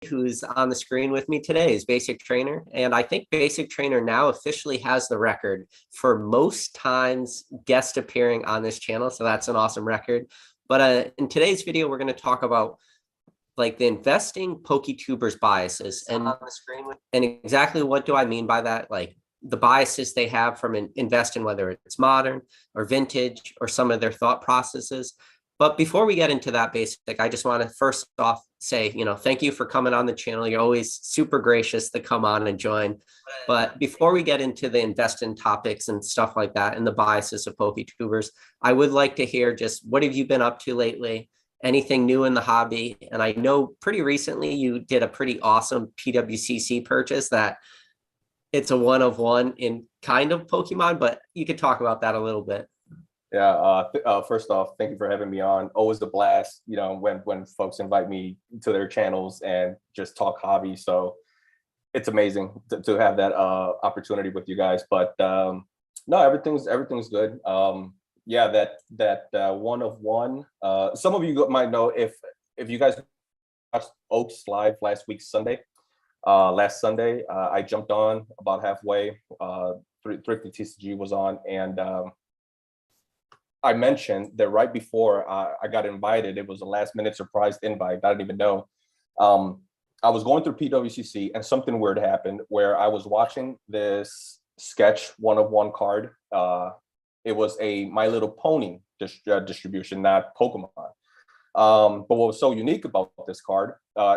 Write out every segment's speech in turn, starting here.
who's on the screen with me today is Basic Trainer. And I think Basic Trainer now officially has the record for most times guest appearing on this channel. So that's an awesome record. But in today's video, we're going to talk about like the investing Poketubers biases and on the screen and exactly what do I mean by that? Like the biases they have from investing, whether it's modern or vintage or some of their thought processes. But before we get into that Basic, I just want to first off say, thank you for coming on the channel. You're always super gracious to come on and join. But before we get into the investing topics and stuff like that and the biases of Poketubers, I would like to hear just what have you been up to lately? Anything new in the hobby? And I know pretty recently you did a pretty awesome PWCC purchase that it's a one of one in kind of Pokemon, but you could talk about that a little bit. Yeah. First off, thank you for having me on. Always a blast, when folks invite me to their channels and just talk hobby. So it's amazing to have that opportunity with you guys. But no, everything's good. Yeah, that one of one. Some of you might know if you guys watched Oaks live last Sunday. Last Sunday, I jumped on about halfway. Thrifty TCG was on, and I mentioned that right before I got invited, it was a last minute surprise invite. I didn't even know. I was going through PWCC and something weird happened where I was watching this sketch one of one card. It was a My Little Pony distribution, not Pokemon. But what was so unique about this card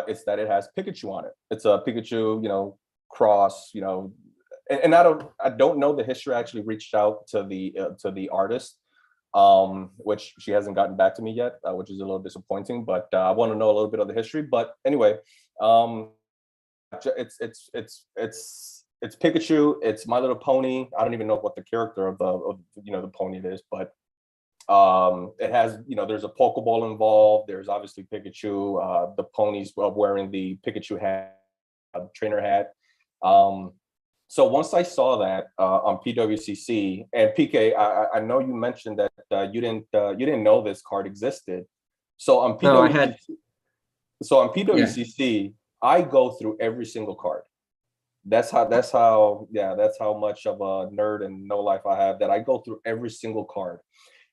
is that it has Pikachu on it. It's a Pikachu, cross, and I don't know the history. I actually reached out to the artist, which she hasn't gotten back to me yet, which is a little disappointing. But I want to know a little bit of the history. But anyway, it's Pikachu. It's My Little Pony. I don't even know what the character of the pony is, but it has, there's a Pokeball involved. There's obviously Pikachu. The pony's wearing the Pikachu hat, trainer hat. So once I saw that on PWCC, and PK, I know you mentioned that you didn't know this card existed. So on PWCC, I go through every single card. That's how much of a nerd and no life I have, that I go through every single card.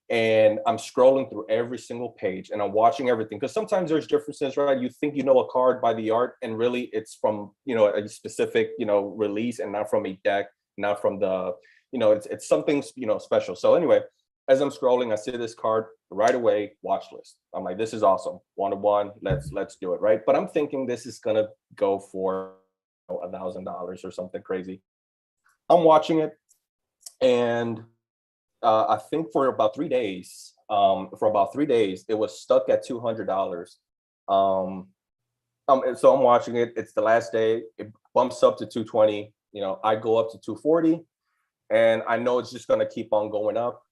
And I'm scrolling through every single page and I'm watching everything, because sometimes there's differences, right? You think you know a card by the art, and really it's from a specific release, and not from a deck, not from the it's something special. So anyway, as I'm scrolling, I see this card right away, watch list. I'm like, this is awesome, one of one, let's do it, right? But I'm thinking this is gonna go for $1,000 or something crazy. I'm watching it, and I think for about 3 days, it was stuck at $200. So I'm watching it. It's the last day. It bumps up to 220. I go up to 240, and I know it's just gonna keep on going up.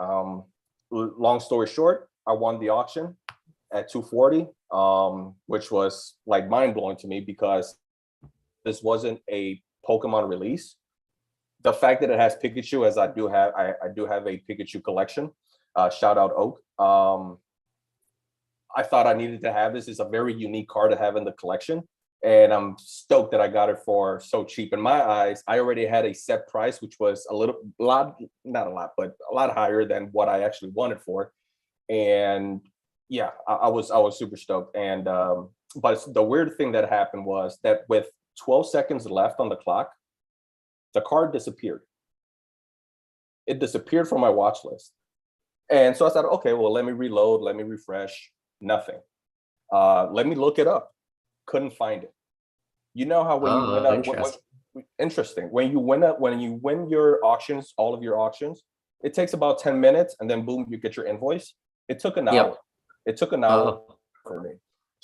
Long story short, I won the auction at 240, which was like mind blowing to me, because this wasn't a Pokemon release. The fact that it has Pikachu, as I do have a Pikachu collection. Shout out Oak. I thought I needed to have this. It's a very unique card to have in the collection, and I'm stoked that I got it for so cheap. In my eyes, I already had a set price, which was not a lot higher than what I actually wanted for. And yeah, I was super stoked. And but the weird thing that happened was that with 12 seconds left on the clock, the card disappeared. It disappeared from my watch list. And so I said, okay, well, let me reload, let me refresh. Nothing. Let me look it up. Couldn't find it. You know how when you win up, interesting. When you win your auctions, all of your auctions, it takes about 10 minutes, and then boom, you get your invoice. It took an hour. Yep. It took an hour for me.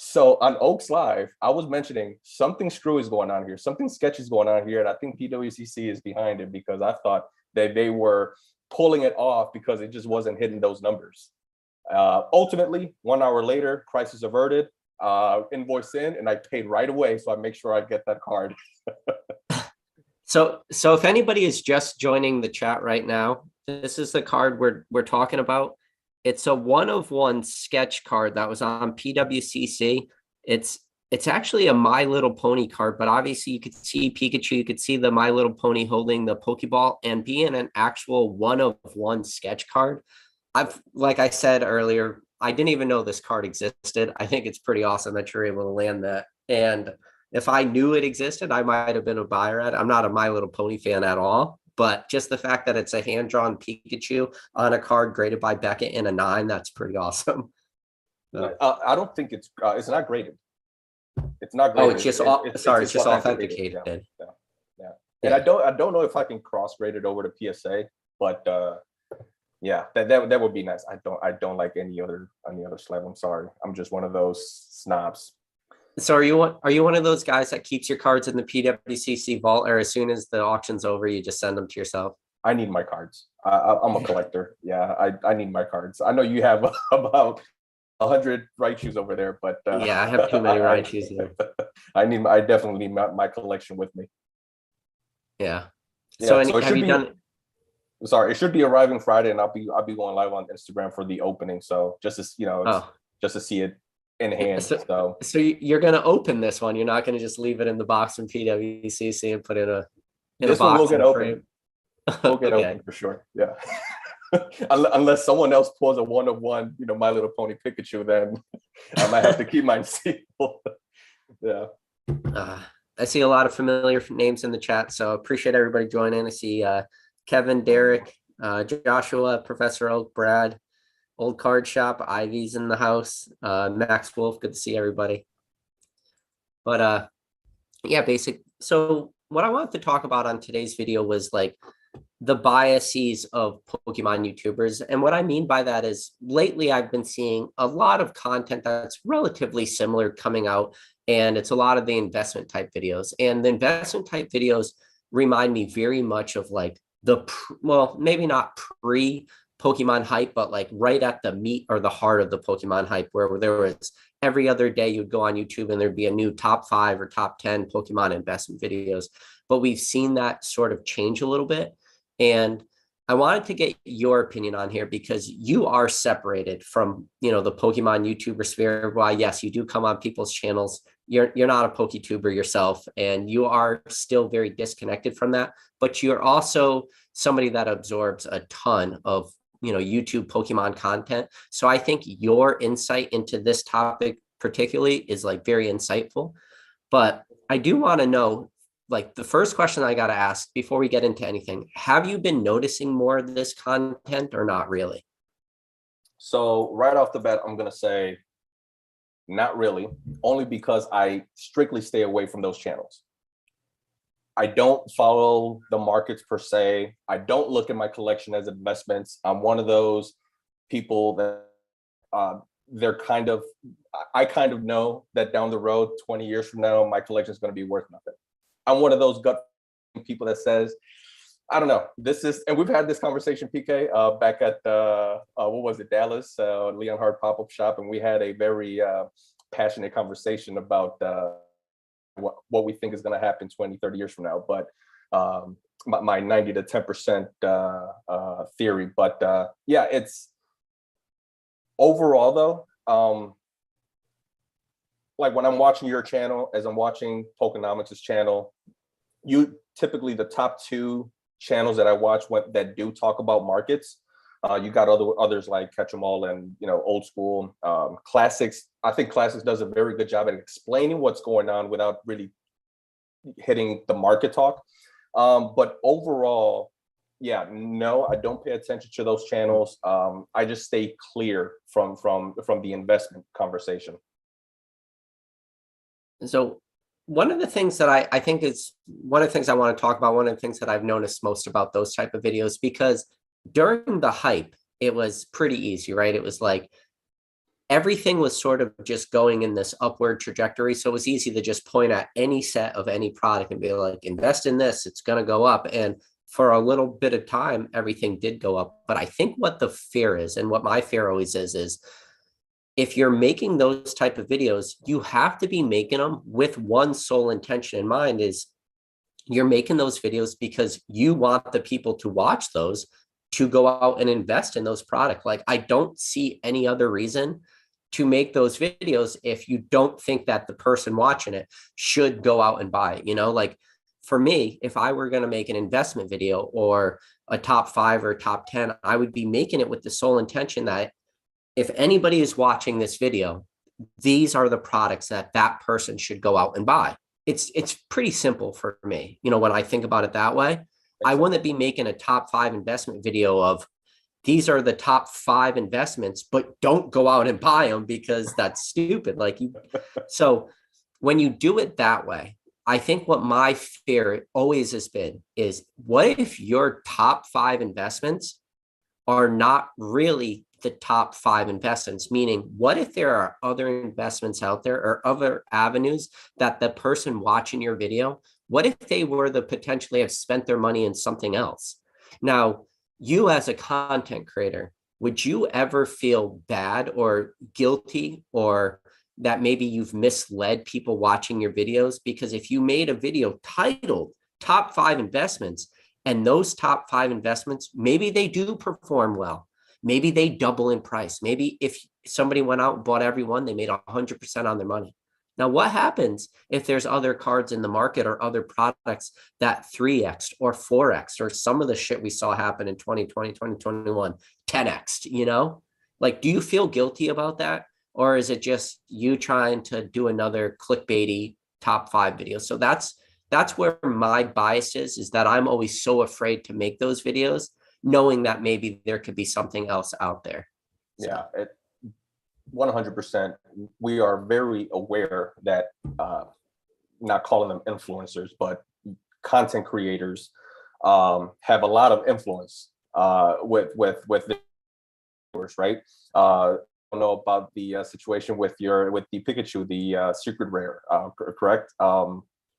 So on Oaks Live, I was mentioning something screwy is going on here, something sketchy is going on here, and I think PWCC is behind it, because I thought that they were pulling it off because it just wasn't hitting those numbers. Ultimately, 1 hour later, crisis averted, invoice in, and I paid right away, so I make sure I get that card. So if anybody is just joining the chat right now, this is the card we're talking about. It's a one of one sketch card that was on PWCC. It's It's actually a My Little Pony card, but obviously you could see Pikachu, you could see the My Little Pony holding the Pokeball and being an actual one of one sketch card. Like I said earlier, I didn't even know this card existed. I think it's pretty awesome that you're able to land that. And if I knew it existed, I might have been a buyer at it. I'm not a My Little Pony fan at all, but just the fact that it's a hand-drawn Pikachu on a card graded by Beckett in a 9, that's pretty awesome. I don't think it's not graded. It's not Oh, graded. it's just it's just authenticated. Yeah. And I don't know if I can cross grade it over to PSA, but yeah, that would be nice. I don't like any other slab. I'm sorry. I'm just one of those snobs. So are you one of those guys that keeps your cards in the PWCC vault, or as soon as the auction's over, you just send them to yourself? I need my cards. I'm a collector. Yeah, I need my cards. I know you have about 100 Raichus over there, but yeah, I have too many Raichus here. I definitely need my collection with me. Yeah. So have you done? Sorry, it should be arriving Friday, and I'll be going live on Instagram for the opening. So just as just to see it in hand. So you're gonna open this one. You're not gonna just leave it in the box from PWCC and put it in this a box. One will get open. We'll get open for sure. Yeah. Unless someone else pulls a 1-of-1, My Little Pony Pikachu, then I might have to keep mine sealed. Yeah. I see a lot of familiar names in the chat, so appreciate everybody joining. I see Kevin, Derek, Joshua, Professor Oak, Brad, Old Card Shop, Ivy's in the house, Max Wolf. Good to see everybody. But yeah, basic. So what I wanted to talk about on today's video was like the biases of Pokemon YouTubers. And what I mean by that is lately I've been seeing a lot of content that's relatively similar coming out, and it's a lot of the investment type videos. And the investment type videos remind me very much of like well, maybe not pre-Pokemon hype, but like right at the meat or the heart of the Pokemon hype, where there was every other day you'd go on YouTube and there'd be a new top 5 or top 10 Pokemon investment videos. But we've seen that sort of change a little bit. And I wanted to get your opinion on here because you are separated from, the Pokemon YouTuber sphere. Why, yes, you do come on people's channels. You're not a Poketuber yourself, and you are still very disconnected from that. But you're also somebody that absorbs a ton of, YouTube Pokemon content. So I think your insight into this topic particularly is like very insightful. But I do want to know, like, the first question I got to ask before we get into anything, have you been noticing more of this content or not really? So right off the bat, I'm going to say not really, only because I strictly stay away from those channels. I don't follow the markets per se. I don't look at my collection as investments. I'm one of those people that I kind of know that down the road, 20 years from now, my collection is going to be worth nothing. I'm one of those gut people that says, I don't know, and we've had this conversation, PK, back at what was it, Dallas, Leon Hart pop-up shop, and we had a very passionate conversation about what we think is going to happen 20, 30 years from now. But my 90 to 10% theory. But yeah, it's overall though, like when I'm watching your channel, as I'm watching Pokenomics' channel, you typically the top 2 channels that I watch that do talk about markets. You got others like Catch 'em All and Old School, Classics. I think Classics does a very good job at explaining what's going on without really hitting the market talk. But overall, yeah, no, I don't pay attention to those channels. I just stay clear from the investment conversation. So one of the things that I think is one of the things I want to talk about, one of the things that I've noticed most about those type of videos, because during the hype, it was pretty easy, right? It was like everything was sort of just going in this upward trajectory. So it was easy to just point at any set of any product and be like, invest in this, it's going to go up. And for a little bit of time, everything did go up. But I think what the fear is, and what my fear always is if you're making those type of videos, you have to be making them with one sole intention in mind, is you're making those videos because you want the people to watch those to go out and invest in those products. Like, I don't see any other reason to make those videos if you don't think that the person watching it should go out and buy it. Like for me, if I were going to make an investment video or a top 5 or top 10, I would be making it with the sole intention that if anybody is watching this video, these are the products that that person should go out and buy. It's pretty simple for me. When I think about it that way, I wouldn't be making a top 5 investment video of these are the top 5 investments, but don't go out and buy them because that's stupid. So when you do it that way, I think what my fear always has been is, what if your top 5 investments are not really the top 5 investments? Meaning, what if there are other investments out there or other avenues that the person watching your video, what if they were the potentially have spent their money in something else? Now, you as a content creator, would you ever feel bad or guilty, or that maybe you've misled people watching your videos? Because if you made a video titled top 5 investments, and those top 5 investments, maybe they do perform well, maybe they double in price, maybe if somebody went out and bought every one, they made 100% on their money. Now, what happens if there's other cards in the market or other products that 3x or 4x, or some of the shit we saw happen in 2020, 2021, 10x, do you feel guilty about that? Or is it just you trying to do another clickbaity top 5 video? So that's where my bias is that I'm always so afraid to make those videos, knowing that maybe there could be something else out there. Yeah, 100%. We are very aware that, not calling them influencers, but content creators have a lot of influence with the viewers, right? I don't know about the situation with the Pikachu, the secret rare, correct?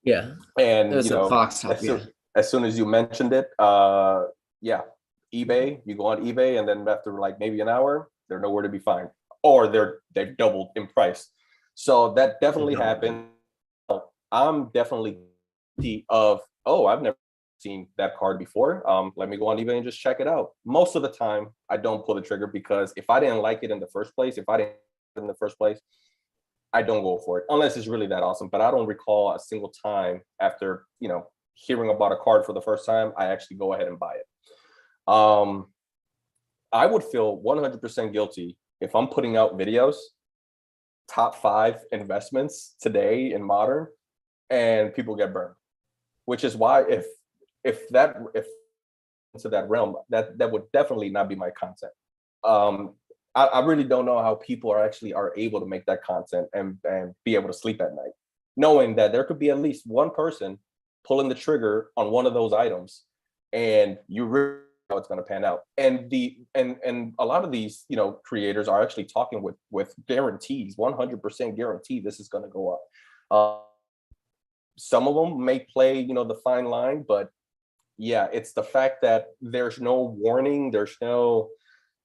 Yeah, and as soon as you mentioned it, yeah, eBay, you go on eBay, and then after like maybe an hour, they're nowhere to be found, or they've doubled in price. So that definitely happened. I'm definitely of, I've never seen that card before. Let me go on eBay and just check it out. Most of the time, I don't pull the trigger, because if I didn't like it in the first place, I don't go for it unless it's really that awesome. But I don't recall a single time after, hearing about a card for the first time, I actually go ahead and buy it. I would feel 100% guilty if I'm putting out videos, top 5 investments today in modern, and people get burned. Which is why if into that realm, that would definitely not be my content. I really don't know how people are able to make that content and be able to sleep at night, knowing that there could be at least one person pulling the trigger on one of those items, and you really know it's going to pan out. And a lot of these creators are actually talking with guarantees, 100% guarantee this is going to go up. Some of them may play the fine line, but yeah, it's the fact that there's no warning, there's no,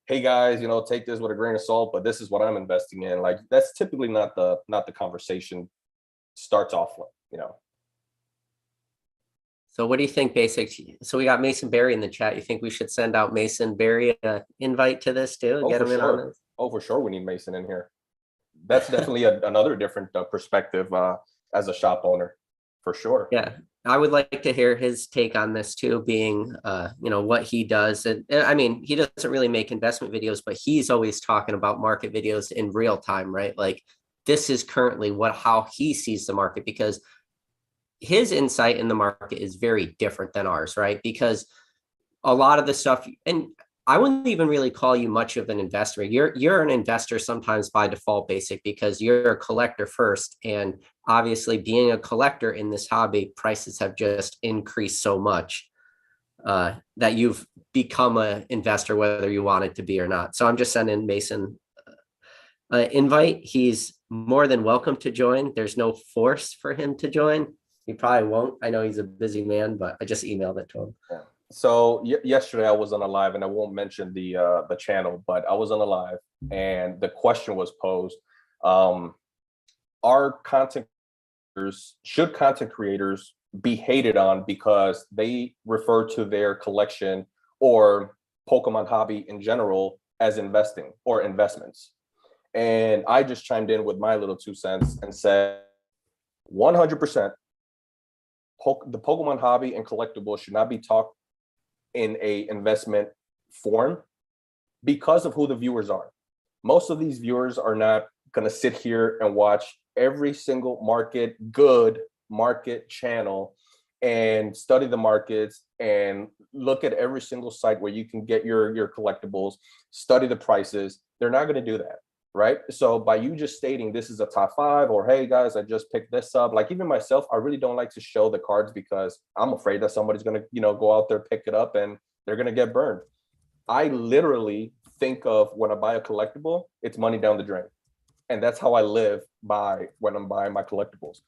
hey guys, take this with a grain of salt, but this is what I'm investing in. Like, that's typically not the conversation starts off with. So what do you think, Basic? So we got Mason Berry in the chat. You think we should send out Mason Berry an invite to this too and get him in on this? Oh, for sure, we need Mason in here. That's definitely another different perspective as a shop owner, for sure. Yeah, I would like to hear his take on this too, being what he does. And I mean, he doesn't really make investment videos, but he's always talking about market videos in real time, right? Like, this is currently how he sees the market, because his insight in the market is very different than ours, right? Because a lot of the stuff, and I wouldn't even really call you much of an investor. You're an investor sometimes by default, Basic, because you're a collector first. And obviously, being a collector in this hobby, prices have just increased so much that you've become an investor, whether you want it to be or not. So I'm just sending Mason an invite. He's more than welcome to join. There's no force for him to join. He probably won't. I know he's a busy man, but I just emailed it to him. Yeah. So yesterday I was on a live, and I won't mention the channel, but I was on a live, and the question was posed: should content creators be hated on because they refer to their collection or Pokemon hobby in general as investing or investments? And I just chimed in with my little 2 cents and said 100% the Pokemon hobby and collectibles should not be taught in a investment form because of who the viewers are. Most of these viewers are not going to sit here and watch every single good market channel and study the markets and look at every single site where you can get your collectibles, study the prices. They're not going to do that, right? So by you just stating this is a top 5, or hey guys, I just picked this up, like even myself, I really don't like to show the cards because I'm afraid that somebody's going to, go out there, pick it up, and they're going to get burned. I literally think of when I buy a collectible, it's money down the drain. And that's how I live by when I'm buying my collectibles.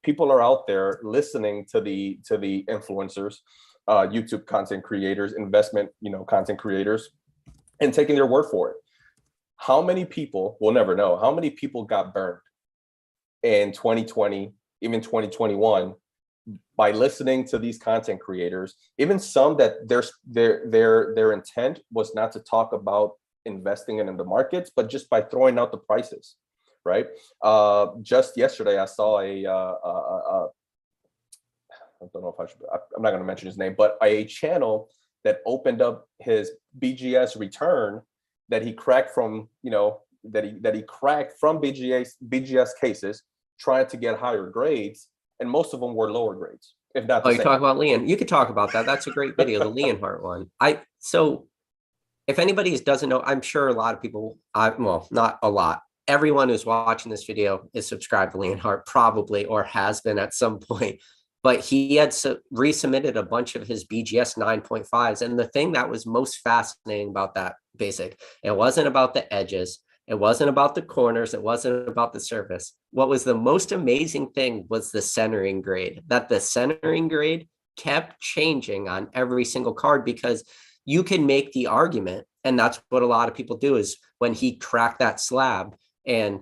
People are out there listening to the influencers, YouTube content creators, investment, content creators, and taking their word for it. How many people, we'll never know, how many people got burned in 2020, even 2021, by listening to these content creators, even some that their intent was not to talk about investing in the markets, but just by throwing out the prices, right? Just yesterday, I saw I don't know if I'm not going to mention his name, but a channel that opened up his BGS return that he cracked from, that he cracked from BGS cases, trying to get higher grades, and most of them were lower grades, if not the Oh, you same. talk about Leon. You could talk about that. That's a great video, the Leonhardt one. So if anybody doesn't know, I'm sure a lot of people, well, not a lot, everyone who's watching this video is subscribed to Leonhardt, probably, or has been at some point. But he had resubmitted a bunch of his BGS 9.5s. And the thing that was most fascinating about that basic, it wasn't about the edges. It wasn't about the corners. It wasn't about the surface. What was the most amazing thing was the centering grade, that the centering grade kept changing on every single card, because you can make the argument, and that's what a lot of people do, is when he cracked that slab and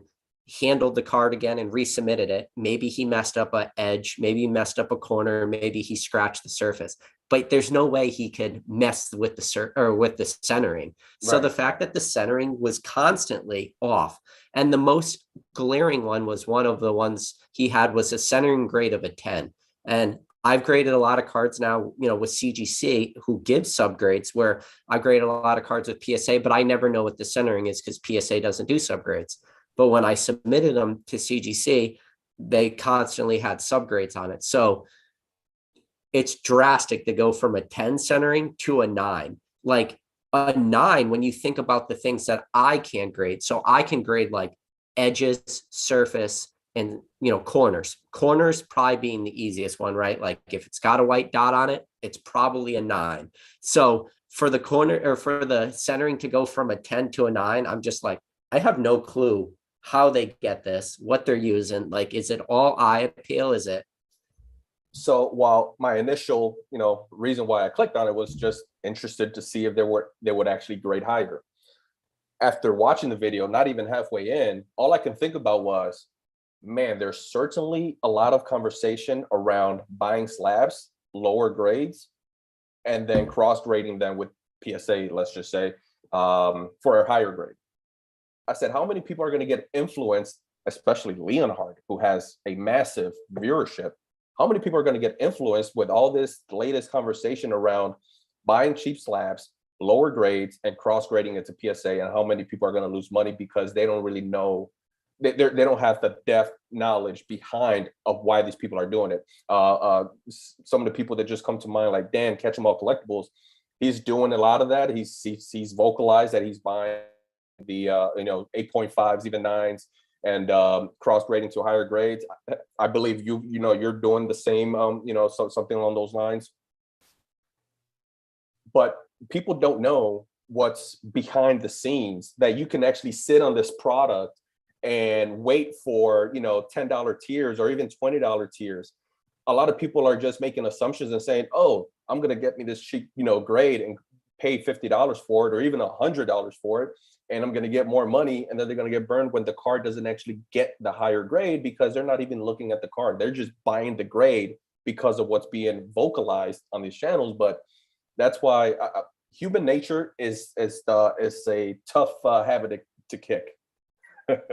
handled the card again and resubmitted it, maybe he messed up an edge, maybe he messed up a corner, maybe he scratched the surface, but there's no way he could mess with the centering. So Right. The fact that the centering was constantly off, and the most glaring one was one of the ones he had was a centering grade of a 10. And I've graded a lot of cards now, with CGC, who gives subgrades, where I grade a lot of cards with PSA, but I never know what the centering is because PSA doesn't do subgrades. But when I submitted them to CGC, they constantly had subgrades on it. So it's drastic to go from a 10 centering to a 9. Like a 9, when you think about the things that I can grade. So I can grade like edges, surface, and corners probably being the easiest one, right? Like if it's got a white dot on it, it's probably a 9. So for the corner, or for the centering to go from a 10 to a 9, I'm just like, I have no clue how they get this, what they're using. Like, is it all eye appeal? Is it? So while my initial, reason why I clicked on it was just interested to see if they would actually grade higher. After watching the video, not even halfway in, all I can think about was, man, there's certainly a lot of conversation around buying slabs, lower grades, and then cross grading them with PSA, let's just say, for a higher grade. I said, how many people are going to get influenced, especially Leonhardt, who has a massive viewership? How many people are going to get influenced with all this latest conversation around buying cheap slabs, lower grades, and cross grading it to PSA? And how many people are going to lose money because they don't really know, they don't have the depth knowledge behind of why these people are doing it. Some of the people that just come to mind, like Dan, Catch 'em All Collectibles, he's doing a lot of that. He's vocalized that he's buying the 8.5s, even 9s, and cross grading to higher grades. I believe you're doing the same, something along those lines. But people don't know what's behind the scenes, that you can actually sit on this product and wait for $10 tiers or even $20 tiers. A lot of people are just making assumptions and saying, oh, I'm going to get me this cheap grade and pay $50 for it, or even $100 for it, and I'm going to get more money, and then they're going to get burned when the card doesn't actually get the higher grade, because they're not even looking at the card. They're just buying the grade because of what's being vocalized on these channels. But that's why human nature is a tough habit to kick.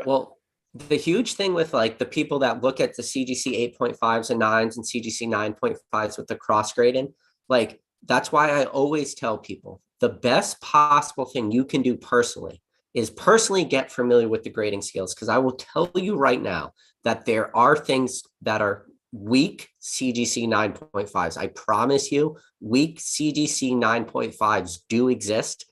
Well, the huge thing with like the people that look at the CGC 8.5s and 9s and CGC 9.5s with the cross grading, like that's why I always tell people the best possible thing you can do personally is personally get familiar with the grading scales. Because I will tell you right now that there are things that are weak CGC 9.5s. I promise you, weak CGC 9.5s do exist.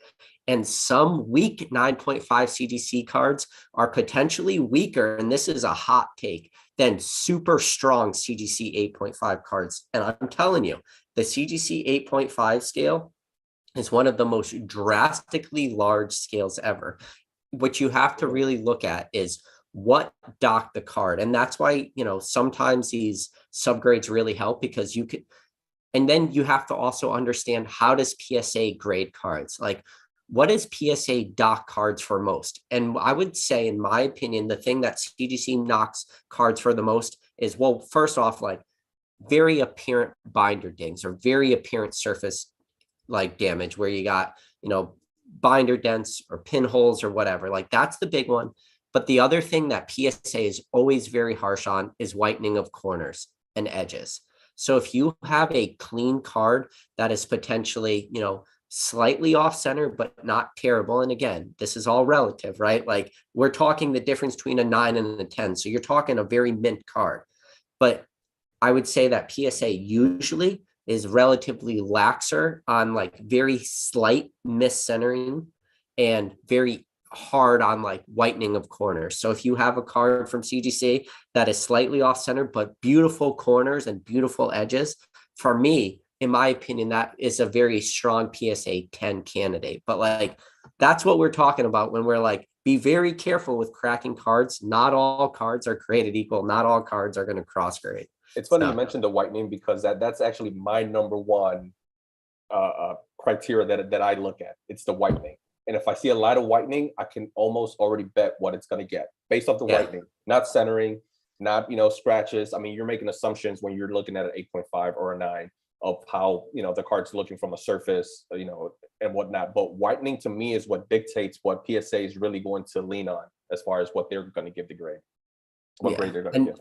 And some weak 9.5 CGC cards are potentially weaker, and this is a hot take, than super strong CGC 8.5 cards. And I'm telling you, the CGC 8.5 scale is one of the most drastically large scales ever. What you have to really look at is what dock the card. And that's why, sometimes these subgrades really help, because you could, and then you have to also understand, how does PSA grade cards? Like, what is PSA dock cards for most? And I would say, in my opinion, the thing that CGC knocks cards for the most is, well, first off, like very apparent binder dings or very apparent surface like damage, where you got, binder dents or pinholes or whatever. Like that's the big one. But the other thing that PSA is always very harsh on is whitening of corners and edges. So if you have a clean card that is potentially, slightly off center, but not terrible. And again, this is all relative, right? Like we're talking the difference between a 9 and a 10. So you're talking a very mint card. But I would say that PSA usually is relatively laxer on like very slight miscentering and very hard on like whitening of corners. So if you have a card from CGC that is slightly off center, but beautiful corners and beautiful edges, for me, in my opinion, that is a very strong PSA 10 candidate. But like, that's what we're talking about when we're like, be very careful with cracking cards. Not all cards are created equal. Not all cards are going to cross grade. It's funny you mentioned the whitening, because that's actually my number one criteria that I look at. It's the whitening. And if I see a lot of whitening, I can almost already bet what it's going to get based off the whitening, not centering, not, scratches. I mean, you're making assumptions when you're looking at an 8.5 or a 9 of how, the card's looking from a surface, and whatnot. But whitening to me is what dictates what PSA is really going to lean on as far as what they're going to give the grade, what grade they're going to give.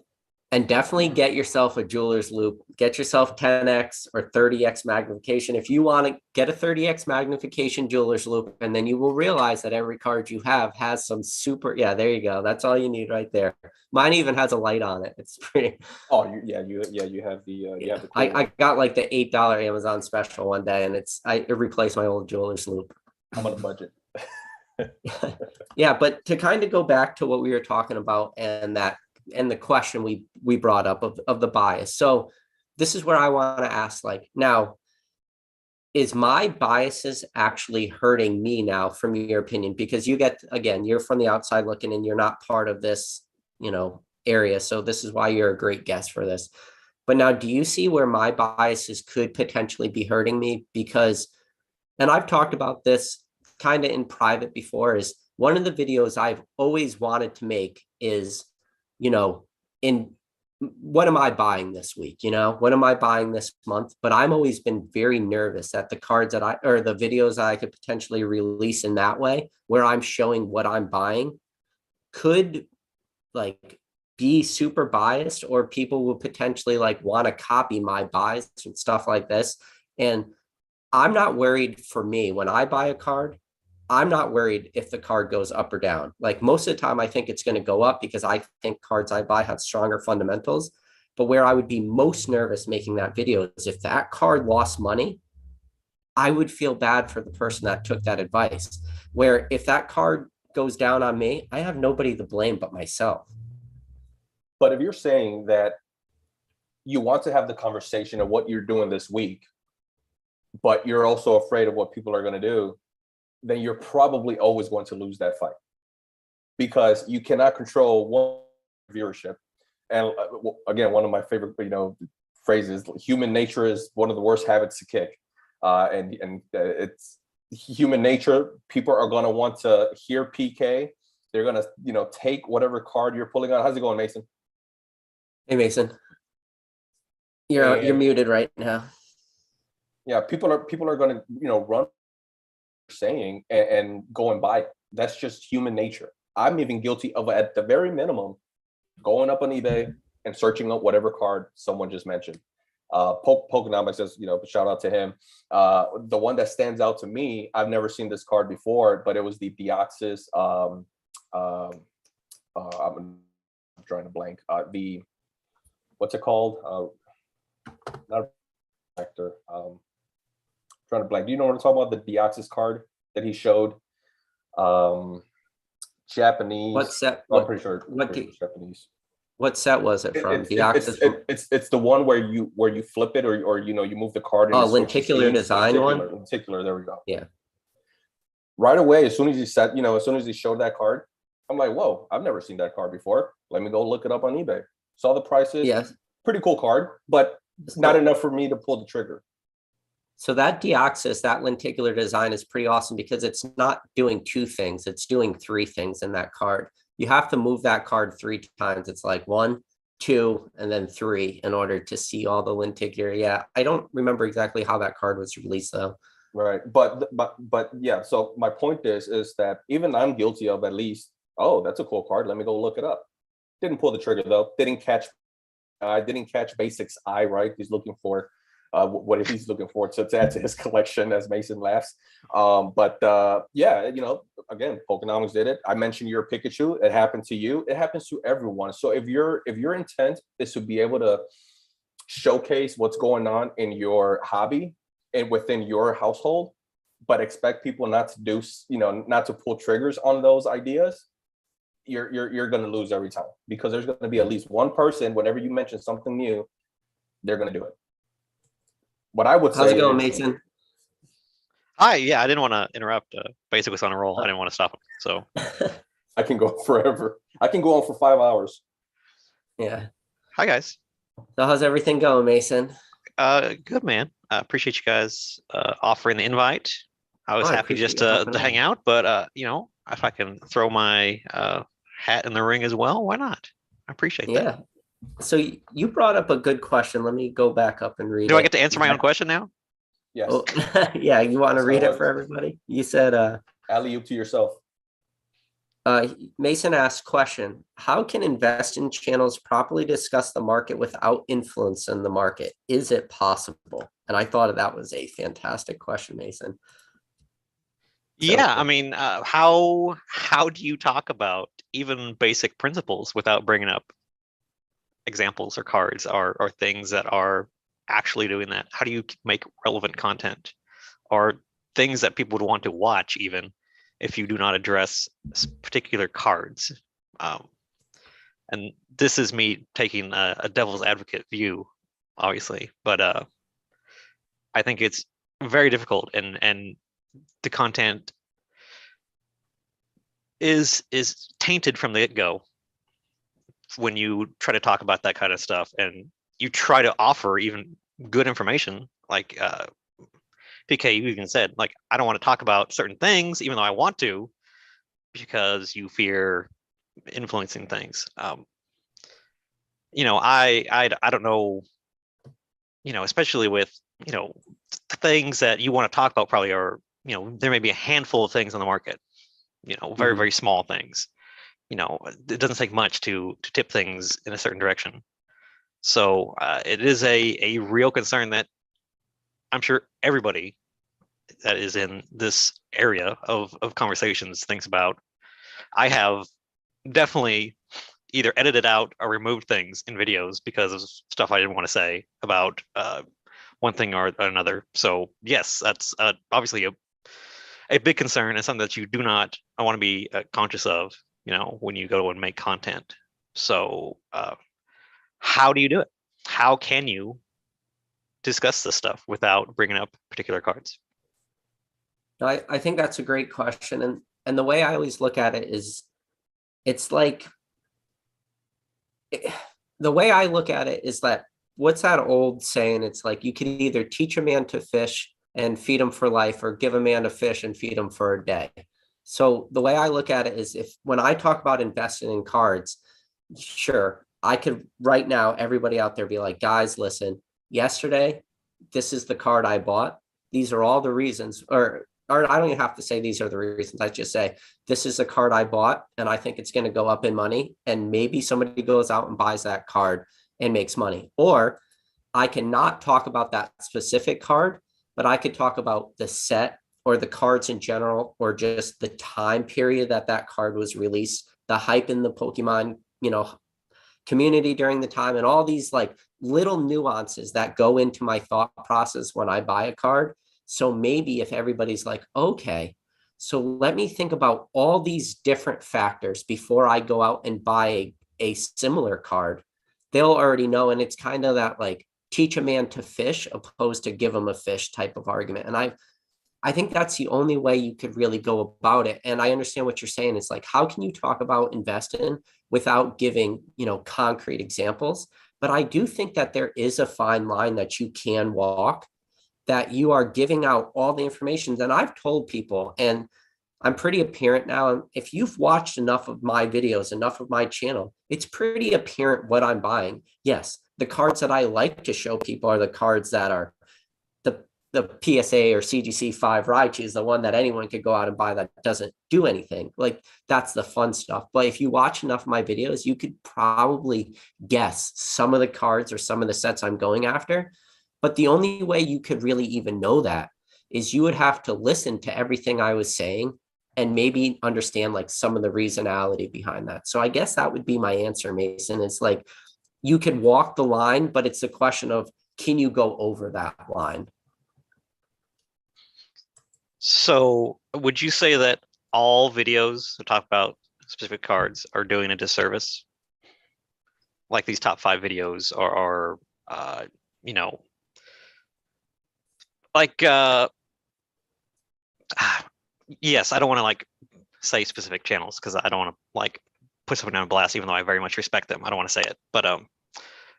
And definitely get yourself a jeweler's loop. Get yourself 10x or 30x magnification. If you want to get a 30x magnification jeweler's loop, and then you will realize that every card you have has some super, there you go. That's all you need right there. Mine even has a light on it. It's pretty. Oh, you have the, you have the cool I got like the $8 Amazon special one day, and it replaced my old jeweler's loop. I'm on a budget. Yeah, but to kind of go back to what we were talking about, and the question we brought up of the bias. So this is where I want to ask, like, now, is my biases actually hurting me now, from your opinion? Because you're from the outside looking in, you're not part of this, area. So this is why you're a great guest for this. But now, do you see where my biases could potentially be hurting me? Because, and I've talked about this kind of in private before, is one of the videos I've always wanted to make is, in what am I buying this week? What am I buying this month? But I'm always been very nervous that the cards or the videos that I could potentially release in that way, where I'm showing what I'm buying, could like be super biased, or people will potentially like want to copy my buys and stuff like this. And I'm not worried. For me, when I buy a card, I'm not worried if the card goes up or down. Like most of the time, I think it's going to go up, because I think cards I buy have stronger fundamentals. But where I would be most nervous making that video is if that card lost money, I would feel bad for the person that took that advice. Where if that card goes down on me, I have nobody to blame but myself. But if you're saying that you want to have the conversation of what you're doing this week, but you're also afraid of what people are going to do, then you're probably always going to lose that fight, because you cannot control one viewership. And again, one of my favorite, phrases, human nature is one of the worst habits to kick. And it's human nature. People are going to want to hear PK. They're going to, take whatever card you're pulling out. How's it going, Mason? Hey, Mason. You're muted right now. Yeah, people are going to, run saying and go and buy it. That's just human nature. I'm even guilty of, at the very minimum, going up on eBay and searching up whatever card someone just mentioned. Pokenomics says, shout out to him. The one that stands out to me, I've never seen this card before, but it was the Deoxys. I'm drawing a blank. What's it called? Not actor. Trying to blank. Do you know what I'm talking about? The Deoxys card that he showed. Japanese. What's that? I'm pretty sure. Japanese. What set was it from? It's the one where you flip it or you move the card. And lenticular design one. Lenticular. There we go. Yeah. Right away, as soon as he said, as soon as he showed that card, I'm like, whoa, I've never seen that card before. Let me go look it up on eBay. Saw the prices. Yes. Pretty cool card, but it's not enough for me to pull the trigger. So that Deoxys, that lenticular design is pretty awesome because it's not doing two things. It's doing three things in that card. You have to move that card 3 times. It's like 1, 2, and then 3 in order to see all the lenticular. Yeah, I don't remember exactly how that card was released though. Right, but yeah. So my point is that even I'm guilty of at least, oh, that's a cool card. Let me go look it up. Didn't pull the trigger though. Didn't catch Basics eye right. He's looking for what he's looking for to add to his collection, as Mason laughs. Yeah, again, Pokenomics did it. I mentioned your Pikachu. It happened to you. It happens to everyone. So if your intent is to be able to showcase what's going on in your hobby and within your household, but expect people not to do, not to pull triggers on those ideas, you're going to lose every time, because there's going to be at least one person, whenever you mention something new, they're going to do it. What I would say. How's it going, Mason? Hi, yeah, I didn't want to interrupt. Basic was on a roll. I didn't want to stop him. So I can go forever. I can go on for 5 hours. Yeah. Hi, guys. So how's everything going, Mason? Good, man. I appreciate you guys offering the invite. I was happy just to hang out, but if I can throw my hat in the ring as well, why not? I appreciate that. Yeah. So you brought up a good question. Let me go back up and read it. Do I get to answer my own question now? Yes. Oh, yeah, you want to read it for everybody? You said alley-oop to yourself. Mason asked question: how can investing channels properly discuss the market without influencing the market? Is it possible? And I thought that was a fantastic question, Mason. Yeah, I mean, how do you talk about even basic principles without bringing up examples or cards or things that are actually doing that? How do you make relevant content or things that people would want to watch, even if you do not address particular cards? And this is me taking a devil's advocate view, obviously, but I think it's very difficult, and the content is tainted from the get-go when you try to talk about that kind of stuff, and you try to offer even good information. Like PK, you even said, like, I don't want to talk about certain things, even though I want to, because you fear influencing things. I don't know, especially with, things that you want to talk about probably are, there may be a handful of things on the market, very, very small things. It doesn't take much to tip things in a certain direction. So it is a real concern that I'm sure everybody that is in this area of conversations thinks about. I have definitely either edited out or removed things in videos because of stuff I didn't want to say about one thing or another. So yes, that's obviously a big concern, and something that you do not want to be conscious of, when you go and make content. So how do you do it? How can you discuss this stuff without bringing up particular cards? I think that's a great question. And the way I always look at it is, it's like, the way I look at it is that, what's that old saying? It's like, you can either teach a man to fish and feed him for life, or give a man a fish and feed him for a day. So the way I look at it is, when I talk about investing in cards, sure, I could right now, everybody out there be like, guys, listen, yesterday, this is the card I bought. These are all the reasons, or or I don't even have to say these are the reasons. I just say, this is a card I bought and I think it's going to go up in money. And maybe somebody goes out and buys that card and makes money. Or I cannot talk about that specific card, but I could talk about the set or the cards in general, or just the time period that that card was released, the hype in the Pokemon, community during the time, and all these like little nuances that go into my thought process when I buy a card. So maybe if everybody's like, okay, so let me think about all these different factors before I go out and buy a similar card, they'll already know. And it's kind of that like teach a man to fish opposed to give him a fish type of argument. And I think that's the only way you could really go about it. And I understand what you're saying. It's like, how can you talk about investing without giving, concrete examples? But I do think that there is a fine line that you can walk, that you are giving out all the information. And I've told people, and I'm pretty apparent now, if you've watched enough of my videos, enough of my channel, it's pretty apparent what I'm buying. Yes, the cards that I like to show people are the cards that are the PSA or CGC 5 Raichu is the one that anyone could go out and buy that doesn't do anything. Like, that's the fun stuff. But if you watch enough of my videos, you could probably guess some of the cards or some of the sets I'm going after. But the only way you could really even know that is you would have to listen to everything I was saying and maybe understand like some of the reasonality behind that. So I guess that would be my answer, Mason. It's like, you could walk the line, but it's a question of, can you go over that line? So would you say that all videos that talk about specific cards are doing a disservice? Like these top 5 videos are yes, I don't want to like say specific channels because I don't want to like put someone down a blast, even though I very much respect them. I don't want to say it. But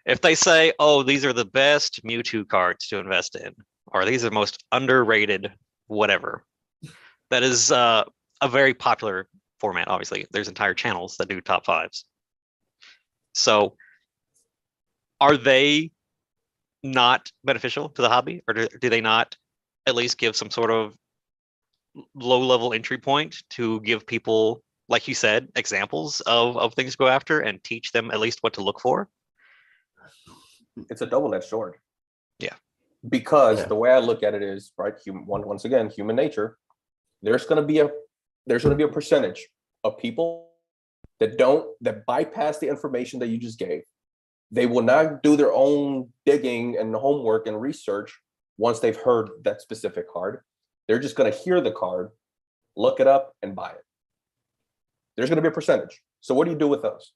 if they say, oh, these are the best Mewtwo cards to invest in, or these are the most underrated whatever, that is a very popular format. Obviously, there's entire channels that do top 5s. So are they not beneficial to the hobby, or do they not at least give some sort of low-level entry point to give people, like you said, examples of things to go after and teach them at least what to look for? It's a double-edged sword. Yeah. Because the way I look at it is, right, once again, human nature, there's going to be a percentage of people that bypass the information that you just gave. They will not do their own digging and homework and research once they've heard that specific card. They're just going to hear the card, look it up, and buy it. There's going to be a percentage. So what do you do with those?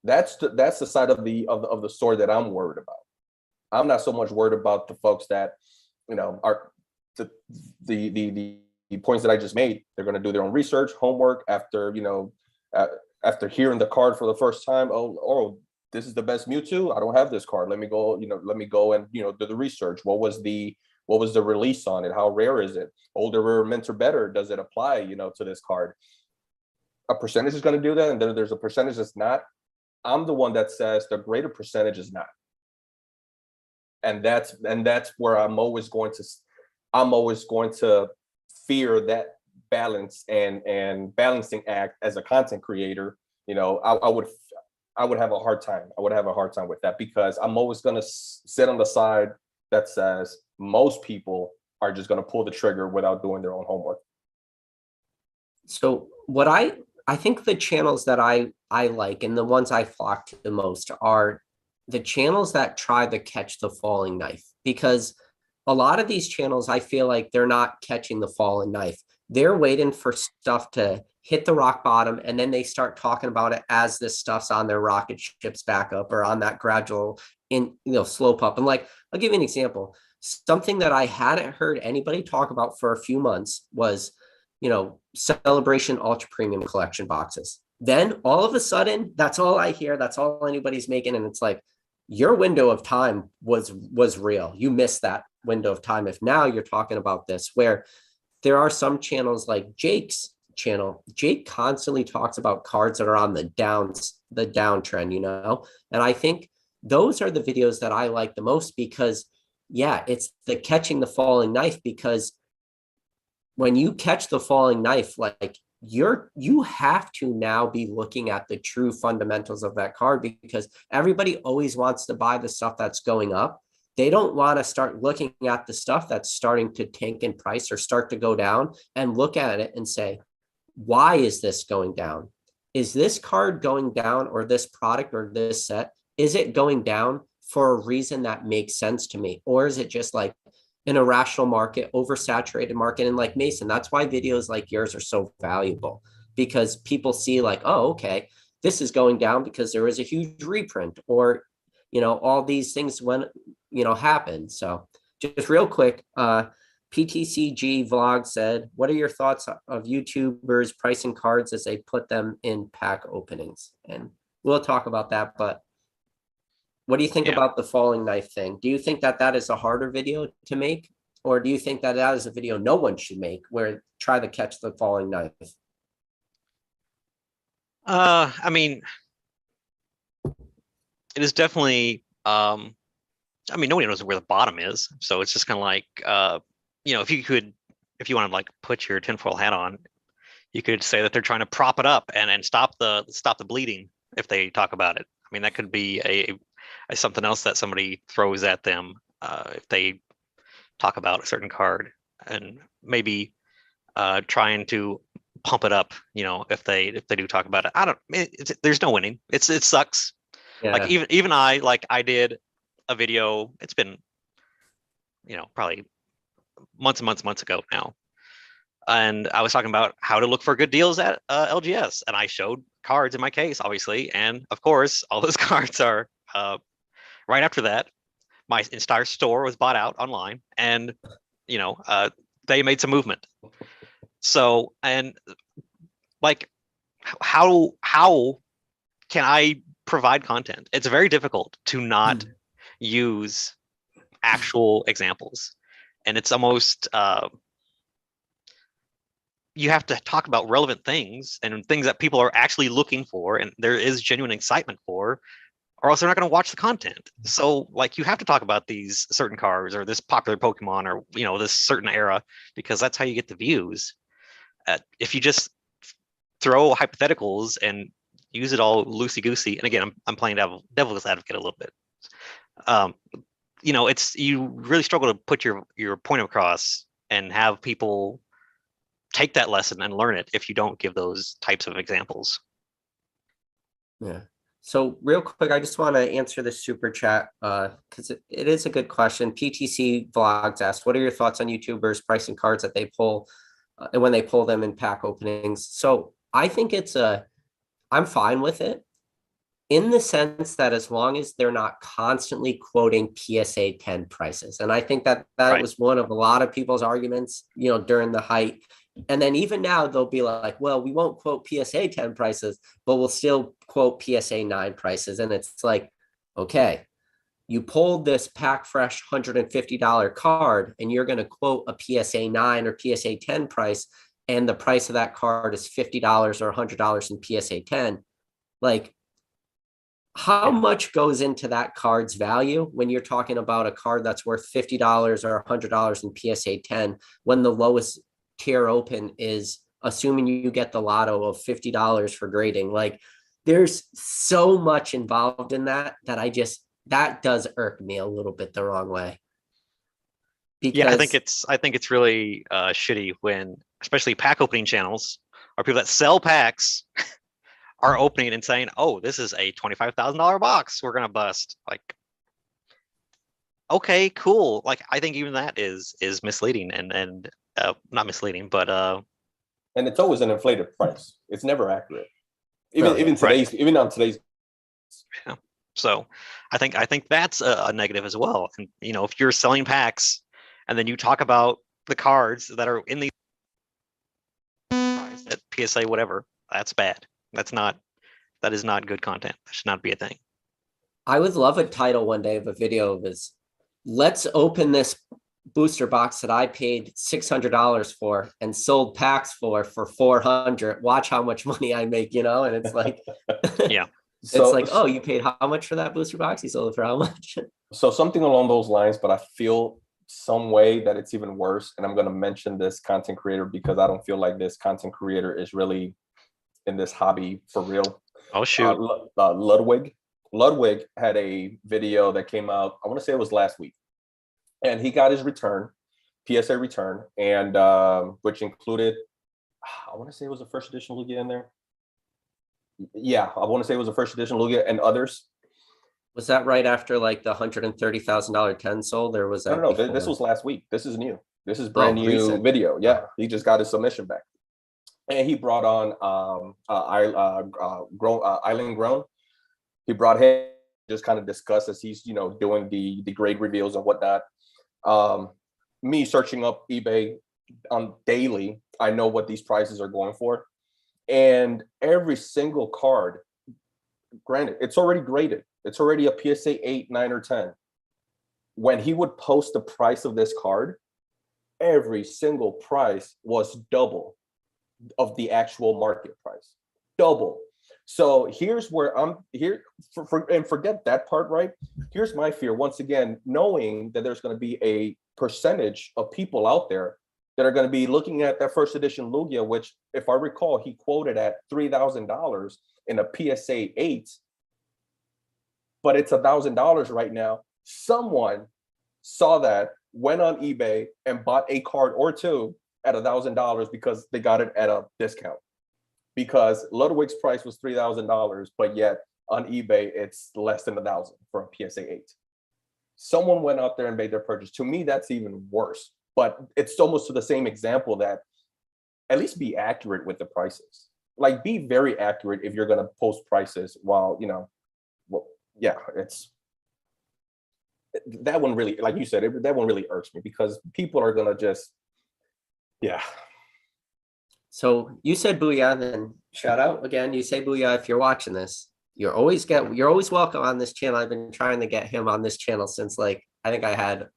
That's the side of the sword that I'm worried about. I'm not so much worried about the folks that, are the points that I just made. They're going to do their own research, homework after after hearing the card for the first time. Oh, this is the best Mewtwo. I don't have this card. Let me go and do the research. What was the release on it? How rare is it? Older, rare, mint, or better? Does it apply to this card? A percentage is going to do that, and then there's a percentage that's not. I'm the one that says the greater percentage is not. And that's where I'm always going to fear that balance and balancing act as a content creator. I would have a hard time. I would have a hard time with that, because I'm always going to sit on the side that says most people are just going to pull the trigger without doing their own homework. So what I think the channels that I like, and the ones I flock to the most, are the channels that try to catch the falling knife, because a lot of these channels, I feel like they're not catching the falling knife. They're waiting for stuff to hit the rock bottom, and then they start talking about it as this stuff's on their rocket ships back up, or on that gradual slope up. And like, I'll give you an example. Something that I hadn't heard anybody talk about for a few months was, Celebration Ultra Premium Collection boxes. Then all of a sudden, that's all I hear. That's all anybody's making. And it's like, your window of time was real. You missed that window of time. If now you're talking about this, where there are some channels like Jake's channel, Jake constantly talks about cards that are on the downtrend, and I think those are the videos that I like the most, because it's the catching the falling knife, because when you catch the falling knife, like you have to now be looking at the true fundamentals of that card, because everybody always wants to buy the stuff that's going up. They don't want to start looking at the stuff that's starting to tank in price or start to go down and look at it and say, why is this going down? Is this card going down, or this product or this set, is it going down for a reason that makes sense to me? Or is it just like an irrational market, oversaturated market? And like Mason, that's why videos like yours are so valuable, because people see like, oh, okay, this is going down because there was a huge reprint, or, you know, all these things when, you know, happen. So just real quick, PTCG vlog said, what are your thoughts of YouTubers pricing cards as they put them in pack openings? And we'll talk about that, but what do you think about the falling knife thing? Do you think that that is a harder video to make? Or do you think that that is a video no one should make, where try to catch the falling knife? I mean, it is definitely, I mean, nobody knows where the bottom is. So it's just kind of like, you know, if you want to like put your tinfoil hat on, you could say that they're trying to prop it up and stop the bleeding if they talk about it. I mean, that could be a something else that somebody throws at them if they talk about a certain card, and maybe trying to pump it up, you know, if they do talk about it. There's no winning. It sucks. Yeah. Like even I did a video, it's been, you know, probably months ago now, and I was talking about how to look for good deals at LGS, and I showed cards in my case, obviously, and of course all those cards are right after that my entire store was bought out online, and you know, they made some movement. So, and like, how can I provide content? It's very difficult to not use actual examples, and it's almost you have to talk about relevant things and things that people are actually looking for and there is genuine excitement for, or else they're not going to watch the content. So like, you have to talk about these certain cards or this popular Pokemon, or, you know, this certain era, because that's how you get the views. If you just throw hypotheticals and use it all loosey-goosey, and again, I'm playing devil's advocate a little bit, you know, you really struggle to put your point across and have people take that lesson and learn it if you don't give those types of examples. Yeah. So real quick, I just want to answer the super chat because it is a good question. PTC Vlogs asked, what are your thoughts on YouTubers pricing cards that they pull and when they pull them in pack openings? So I think I'm fine with it, in the sense that as long as they're not constantly quoting PSA 10 prices. And I think that right. was one of a lot of people's arguments, you know, during the height. And then even now they'll be like, well, we won't quote PSA 10 prices, but we'll still quote PSA 9 prices. And it's like, okay, you pulled this pack fresh $150 card and you're going to quote a PSA 9 or PSA 10 price, and the price of that card is $50 or $100 in PSA 10. Like, how much goes into that card's value when you're talking about a card that's worth $50 or $100 in PSA 10, when the lowest tier open is, assuming you get the lotto, of $50 for grading? Like, there's so much involved in that that does irk me a little bit the wrong way. Because yeah, I think it's really shitty when, especially pack opening channels or people that sell packs are opening and saying, oh, this is a $25,000 box we're gonna bust. Like, okay, cool. Like, I think even that is misleading and not misleading, but and it's always an inflated price. It's never accurate. Even today's, right. Even on today's. Yeah. So I think that's a negative as well. And you know, if you're selling packs and then you talk about the cards that are in the at PSA whatever, that's bad. That is not good content. That should not be a thing. I would love a title one day of a video of this. Let's open this booster box that I paid $600 for and sold packs for $400. Watch how much money I make, you know? And it's like, yeah. It's like, oh, you paid how much for that booster box? You sold it for how much? So something along those lines, but I feel some way that it's even worse. And I'm going to mention this content creator because I don't feel like this content creator is really in this hobby for real. Oh shoot. Ludwig. Ludwig had a video that came out, I want to say it was last week. And he got his return, PSA return, and which included, I want to say it was a first edition Lugia in there. Yeah, I want to say it was a first edition Lugia and others. Was that right after like the $130,000 10 sold, or was that? No, this was last week. This is new. This is brand new recent video. Yeah, he just got his submission back, and he brought on Island Grown. He brought him, just kind of discuss as he's doing the grade reveals and whatnot. Me searching up eBay on daily, I know what these prices are going for, and every single card, granted, it's already graded. It's already a PSA 8, 9, or 10. When he would post the price of this card, every single price was double of the actual market price. Double. So here's where I'm here and forget that part, right? Here's my fear. Once again, knowing that there's going to be a percentage of people out there that are going to be looking at that first edition Lugia, which, if I recall, he quoted at $3,000 in a PSA 8, but it's $1,000 right now. Someone saw that, went on eBay and bought a card or two at $1,000 because they got it at a discount. Because Ludwig's price was $3,000, but yet on eBay it's less than $1,000 for a PSA 8. Someone went out there and made their purchase. To me, that's even worse. But it's almost to the same example that at least be accurate with the prices. Like, be very accurate if you're going to post prices while, yeah, it's that one really, like you said, that one really irks me because people are going to just, yeah. So you said Booyah, then shout out again. You say Booyah if you're watching this. You're always welcome on this channel. I've been trying to get him on this channel since, like, I think I had,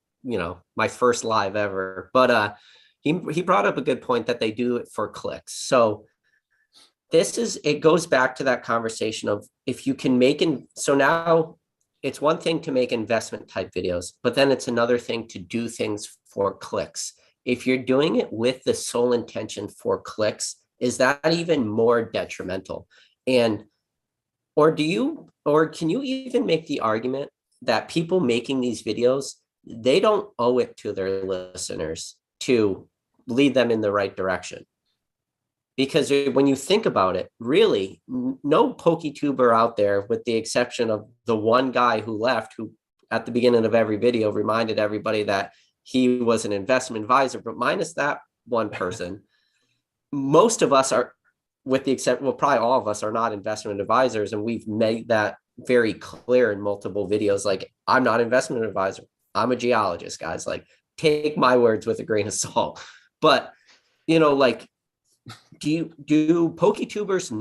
my first live ever. But he brought up a good point that they do it for clicks. So it goes back to that conversation of if you can so now it's one thing to make investment type videos, but then it's another thing to do things for clicks. If you're doing it with the sole intention for clicks, is that even more detrimental? Or can you even make the argument that people making these videos, they don't owe it to their listeners to lead them in the right direction? Because when you think about it, really, no Poketuber out there, with the exception of the one guy who left, who at the beginning of every video reminded everybody that he was an investment advisor, but minus that one person, most of us are, with the exception, well, probably all of us are not investment advisors. And we've made that very clear in multiple videos. Like, I'm not an investment advisor. I'm a geologist, guys. Like, take my words with a grain of salt. But, like, do Poketubers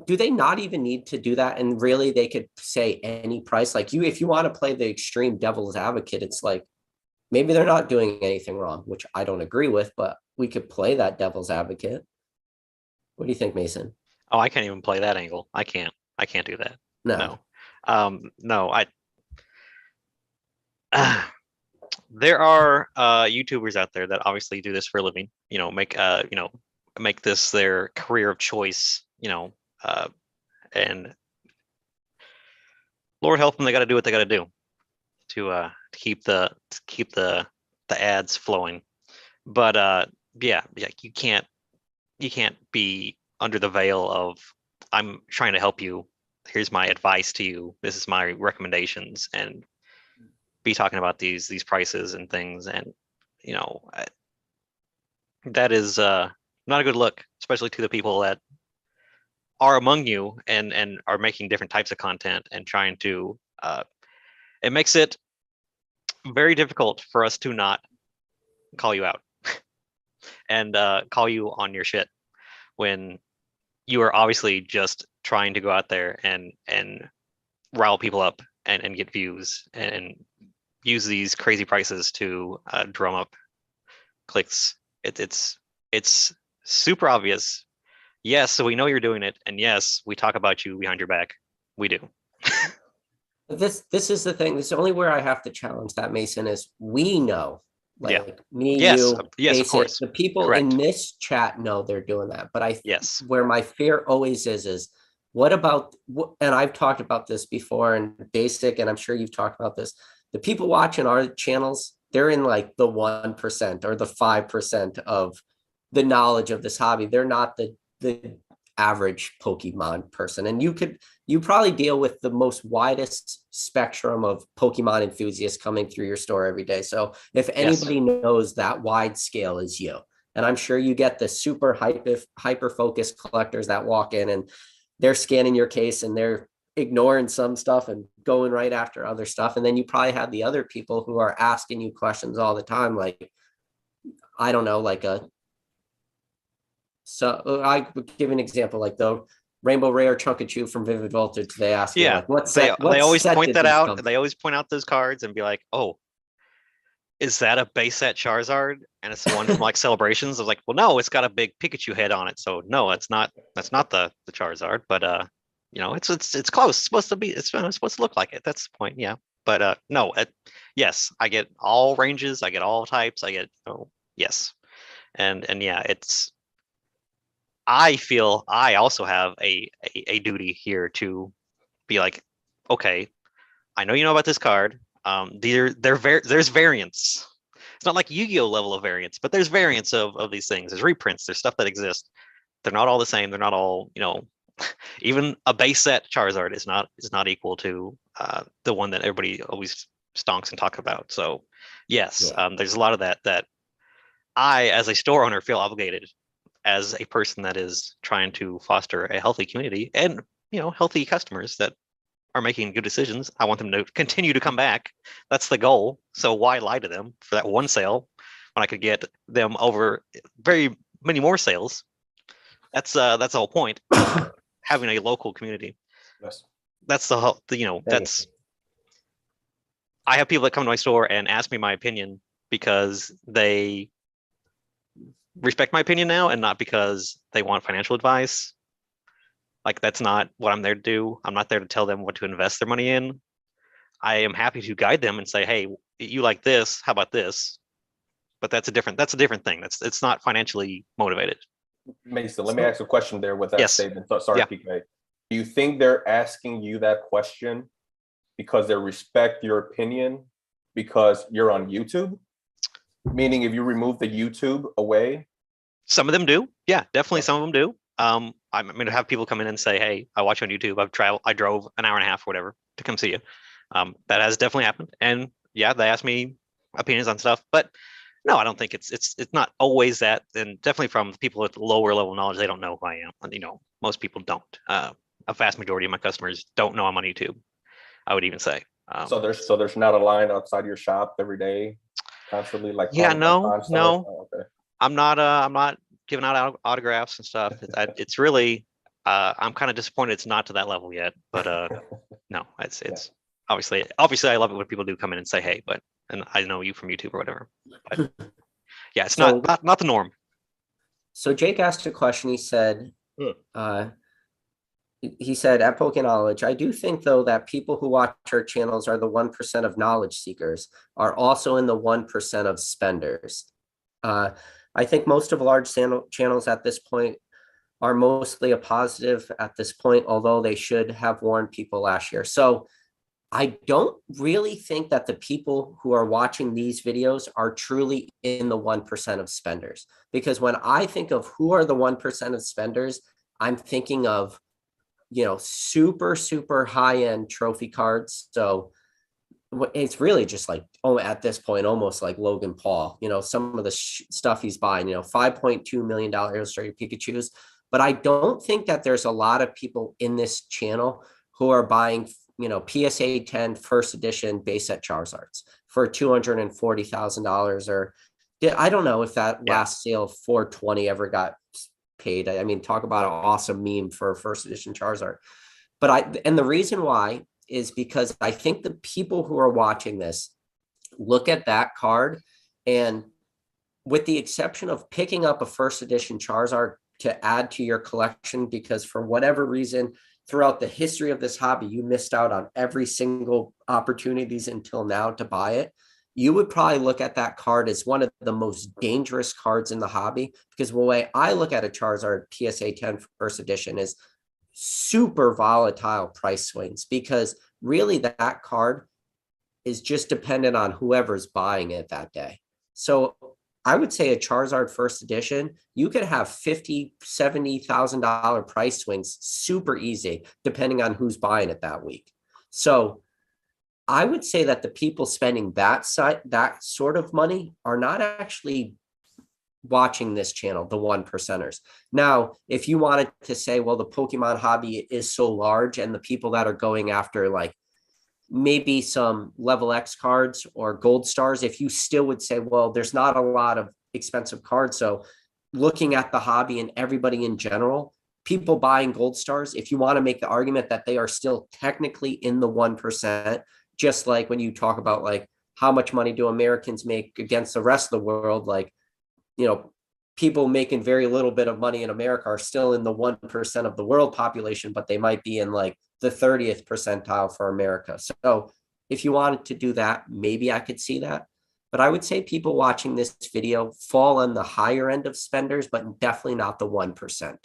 do they not even need to do that? And really, they could say any price. Like, if you want to play the extreme devil's advocate, it's like, maybe they're not doing anything wrong, which I don't agree with, but we could play that devil's advocate. What do you think, Mason? Oh, I can't even play that angle. I can't do that. No. No, there are YouTubers out there that obviously do this for a living, make this their career of choice, and Lord help them, they got to do what they got to do to keep the ads flowing. But yeah, you can't be under the veil of, I'm trying to help you, here's my advice to you, this is my recommendations, and be talking about these prices and things. And that is not a good look, especially to the people that are among you and are making different types of content and trying to it makes it very difficult for us to not call you out and call you on your shit when you are obviously just trying to go out there and rile people up and get views and use these crazy prices to drum up clicks. It's super obvious. Yes, so we know you're doing it, and yes, we talk about you behind your back. We do. This is the thing. This is only where I have to challenge that, Mason, is we know Like me, Yes. you, Yes, of basic. course. The people Correct. in this chat know they're doing that. But Yes. where my fear always is what about, and I've talked about this before in basic, and I'm sure you've talked about this. The people watching our channels, they're in like the 1% or the 5% of the knowledge of this hobby. They're not the average Pokemon person. And you probably deal with the most widest spectrum of Pokemon enthusiasts coming through your store every day. So if anybody knows that wide scale is you, and I'm sure you get the super hyper focused collectors that walk in and they're scanning your case and they're ignoring some stuff and going right after other stuff. And then you probably have the other people who are asking you questions all the time. Like, I don't know, so I would give an example, like the Rainbow Rare Chunkachu from Vivid Voltage. They ask me, like, what set? They always set point did that these out. come They always point out those cards and be like, "Oh, is that a base set Charizard?" And it's the one from like Celebrations. I was like, "Well, no, it's got a big Pikachu head on it, so no, it's not. That's not the Charizard." But you know, it's close. It's supposed to be. It's supposed to look like it. That's the point. Yeah. But no. Yes, I get all ranges. I get all types. I get yes, and yeah, it's. I feel I also have a duty here to be like, okay, I know you know about this card. There's variants. It's not like Yu-Gi-Oh level of variants, but there's variants of these things. There's reprints. There's stuff that exists. They're not all the same. They're not all, you know, even a base set Charizard is not equal to the one that everybody always stonks and talk about. So yes, there's a lot of that I, as a store owner, feel obligated as a person that is trying to foster a healthy community and, you know, healthy customers that are making good decisions. I want them to continue to come back. That's the goal. So why lie to them for that one sale when I could get them over very many more sales? That's the whole point of having a local community. Yes. That's the whole, you know, that's, I have people that come to my store and ask me my opinion because they respect my opinion now and not because they want financial advice. Like, that's not what I'm there to do. I'm not there to tell them what to invest their money in. I am happy to guide them and say, hey, you like this, how about this? But that's a different thing. It's not financially motivated. Mason, let me ask a question there with that statement. Sorry, PK. Do you think they're asking you that question because they respect your opinion because you're on YouTube? Meaning if you remove the YouTube away? Some of them do. Yeah, definitely some of them do. I'm going to have people come in and say, hey, I watch you on YouTube. I drove an hour and a half or whatever to come see you. That has definitely happened. And yeah, they ask me opinions on stuff, but no, I don't think it's not always that. And definitely from people with lower level knowledge, they don't know who I am. You know, most people don't. A vast majority of my customers don't know I'm on YouTube, I would even say. So there's not a line outside your shop every day, constantly like. No. Oh, okay. I'm not giving out autographs and stuff. It's really, I'm kind of disappointed it's not to that level yet. But no, it's obviously I love it when people do come in and say, hey, and I know you from YouTube or whatever. But yeah, it's not the norm. So Jake asked a question. He said, at Poke Knowledge, I do think, though, that people who watch our channels are the 1% of knowledge seekers are also in the 1% of spenders. I think most of large channels at this point are mostly a positive at this point, although they should have warned people last year. So I don't really think that the people who are watching these videos are truly in the 1% of spenders, because when I think of who are the 1% of spenders, I'm thinking of, you know, super, super high-end trophy cards. So it's really just like, at this point, almost like Logan Paul, you know, some of the stuff he's buying, you know, $5.2 million illustrated Pikachus. But I don't think that there's a lot of people in this channel who are buying, you know, PSA 10 first edition base set Charizards for $240,000, or I don't know if that last sale 420 ever got paid. I mean, talk about an awesome meme for a first edition Charizard. But and the reason why is because I think the people who are watching this look at that card, and with the exception of picking up a first edition Charizard to add to your collection, because for whatever reason, throughout the history of this hobby, you missed out on every single opportunities until now to buy it. you would probably look at that card as one of the most dangerous cards in the hobby, because the way I look at a Charizard PSA 10 first edition is super volatile price swings, because really that card is just dependent on whoever's buying it that day. So I would say a Charizard first edition, you could have $50,000-$70,000 price swings super easy, depending on who's buying it that week. So I would say that the people spending that sort of money are not actually watching this channel, the 1%ers. Now, if you wanted to say, well, the Pokemon hobby is so large, and the people that are going after like maybe some level X cards or gold stars, if you still would say, well, there's not a lot of expensive cards. So looking at the hobby and everybody in general, people buying gold stars, if you want to make the argument that they are still technically in the 1%, just like when you talk about like how much money do Americans make against the rest of the world, like, you know, people making very little bit of money in America are still in the 1% of the world population, but they might be in like the 30th percentile for America. So if you wanted to do that, maybe I could see that. But I would say people watching this video fall on the higher end of spenders, but definitely not the 1%.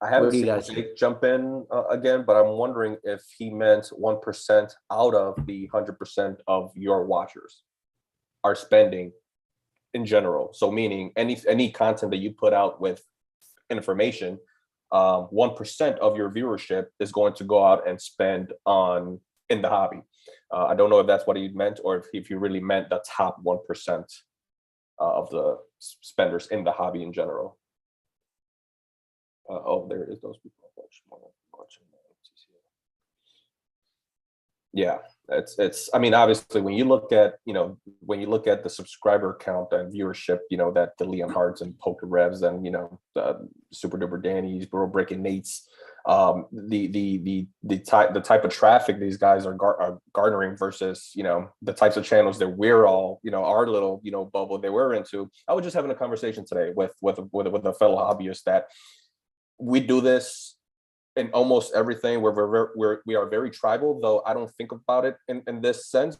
I haven't seen Jake jump in again, but I'm wondering if he meant 1% out of the 100% of your watchers are spending in general. So meaning any content that you put out with information, 1% of your viewership is going to go out and spend in the hobby. I don't know if that's what he meant, or if you really meant the top 1% of the spenders in the hobby in general. Oh, there it is. Those people watching. Yeah, it's. I mean, obviously, when you look at the subscriber count and viewership, that the Leon Hards and Poker Revs and the Super Duper Danny's, Bro Breaking Nate's, the type of traffic these guys are garnering versus the types of channels that we're all our little bubble that we're into. I was just having a conversation today with a fellow hobbyist that we do this in almost everything where we are very tribal, though I don't think about it in this sense.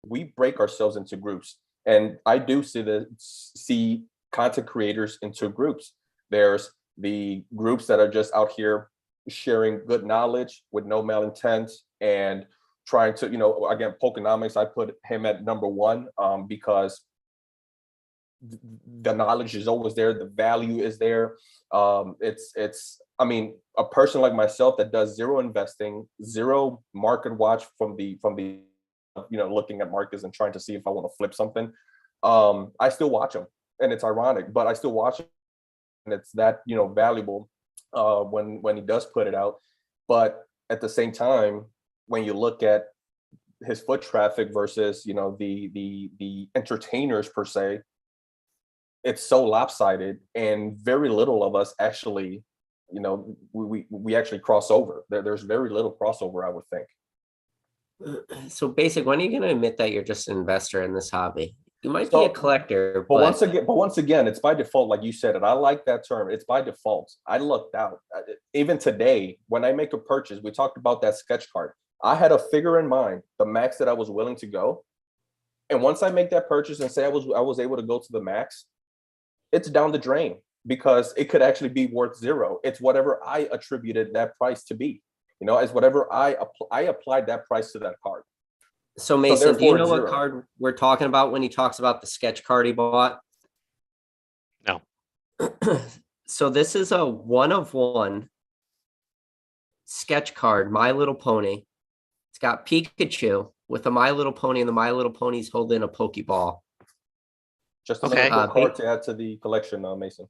We break ourselves into groups, and I do see content creators into groups. There's the groups that are just out here sharing good knowledge with no malintent and trying to, again, Pokenomics, I put him at number one because the knowledge is always there, the value is there. I mean, a person like myself that does zero investing, zero market watch from the looking at markets and trying to see if I want to flip something, I still watch them, and it's ironic, but I still watch it, and it's that valuable when he does put it out. But at the same time, when you look at his foot traffic versus the entertainers per se, it's so lopsided, and very little of us actually, we actually cross over. There's very little crossover, I would think. So basic, when are you going to admit that you're just an investor in this hobby? You might be a collector, but once again, it's by default, like you said, and I like that term. It's by default. I lucked out. Even today, when I make a purchase, we talked about that sketch card. I had a figure in mind, the max that I was willing to go, and once I make that purchase and say I was able to go to the max, it's down the drain because it could actually be worth zero. It's whatever I attributed that price to be. It's whatever I applied that price to that card. So Mason, do you know what card we're talking about when he talks about the sketch card he bought? No. So this is a 1-of-1 sketch card, My Little Pony. It's got Pikachu with a My Little Pony, and the My Little Pony's holding a Pokeball. Just another card to add to the collection, Mason.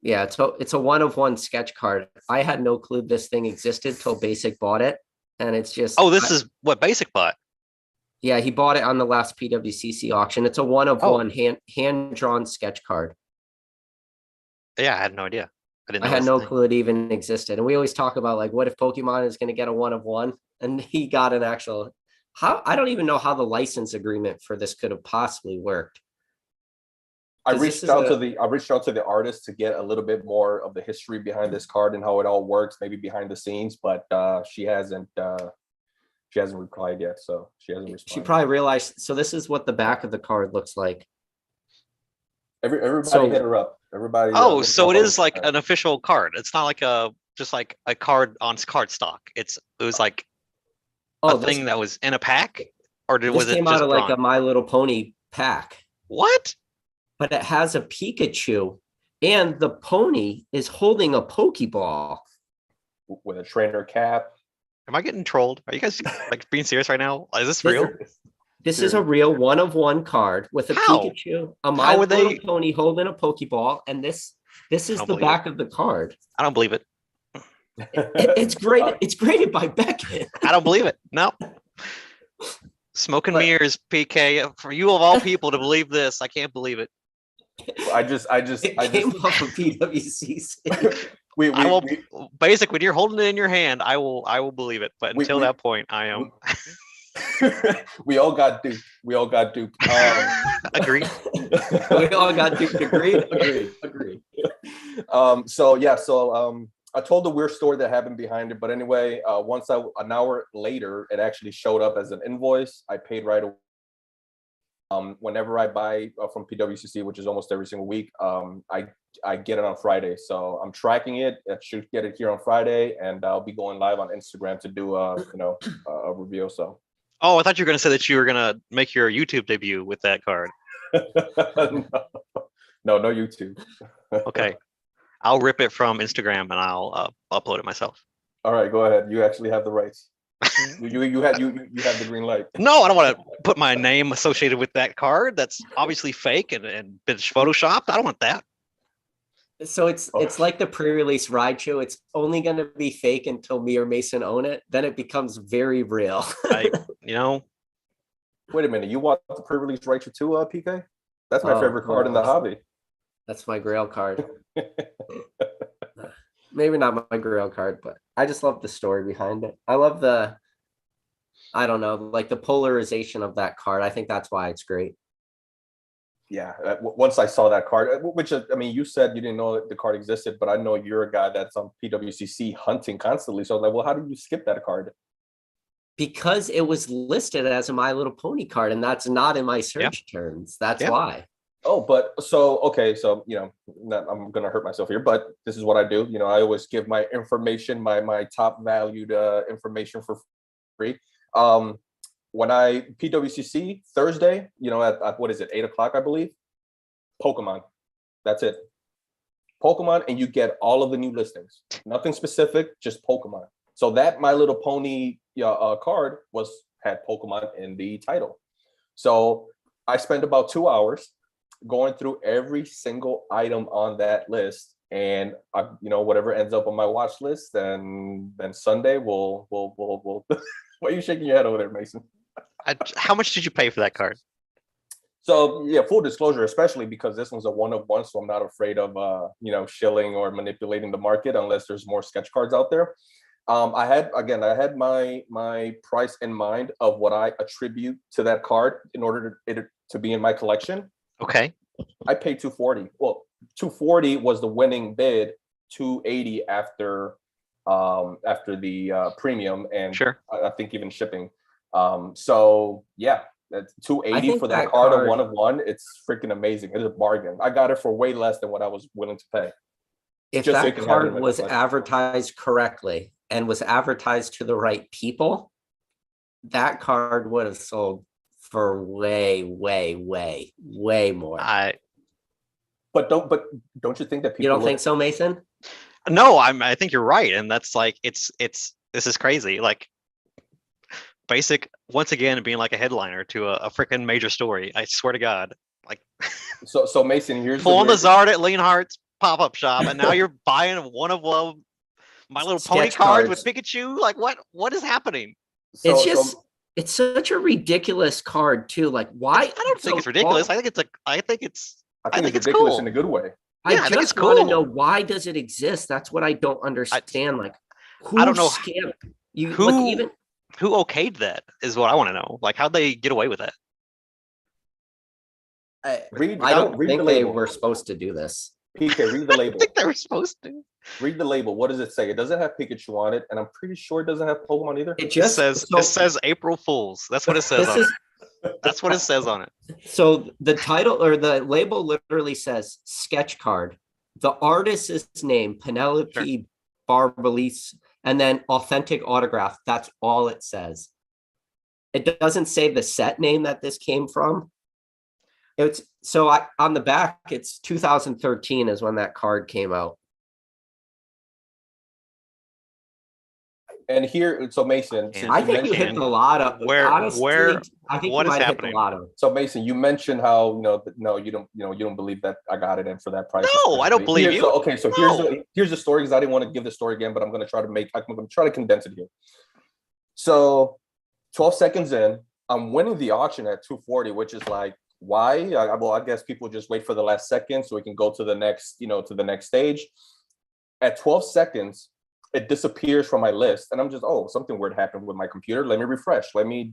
Yeah, it's a 1-of-1 sketch card. I had no clue this thing existed till Basic bought it, and it's just. Oh, this is what Basic bought. Yeah, he bought it on the last PWCC auction. It's a 1-of-1 hand drawn sketch card. Yeah, I had no idea. I had no clue it even existed. And we always talk about like, what if Pokemon is going to get a 1-of-1? And he got an actual. I don't even know how the license agreement for this could have possibly worked. I reached out to the artist to get a little bit more of the history behind this card and how it all works, maybe behind the scenes, but she hasn't She hasn't replied yet, so she hasn't responded. She probably realized. So this is what the back of the card looks like. Everybody So- hit her up. Everybody. Oh, look so up it on is like Instagram. an official card. It's not like just like a card on card stock. It was like a this, thing that was in a pack, or this was it came just out of like drawn? a My Little Pony pack, What? but it has a Pikachu, and the pony is holding a Pokeball. with a trainer cap. Am I getting trolled? Are you guys like being serious right now? Is this This- real? This is a real 1-of-1 card with a How? Pikachu, a My How would Little they- Pony holding a Pokeball, and this is don't the believe back of the card. I don't believe it. It's great. It's graded by Beckett. I don't believe it. No. Smoke and But- mirrors, PK. For you of all people to believe this, I can't believe it. It came off of PWCC. we I will basic when you're holding it in your hand, I will believe it. But until that point, I am we all got duped. We all got duped. agreed. We all got duped. Agreed. So I told the weird story that happened behind it, but anyway, an hour later, it actually showed up as an invoice. I paid right away. Whenever I buy from PWCC, which is almost every single week, I get it on Friday. So I'm tracking it. I should get it here on Friday, and I'll be going live on Instagram to do a review. So. Oh, I thought you were gonna say that you were gonna make your YouTube debut with that card. No YouTube. Okay. I'll rip it from Instagram and I'll upload it myself. All right, go ahead. You actually have the rights. You have the green light. No, I don't want to put my name associated with that card. That's obviously fake and been photoshopped. I don't want that. So it's like the pre-release ride show. It's only going to be fake until me or Mason own it. Then it becomes very real. Wait a minute. You want the pre-release right too, PK? That's my Oh, favorite card in the hobby. That's my grail card. Maybe not my grail card, but I just love the story behind it. I love I don't know, like the polarization of that card. I think that's why it's great. Yeah, once I saw that card, which I mean, you said you didn't know that the card existed, but I know you're a guy that's on PWCC hunting constantly. So I was like, well, how did you skip that card? Because it was listed as a My Little Pony card, and that's not in my search terms. That's why. Oh, but okay, so I'm gonna hurt myself here, but this is what I do. I always give my information, my top valued information for free. When I PWCC Thursday, at what is it, 8 o'clock, I believe. Pokemon, that's it. Pokemon, and you get all of the new listings. Nothing specific, just Pokemon. So that My Little Pony card had Pokemon in the title. So I spent about 2 hours going through every single item on that list, and whatever ends up on my watch list, then Sunday we'll Why are you shaking your head over there, Mason? How much did you pay for that card? So yeah, full disclosure, especially because this one's a 1-of-1, so I'm not afraid of shilling or manipulating the market unless there's more sketch cards out there. I had my price in mind of what I attribute to that card in order to be in my collection. Okay. I paid $240. Well, $240 was the winning bid. $280 after the premium, and sure. I think even shipping. So yeah, that's $280 for that card of 1-of-1. It's freaking amazing. It's a bargain. I got it for way less than what I was willing to pay. If that card was advertised correctly and was advertised to the right people, that card would have sold for way more. But don't you think that people? You don't think so, Mason? No, I think you're right, and that's like this is crazy. Like Basic once again being like a headliner to a freaking major story. I swear to God. Like so Mason, here's pulling the Zard at Leonhardt's pop-up shop, and now you're buying 1-of-1 My Little Pony cards with Pikachu. Like what is happening? It's such a ridiculous card too. Like why? I don't think it's ridiculous. I think it's ridiculous cool. in a good way. I think it's cool. Want to know why does it exist? That's what I don't understand. I don't know who okayed that is what I want to know. Like how'd they get away with that? I don't think they were supposed to do this. PK, read the I label. think they were supposed to. Read the label. What does it say? It doesn't have Pikachu on it, and I'm pretty sure it doesn't have Pokemon either. It just It says April Fools. That's what it says on it. That's what it says on it. So the title or the label literally says sketch card. The artist's name, Penelope Barbalis, and then authentic autograph. That's all it says. It doesn't say the set name that this came from. It's on the back, it's 2013 is when that card came out. And here, so Mason, I think you hit the lotto. Honestly, I think what you is might hit happening? the lotto. So Mason, you mentioned how no, you don't believe that I got it in for that price. No, I don't believe you. So okay, so No. here's the story, because I didn't want to give the story again, but I'm going to try to condense it here. So 12 seconds in, I'm winning the auction at 240, which is like, why? I guess people just wait for the last second so we can go to the next, to the next stage. At 12 seconds, it disappears from my list, and I'm just, oh, something weird happened with my computer. Let me refresh. Let me,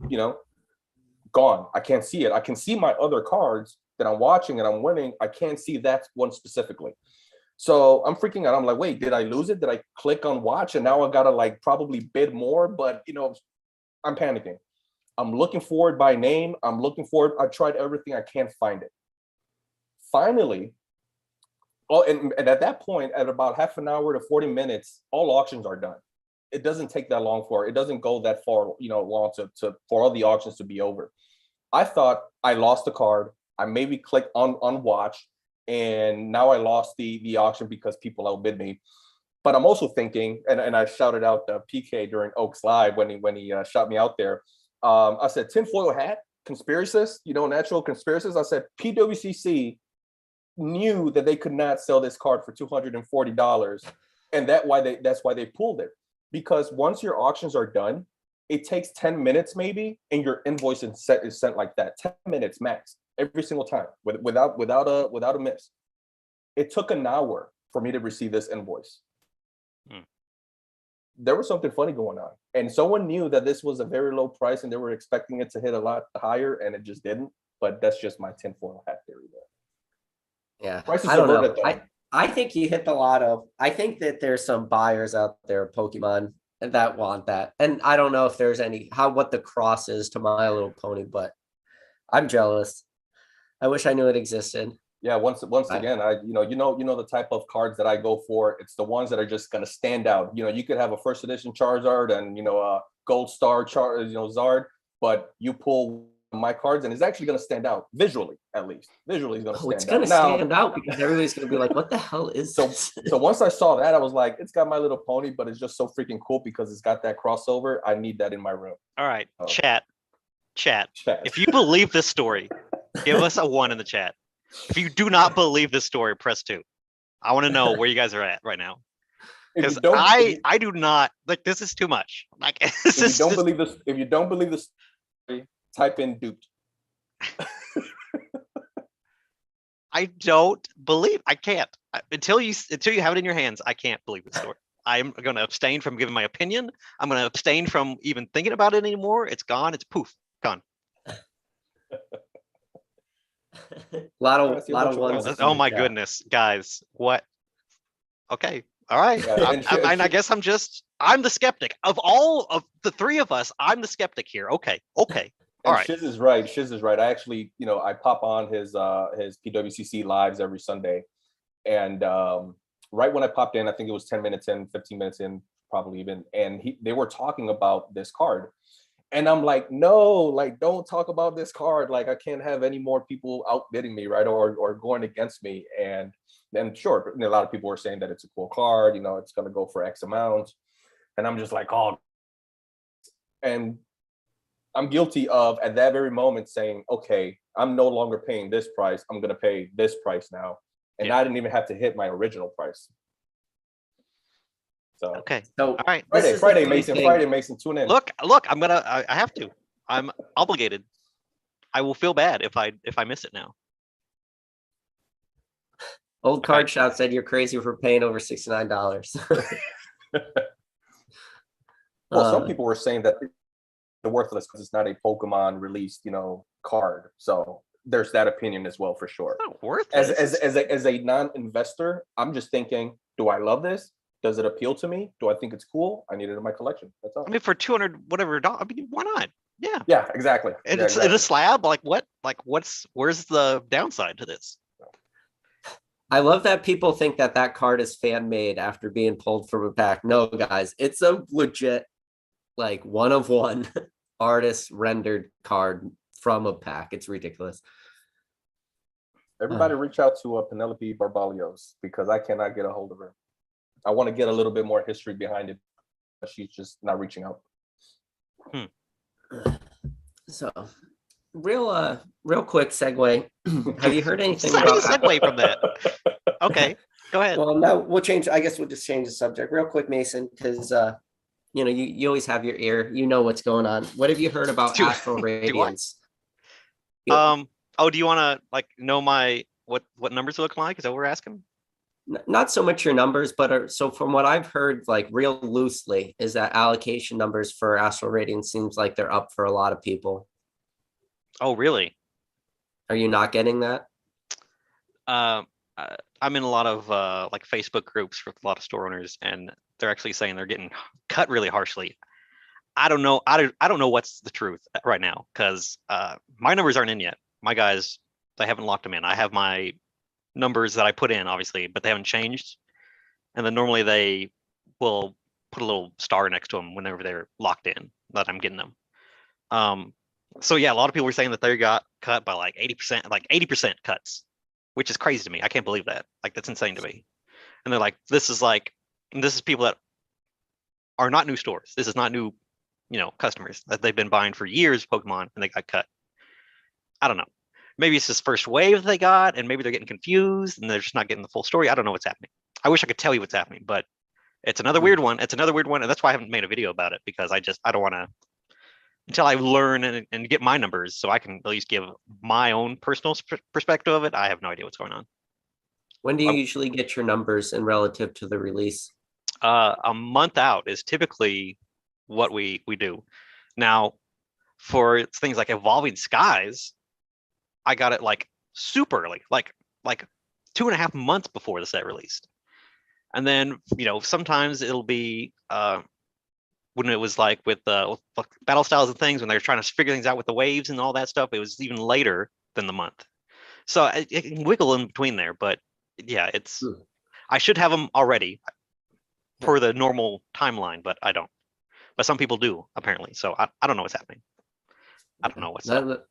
gone. I can't see it. I can see my other cards that I'm watching and I'm winning. I can't see that one specifically. So I'm freaking out. I'm like, wait, did I lose it? Did I click on watch? And now I gotta like probably bid more, but I'm panicking. I'm looking for it by name. I'm looking for it. I tried everything. I can't find it. Finally, and at that point, at about half an hour to 40 minutes, all auctions are done. It doesn't take that long it doesn't go that far, long to for all the auctions to be over. I thought I lost the card. I maybe clicked on watch, and now I lost the auction because people outbid me. But I'm also thinking, and I shouted out PK during Oaks Live when he shot me out there. I said, tinfoil hat, conspiracists, natural conspiracists. I said, PWCC knew that they could not sell this card for $240, and that's why they pulled it. Because once your auctions are done, it takes 10 minutes maybe, and your invoice is sent like that. 10 minutes max every single time, without a miss. It took an hour for me to receive this invoice. There was something funny going on, and someone knew that this was a very low price, and they were expecting it to hit a lot higher, and it just didn't. But that's just my tinfoil hat theory there. Yeah, Prices I don't know. though. I think you hit the lotto. I think that there's some buyers out there of Pokemon that want that, and I don't know if there's what the cross is to My Little Pony, but I'm jealous. I wish I knew it existed. Yeah, once again, the type of cards that I go for. It's the ones that are just gonna stand out. You could have a first edition Charizard and a gold star Zard, but you pull my cards and it's actually gonna stand out visually, at least. Visually, it's gonna stand out. It's gonna stand out because everybody's gonna be like, "What the hell is this?" So once I saw that, I was like, "It's got My Little Pony, but it's just so freaking cool because it's got that crossover. I need that in my room." All right, chat. If you believe this story, give us a 1 in the chat. If you do not believe this story, press 2. I want to know where you guys are at right now. Because I do not, like, this is too much. Like, if you don't believe this story, type in duped. I don't believe. I can't until you have it in your hands. I can't believe the story. I'm going to abstain from giving my opinion. I'm going to abstain from even thinking about it anymore. It's gone. It's poof, gone. A lot of ones. Oh my goodness, guys! What? Okay, all right. Yeah, I guess I'm the skeptic of all of the three of us. I'm the skeptic here. Okay. All right. Shiz is right. I actually, I pop on his PWCC lives every Sunday, and right when I popped in, I think it was 10 minutes in, 15 minutes in, probably even, and they were talking about this card. And I'm like, no, like, don't talk about this card. Like, I can't have any more people outbidding me, right? Or going against me. And then sure, a lot of people were saying that it's a cool card, it's gonna go for X amount. And I'm just like, oh. And I'm guilty of at that very moment saying, okay, I'm no longer paying this price. I'm gonna pay this price now. And I didn't even have to hit my original price. So okay. So all right. Friday, Mason, tune in. Look, I have to. I'm obligated. I will feel bad if I miss it now. Old Card Shop said you're crazy for paying over $69. Well, some people were saying that the worthless because it's not a Pokemon released, card. So there's that opinion as well, for sure. It's not worth it. As a non-investor, I'm just thinking, do I love this? Does it appeal to me? Do I think it's cool? I need it in my collection. That's all. I mean, for 200 whatever dollars, I mean, why not? Yeah. Yeah, exactly. And Yeah, it's in a slab. Like what? Like where's the downside to this? I love that people think that that card is fan made after being pulled from a pack. No, guys, it's a legit, like, one of one artist rendered card from a pack. It's ridiculous. Everybody reach out to Penelope Barbalios, because I cannot get a hold of her. I want to get a little bit more history behind it, but she's just not reaching out. So, real quick segue. Have you heard anything How do you about segue from that? Okay, go ahead. Well, now we'll change. I guess we'll just change the subject real quick, Mason, because you know, you always have your ear. You know what's going on. What have you heard about Astral Radiance? Oh, do you want to like know my what numbers look like? Is that what we're asking? Not so much your numbers, but so from what I've heard, like real loosely, is that allocation numbers for Astral Radiance seems like they're up for a lot of people. Oh, really? Are you not getting that? I'm in a lot of like Facebook groups with a lot of store owners, and they're actually saying they're getting cut really harshly. I don't know. I don't know what's the truth right now, because my numbers aren't in yet. My guys, they haven't locked them in. I have my numbers that I put in, obviously, but they haven't changed. And then normally they will put a little star next to them whenever they're locked in that I'm getting them. So yeah, a lot of people were saying that they got cut by like 80%, like 80% cuts, which is crazy to me. I can't believe that. Like, that's insane to me. And they're like, this is people that are not new stores. This is not new, customers that they've been buying for years Pokemon, and they got cut. I don't know. Maybe it's this first wave they got, and maybe they're getting confused and they're just not getting the full story. I don't know what's happening. I wish I could tell you what's happening, but it's another weird one. It's another weird one, and that's why I haven't made a video about it, because I don't want to, until I learn and get my numbers, so I can at least give my own personal perspective of it. I have no idea what's going on. When do you usually get your numbers in relative to the release? A month out is typically what we do. Now, for things like Evolving Skies, I got it like super early, like 2.5 months before the set released. And then, sometimes it'll be when it was like with battle styles and things, when they were trying to figure things out with the waves and all that stuff, it was even later than the month. So it can wiggle in between there, but yeah, I should have them already for the normal timeline, but I don't. But some people do, apparently. So I don't know what's happening. I don't know what's up.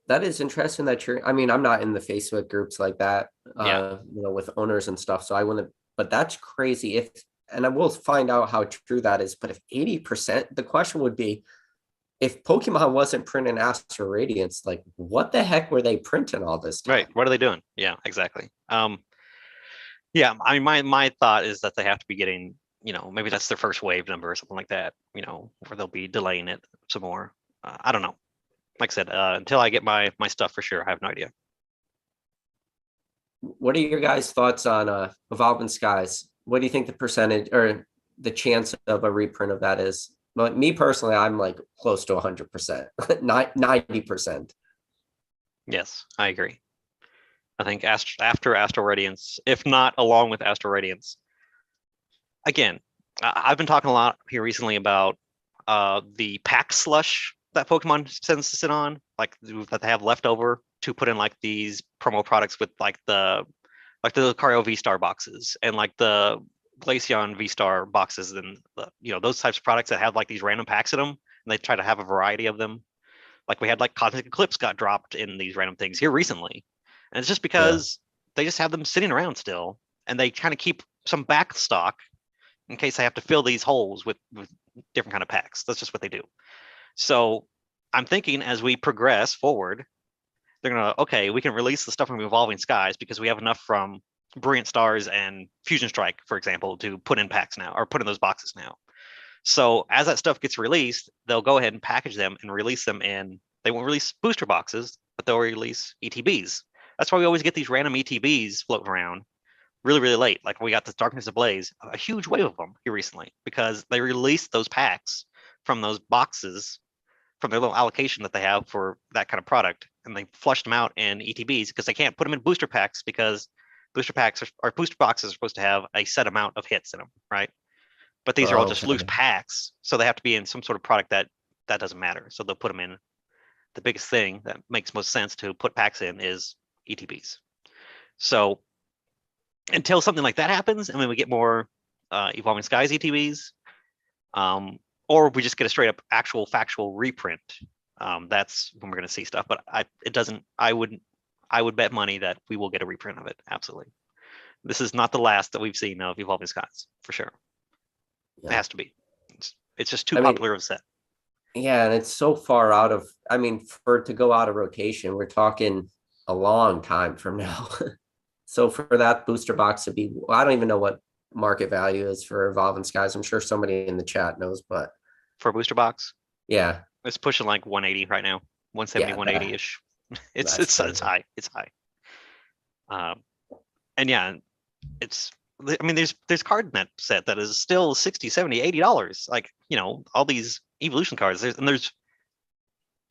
That is interesting that I'm not in the Facebook groups like that, with owners and stuff. So I wouldn't, but that's crazy. And I will find out how true that is. But if 80%, the question would be, if Pokemon wasn't printing Astral Radiance, like, what the heck were they printing all this time? Right. What are they doing? Yeah, exactly. Yeah, I mean, my thought is that they have to be getting, maybe that's their first wave number or something like that, where they'll be delaying it some more. I don't know. Like I said, until I get my stuff, for sure, I have no idea. What are your guys' thoughts on Evolving Skies? What do you think the percentage or the chance of a reprint of that is? But me personally, I'm like close to 100%, 90%. Yes, I agree. I think after Astral Radiance, if not along with Astral Radiance, again, I've been talking a lot here recently about the pack slush that Pokemon tends to sit on, like that they have left over to put in like these promo products with like the Lucario V-Star boxes and like the Glaceon V-Star boxes, and those types of products that have like these random packs in them, and they try to have a variety of them. Like we had like Cosmic Eclipse got dropped in these random things here recently, and it's just because they just have them sitting around still, and they kind of keep some back stock in case they have to fill these holes with different kind of packs. That's just what they do. So I'm thinking as we progress forward, they're gonna, we can release the stuff from Evolving Skies because we have enough from Brilliant Stars and Fusion Strike, for example, to put in packs now, or put in those boxes now. So as that stuff gets released, they'll go ahead and package them and release them in. They won't release booster boxes, but they'll release ETBs. That's why we always get these random ETBs floating around really, really late. Like we got the Darkness Ablaze, a huge wave of them here recently, because they released those packs from those boxes from their little allocation that they have for that kind of product, and they flushed them out in ETBs because they can't put them in booster packs because booster packs or booster boxes are supposed to have a set amount of hits in them, right? But these are all just loose packs, so they have to be in some sort of product that doesn't matter. So they'll put them in. The biggest thing that makes most sense to put packs in is ETBs. So until something like that happens, and when we get more Evolving Skies ETBs, or we just get a straight up actual factual reprint, that's when we're going to see stuff. But I would bet money that we will get a reprint of it. Absolutely. This is not the last that we've seen of Evolving Skies, for sure. Yeah. It has to be. It's just too popular of a set. Yeah, and it's so far out of, I mean, for it to go out of rotation, we're talking a long time from now. So for that booster box to be, I don't even know what market value is for Evolving Skies. I'm sure somebody in the chat knows, but for a booster box, yeah, it's pushing like 180 right now, 170, 180 ish. It's high. It's high. And yeah, I mean, there's card in that set that is still 60, 70, $80. Like, you know, all these evolution cards. There's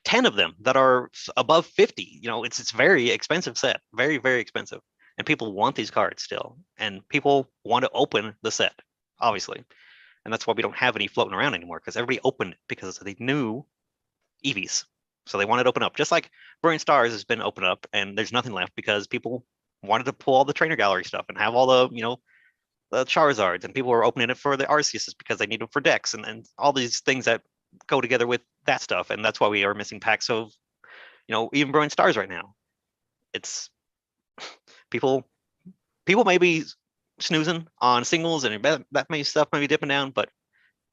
10 of them that are above 50. You know, it's very expensive set, very, very expensive. And people want these cards still, and people want to open the set, obviously. And that's why we don't have any floating around anymore, because everybody opened it because of the new EVs. So they wanted to open up, just like Brilliant Stars has been opened up, and there's nothing left because people wanted to pull all the trainer gallery stuff and have all the, you know, the Charizards, and people were opening it for the Arceuses because they need them for decks and all these things that go together with that stuff. And that's why we are missing packs of, you know, even Brilliant Stars right now. It's people may be snoozing on singles and that many stuff may be dipping down, but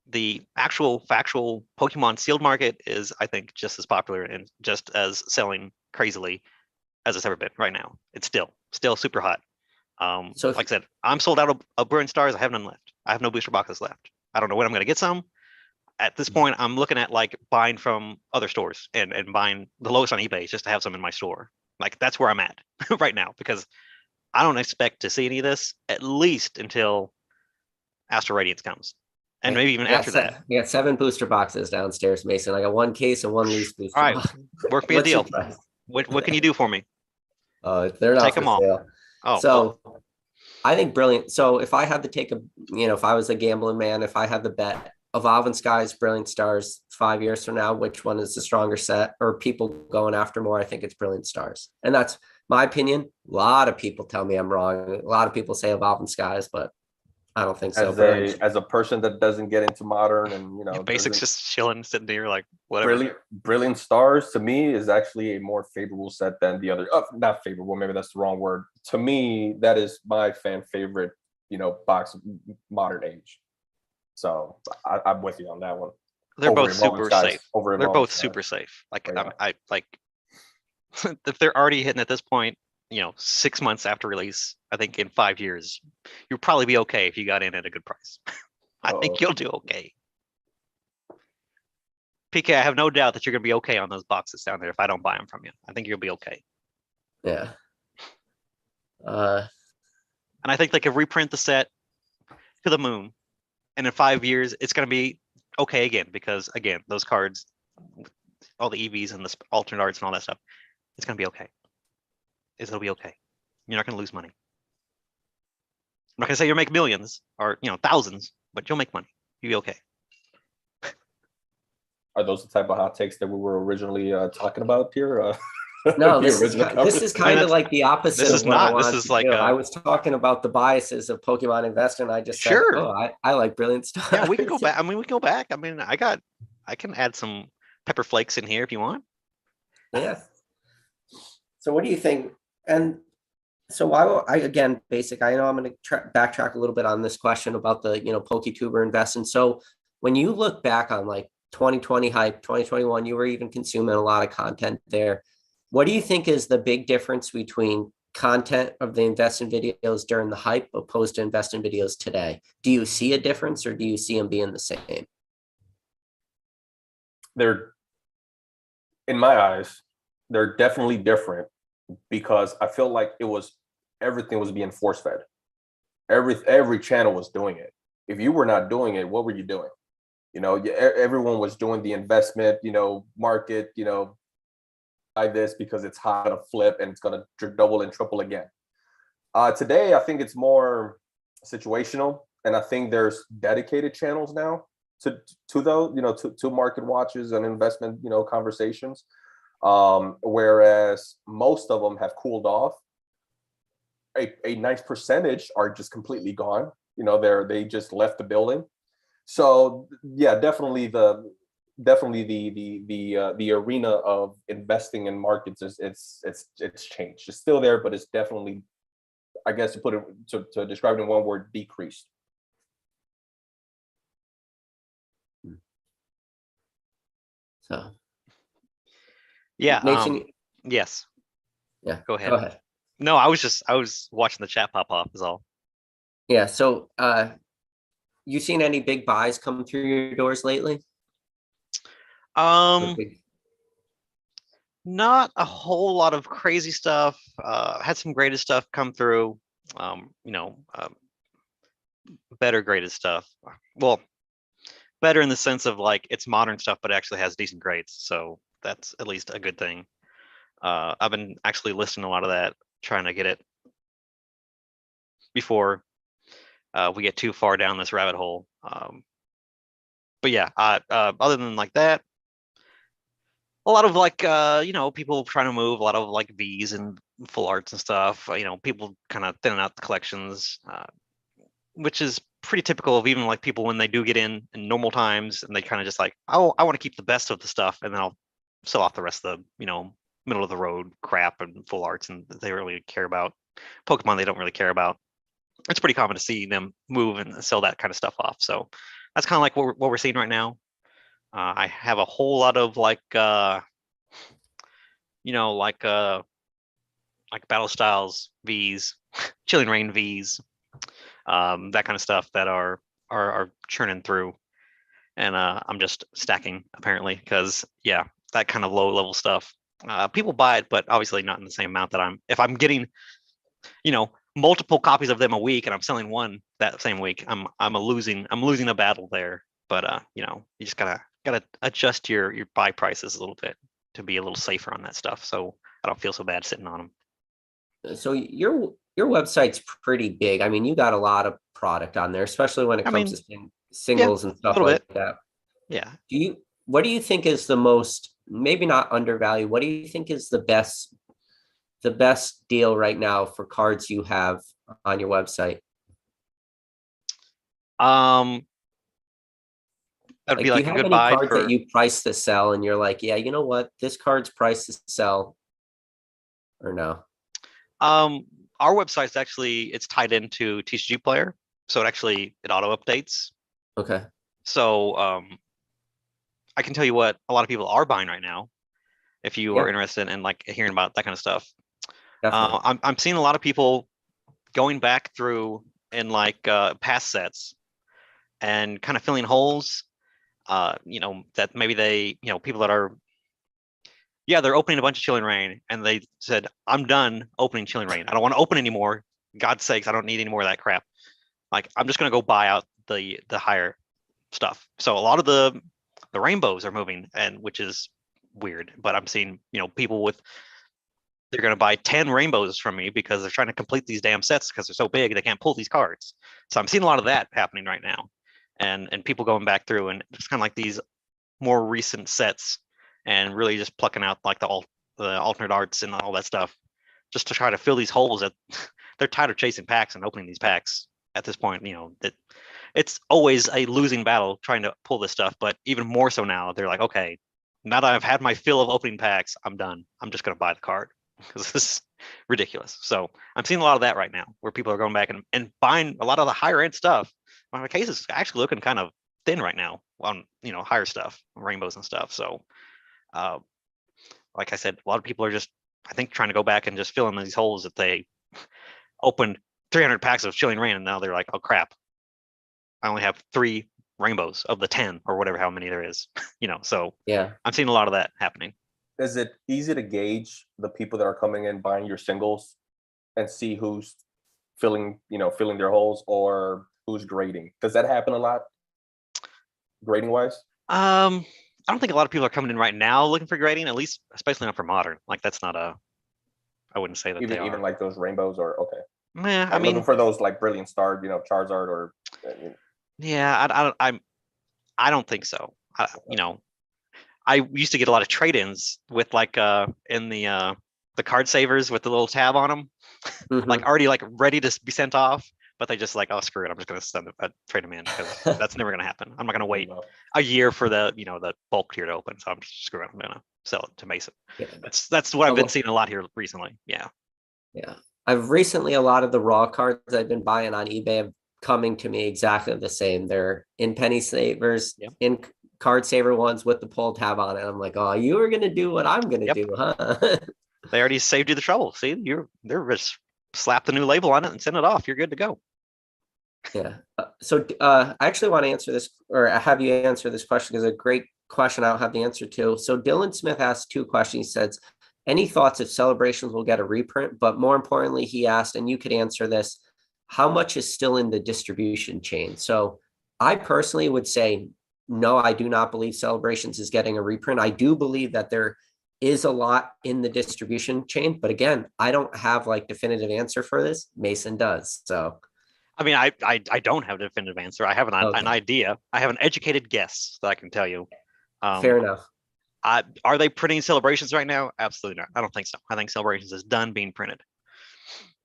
the actual factual Pokemon sealed market is, I think, just as popular and just as selling crazily as it's ever been right now. It's still super hot. So like I said, I'm sold out of Brilliant Stars. I have none left. I have no booster boxes left. I don't know when I'm going to get some. At this point, I'm looking at like buying from other stores and buying the lowest on eBay just to have some in my store. Like, that's where I'm at right now, because I don't expect to see any of this at least until Astral Radiance comes. And maybe even after that. We got 7 booster boxes downstairs, Mason. I got 1 case and 1 loose booster. All right, work me a deal. What can you do for me? They're not for sale. Oh, so well. I think Brilliant. So if I had to take if I was a gambling man, if I had the bet Evolving Skies, Brilliant Stars 5 years from now, which one is the stronger set or people going after more? I think it's Brilliant Stars. And that's my opinion. A lot of people tell me I'm wrong. A lot of people say Evolving Skies, but I don't think so. As a person that doesn't get into modern and, you know, basics, just chilling, sitting there like whatever. Brilliant Stars to me is actually a more favorable set than the other. Not favorable, maybe that's the wrong word. To me, that is my fan favorite, you know, box modern age. So I'm with you on that one. They're both super safe. They're both super safe. Like, yeah. I like if they're already hitting at this point, you know, 6 months after release, I think in 5 years, you'll probably be okay if you got in at a good price. I think you'll do okay. PK, I have no doubt that you're going to be okay on those boxes down there if I don't buy them from you. I think you'll be okay. Yeah. And I think they could reprint the set to the moon. And in 5 years, it's going to be okay again, because, again, those cards, all the EVs and the alternate arts and all that stuff, it's going to be okay. It'll be okay. You're not going to lose money. I'm not going to say you'll make millions or, you know, thousands, but you'll make money. You'll be okay. Are those the type of hot takes that we were originally talking about here? No, this is kind of like the opposite. This is not. This is like I was talking about the biases of Pokemon Investor, and I just said, I like Brilliant Stars. Yeah, we can go back. I mean, we can go back. I mean, I can add some pepper flakes in here if you want. Yeah. So what do you think? And so why again, basic, I know I'm going to backtrack a little bit on this question about the, you know, Poketuber investing. So when you look back on like 2020 hype, 2021, you were even consuming a lot of content there. What do you think is the big difference between content of the investing videos during the hype opposed to investing videos today? Do you see a difference, or do you see them being the same? They're, in my eyes, they're definitely different, because I feel like everything was being force fed. Every channel was doing it. If you were not doing it, what were you doing? You know, everyone was doing the investment, you know, market, you know, buy this because it's hot to flip and it's going to double and triple again. Today, I think it's more situational, and I think there's dedicated channels now to those, you know, to market watches and investment, you know, conversations. Whereas most of them have cooled off. A nice percentage are just completely gone. You know, they just left the building. So yeah, definitely the arena of investing in markets is it's changed. It's still there, but it's definitely, I guess, to put it to describe it in one word, decreased. So Yeah. Mason, Yes. yeah, Go ahead. go ahead. No, I was watching the chat pop off is all. Yeah, so you seen any big buys come through your doors lately? Big- Not a whole lot of crazy stuff. Had some graded stuff come through. You know, better graded stuff. Well, better in the sense of like it's modern stuff, but it actually has decent grades. So that's at least a good thing. I've been actually listening to a lot of that, trying to get it before we get too far down this rabbit hole. But yeah, other than like that, a lot of like you know, people trying to move a lot of like V's and full arts and stuff. You know, people kind of thinning out the collections, which is pretty typical of even like people when they do get in normal times, and they kind of just like, oh, I want to keep the best of the stuff, and then I'll sell off the rest of the, you know, middle of the road crap and full arts, and they really care about Pokemon they don't really care about. It's pretty common to see them move and sell that kind of stuff off. So that's kind of like what we're seeing right now. I have a whole lot of like you know, like Battle Styles V's, Chilling Rain V's, that kind of stuff that are churning through, and I'm just stacking apparently because yeah, that kind of low level stuff. People buy it, but obviously not in the same amount that if I'm getting, you know, multiple copies of them a week and I'm selling one that same week, I'm losing a battle there. But you know, you just gotta adjust your buy prices a little bit to be a little safer on that stuff, so I don't feel so bad sitting on them. So your website's pretty big. I mean, you got a lot of product on there, especially when it I comes mean, to singles and a stuff little like bit. that. Yeah. What do you think is the most, maybe not undervalued, what do you think is the best deal right now for cards you have on your website? That'd be Do you like a have good any buy cards that for. you price to sell and you're like, yeah, you know what, this card's priced to sell, or no? Our website's actually, it's tied into TCG Player, so it auto updates. Okay. So I can tell you what a lot of people are buying right now, if you are Yeah, interested in like hearing about that kind of stuff. definitely. I'm seeing a lot of people going back through in like past sets and kind of filling holes. You know, that maybe they, you know, people that are, yeah, they're opening a bunch of Chilling Rain, and they said, I'm done opening Chilling Rain. I don't want to open anymore. God's sakes, I don't need any more of that crap. Like, I'm just gonna go buy out the higher stuff. So a lot of the rainbows are moving, and which is weird. But I'm seeing, you know, people with, they're gonna buy 10 rainbows from me because they're trying to complete these damn sets because they're so big they can't pull these cards. So I'm seeing a lot of that happening right now, and people going back through and just kind of like these more recent sets and really just plucking out like the alternate arts and all that stuff just to try to fill these holes that they're tired of chasing packs and opening these packs at this point. You know, that it's always a losing battle trying to pull this stuff, but even more so now, they're like, okay, now that I've had my fill of opening packs, I'm done. I'm just going to buy the card because this is ridiculous. So I'm seeing a lot of that right now where people are going back and buying a lot of the higher end stuff. My case is actually looking kind of thin right now on, you know, higher stuff, rainbows and stuff. So uh, like I said, a lot of people are just, I think, trying to go back and just fill in these holes that they opened 300 packs of Chilling Rain, and now they're like, oh crap, I only have 3 rainbows of the 10 or whatever, how many there is. You know, so Yeah. I'm seeing a lot of that happening. Is it easy to gauge the people that are coming in buying your singles and see who's filling their holes or who's grading? Does that happen a lot? grading wise? I don't think a lot of people are coming in right now looking for grading, at least, especially not for modern. Like that's not a. I wouldn't say that they Even are. like those rainbows, or okay. Meh, I Like looking mean, for those like brilliant star, Charizard or. yeah, I don't think so. I used to get a lot of trade-ins with like in the card savers with the little tab on them, like Mhm. already like ready to be sent off, but they just like, oh screw it, I'm just gonna trade them in because that's never gonna happen. I'm not gonna wait No. a year for the bulk tier to open, so I'm just screw it. I'm gonna sell it to Mason. Yeah. That's what I've been Well, seeing a lot here recently. Yeah. yeah. I've recently, a lot of the raw cards I've been buying on eBay have coming to me exactly the same. They're in penny savers, Yep. in card saver ones with the pull tab on it. I'm like, oh, you were gonna do what I'm gonna Yep. do, huh? They already saved you the trouble. See, they're just slap the new label on it and send it off. You're good to go. Yeah. I actually want to answer this, or have you answer this question, because it's a great question I don't have the answer to. So Dylan Smith asked two questions. He says, any thoughts if celebrations will get a reprint? But more importantly, he asked, and you could answer this, how much is still in the distribution chain? So I personally would say, no, I do not believe Celebrations is getting a reprint. I do believe that there is a lot in the distribution chain, but again, I don't have like definitive answer for this. Mason does. So I mean, I don't have a definitive answer. I have an okay, idea. I have an educated guess that I can tell you. Um, fair enough. are they printing Celebrations right now? Absolutely not. I don't think so. I think Celebrations is done being printed.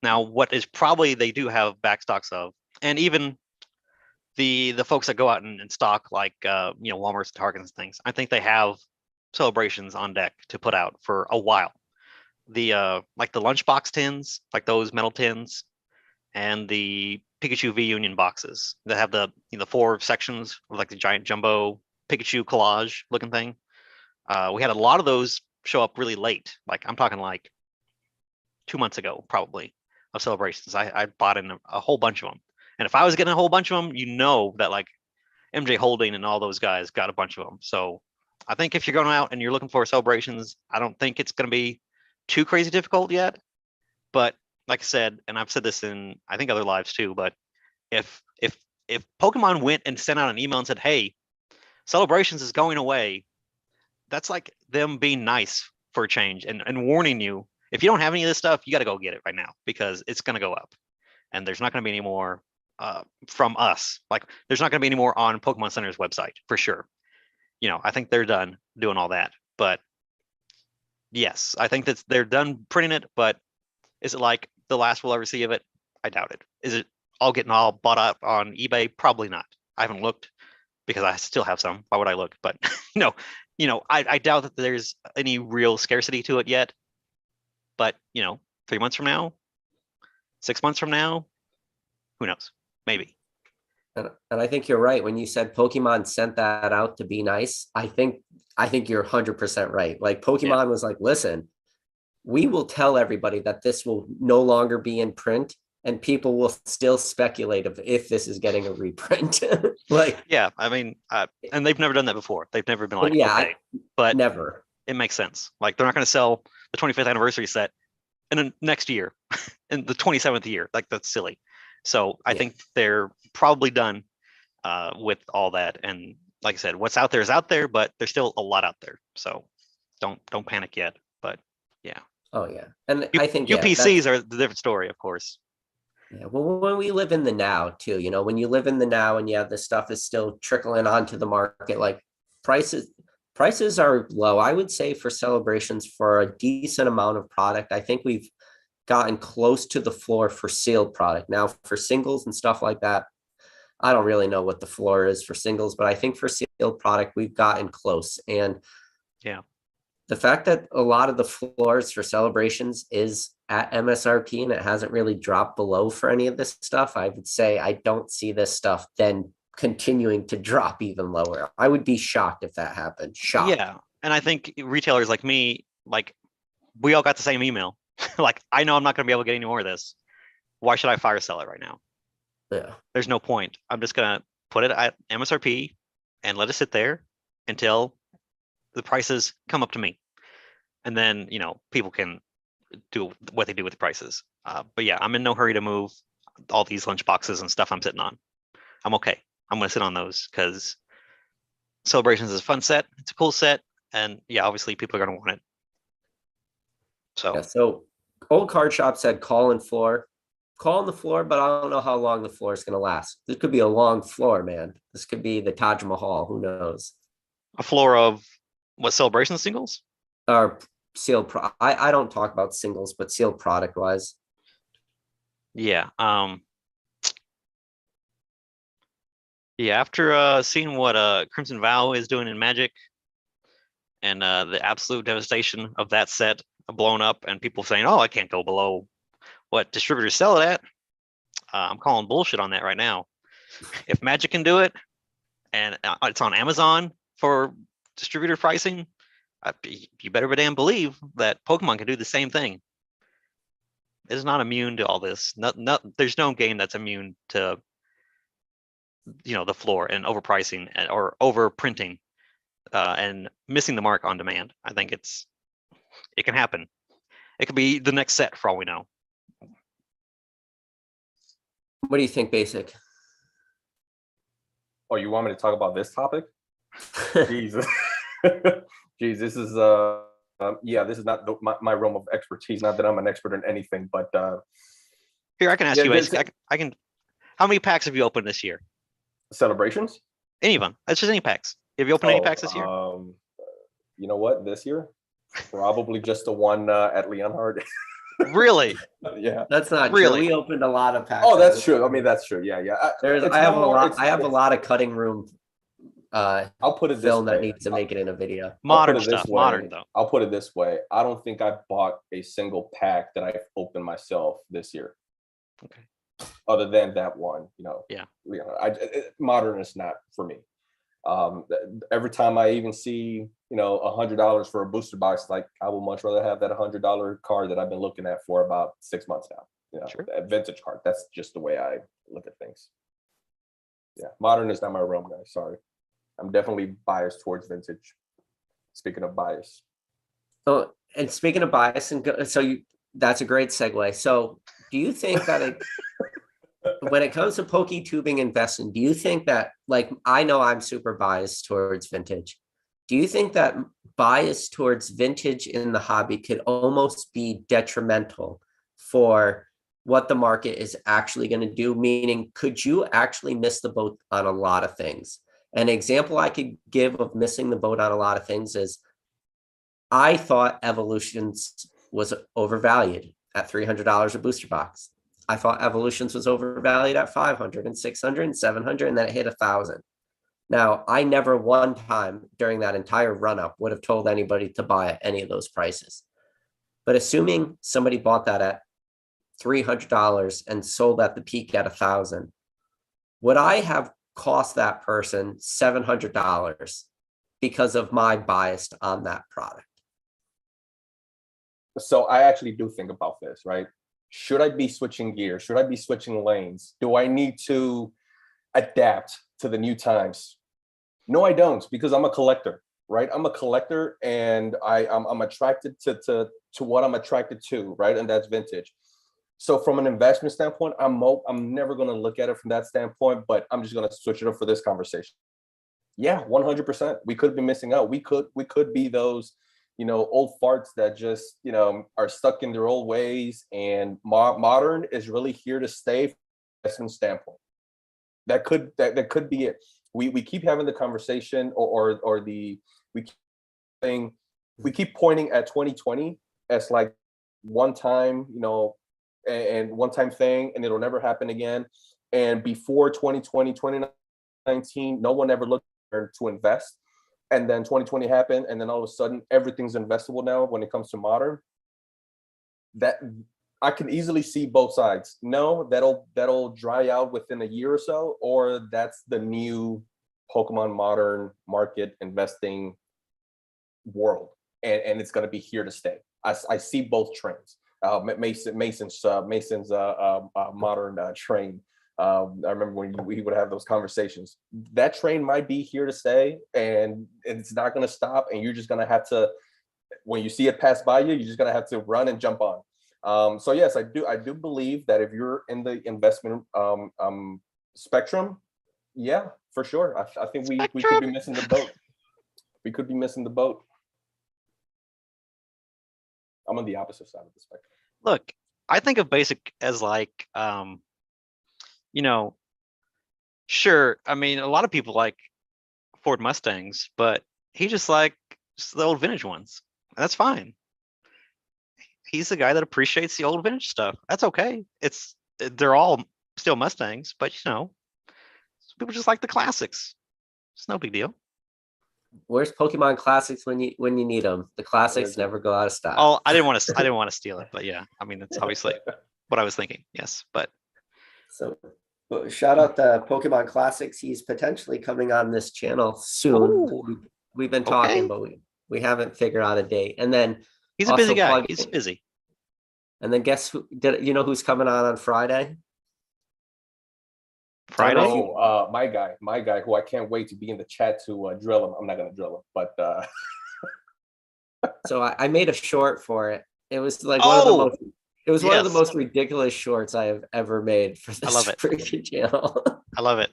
Now, what is probably they do have backstocks of, and even the folks that go out and stock like Walmart's, Targets, and things. I think they have Celebrations on deck to put out for a while. The like the lunchbox tins, like those metal tins, and the Pikachu V Union boxes that have the four sections of like the giant jumbo Pikachu collage looking thing. We had a lot of those show up really late. Like I'm talking like 2 months ago, probably, of Celebrations. I bought in a whole bunch of them. And if I was getting a whole bunch of them, that like MJ Holding and all those guys got a bunch of them. So I think if you're going out and you're looking for Celebrations, I don't think it's going to be too crazy difficult yet. But like I said, and I've said this in I think other lives too, but if Pokemon went and sent out an email and said, "Hey, Celebrations is going away," that's like them being nice for a change and warning you. If you don't have any of this stuff, you got to go get it right now because it's going to go up, and there's not going to be any more from us. Like there's not going to be any more on Pokemon Center's website for sure. I think they're done doing all that. But yes, I think that they're done printing it. But is it like the last we'll ever see of it? I doubt it. Is it all getting all bought up on eBay? Probably not. I haven't looked because I still have some. Why would I look? But no, I doubt that there's any real scarcity to it yet. But 3 months from now, 6 months from now, who knows? Maybe. And I think you're right. When you said Pokemon sent that out to be nice, I think you're 100% right. Like Yeah. Pokemon was like, listen, we will tell everybody that this will no longer be in print, and people will still speculate if this is getting a reprint. Like, Yeah. I mean, and they've never done that before. They've never been like, yeah, okay, but never. it makes sense. Like they're not going to sell the 25th anniversary set in the next year, in the 27th year. Like that's silly. So I think they're probably done with all that. And like I said, what's out there is out there, but there's still a lot out there. So don't panic yet. But yeah. Oh yeah, and I think UPCs are the different story, of course. yeah. Well, when we live in the now too, when you live in the now and this stuff is still trickling onto the market, like prices are low. I would say for Celebrations for a decent amount of product. I think we've gotten close to the floor for sealed product. Now for singles and stuff like that, I don't really know what the floor is for singles, but I think for sealed product, we've gotten close. And yeah, the fact that a lot of the floors for Celebrations is at MSRP and it hasn't really dropped below for any of this stuff, I would say I don't see this stuff then continuing to drop even lower. I would be shocked if that happened. Shocked. Yeah. And I think retailers like me, like we all got the same email. Like, I know I'm not going to be able to get any more of this. Why should I fire sell it right now? Yeah. There's no point. I'm just going to put it at MSRP and let it sit there until the prices come up to me. And then, people can do what they do with the prices. But yeah, I'm in no hurry to move all these lunch boxes and stuff I'm sitting on. I'm okay. I'm going to sit on those because Celebrations is a fun set. It's a cool set, and yeah, obviously people are going to want it. So Yeah, so old card shop said call on the floor, but I don't know how long the floor is going to last. This could be a long floor, man. This could be the Taj Mahal. Who knows? a floor of what, Celebration singles? Or sealed I don't talk about singles, but sealed product wise. Yeah. Yeah, after seeing what Crimson Vow is doing in Magic and the absolute devastation of that set blown up and people saying, oh, I can't go below what distributors sell it at. I'm calling bullshit on that right now. If Magic can do it and it's on Amazon for distributor pricing, you better be damn believe that Pokemon can do the same thing. It's not immune to all this. There's no game that's immune to, the floor and overpricing or overprinting and missing the mark on demand. I think it can happen. It could be the next set for all we know. What do you think, Basic? Oh, you want me to talk about this topic? Jesus. Jeez, this is yeah, this is not my realm of expertise. Not that I'm an expert in anything, but here I can ask you. I can. How many packs have you opened this year? Celebrations? Any of them? That's just any packs. Have you opened any packs this year? You know what? This year, probably just the one at Leonhard. Really? Yeah, that's not really true. We opened a lot of packs. Oh, that's true. I mean, that's true. Yeah, yeah. I have a lot of cutting room. I'll put it this film way. that needs to make it in a video. Modern stuff. Modern though. I'll put it this way. I don't think I bought a single pack that I've opened myself this year. Okay. Other than that one, Yeah. Modern is not for me. Every time I even see, $100 for a booster box, like I would much rather have that $100 card that I've been looking at for about 6 months now. Sure. A vintage card. That's just the way I look at things. Yeah, modern is not my realm, guys. Sorry. I'm definitely biased towards vintage. Speaking of bias. Oh, and speaking of bias, that's a great segue. So, do you think that when it comes to PokeTubing investing, do you think that, like, I know I'm super biased towards vintage. Do you think that bias towards vintage in the hobby could almost be detrimental for what the market is actually going to do? Meaning, could you actually miss the boat on a lot of things? An example I could give of missing the boat on a lot of things is I thought Evolutions was overvalued at $300 a booster box. I thought Evolutions was overvalued at $500 and $600 and $700, and then it hit $1,000. Now, I never one time during that entire run-up would have told anybody to buy at any of those prices. But assuming somebody bought that at $300 and sold at the peak at $1,000, would I have cost that person $700 because of my bias on that product? So I actually do think about this, right? Should I be switching gears? Should I be switching lanes? Do I need to adapt to the new times? No, I don't, because I'm a collector, right? I'm a collector, and I'm attracted to what I'm attracted to, right? And that's vintage. So from an investment standpoint, I'm never going to look at it from that standpoint, but I'm just going to switch it up for this conversation. Yeah, 100%. We could be missing out. We could be those, old farts that just, are stuck in their old ways, and modern is really here to stay from an investment standpoint. That could be it. We keep having the conversation we keep pointing at 2020 as like one time, and one-time thing, and it'll never happen again. And before 2020, 2019, no one ever looked to invest. And then 2020 happened, and then all of a sudden, everything's investable now when it comes to modern. That I can easily see both sides. No, that'll dry out within a year or so, or that's the new Pokemon modern market investing world, and it's going to be here to stay. I see both trends. Mason's modern train. I remember when we would have those conversations. That train might be here to stay, and it's not going to stop. And you're just going to have to, when you see it pass by you, you're just going to have to run and jump on. So yes, I do believe that if you're in the investment spectrum, Yeah, for sure. I think we could be Spectrum. missing the boat. We could be missing the boat. I'm on the opposite side of the spectrum. Look, I think of basic as like, you know, sure. I mean, a lot of people like Ford Mustangs, but he just like the old vintage ones. That's fine. He's the guy that appreciates the old vintage stuff. That's okay. They're all still Mustangs, but you know, people just like the classics. It's no big deal. Where's Pokemon Classics when you need them? The classics never go out of stock. Oh, I didn't want to steal it, but yeah, I mean, that's obviously what I was thinking. Yes, but So shout out to Pokemon Classics. He's potentially coming on this channel soon. Ooh, We've been okay. talking, but we haven't figured out a date. And then He's a also busy guy. plug- He's busy. And then guess who? You know who's coming on Friday? Friday? Oh, my guy, who I can't wait to be in the chat to drill him. I'm not gonna drill him, but So I made a short for it. It was like Oh, one of the yes. most ridiculous shorts I have ever made for this love it. freaking channel. I love it.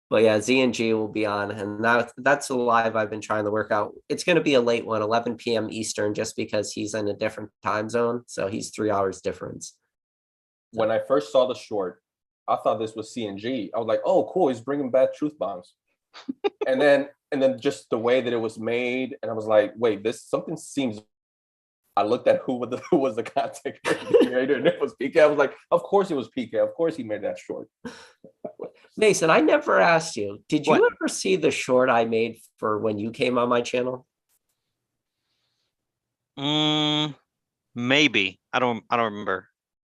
But yeah, Z and G will be on, and that's a live I've been trying to work out. It's going to be a late one, 11 p.m. Eastern, just because he's in a different time zone, so he's 3 hours difference. when I first saw the short, I thought this was CNG. I was like, oh, cool, he's bringing back truth bombs. and then just the way that it was made, and I was like, wait, this something seems. I looked at who was the content creator, and it was PK. I was like, of course it was PK. Of course he made that short. Mason, I never asked you. Did you What? ever see the short I made for when you came on my channel? Maybe. I don't remember.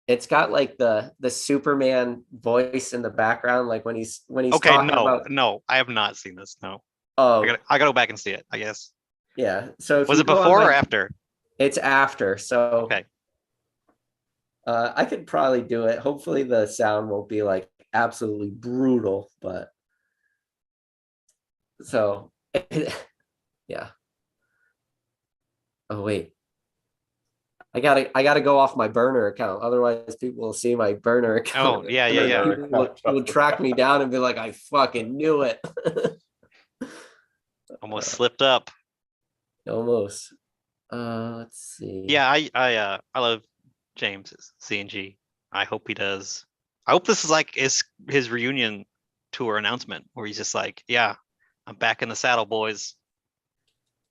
It's got like the Superman voice in the background, like when he's Okay, talking about. no, I have not seen this. No. Oh, I gotta go back and see it, I guess. yeah. So if Was you it go on before or my- after? It's after. So Okay. I could probably do it. Hopefully the sound won't be like absolutely brutal, but so yeah. Oh wait. I gotta go off my burner account. Otherwise people will see my burner account. Oh, yeah. People will track me down and be like, I fucking knew it. Almost slipped up. Almost. Let's see. Yeah, I love James CNG. I hope he does. I hope this is like his reunion tour announcement where he's just like, yeah, I'm back in the saddle, boys.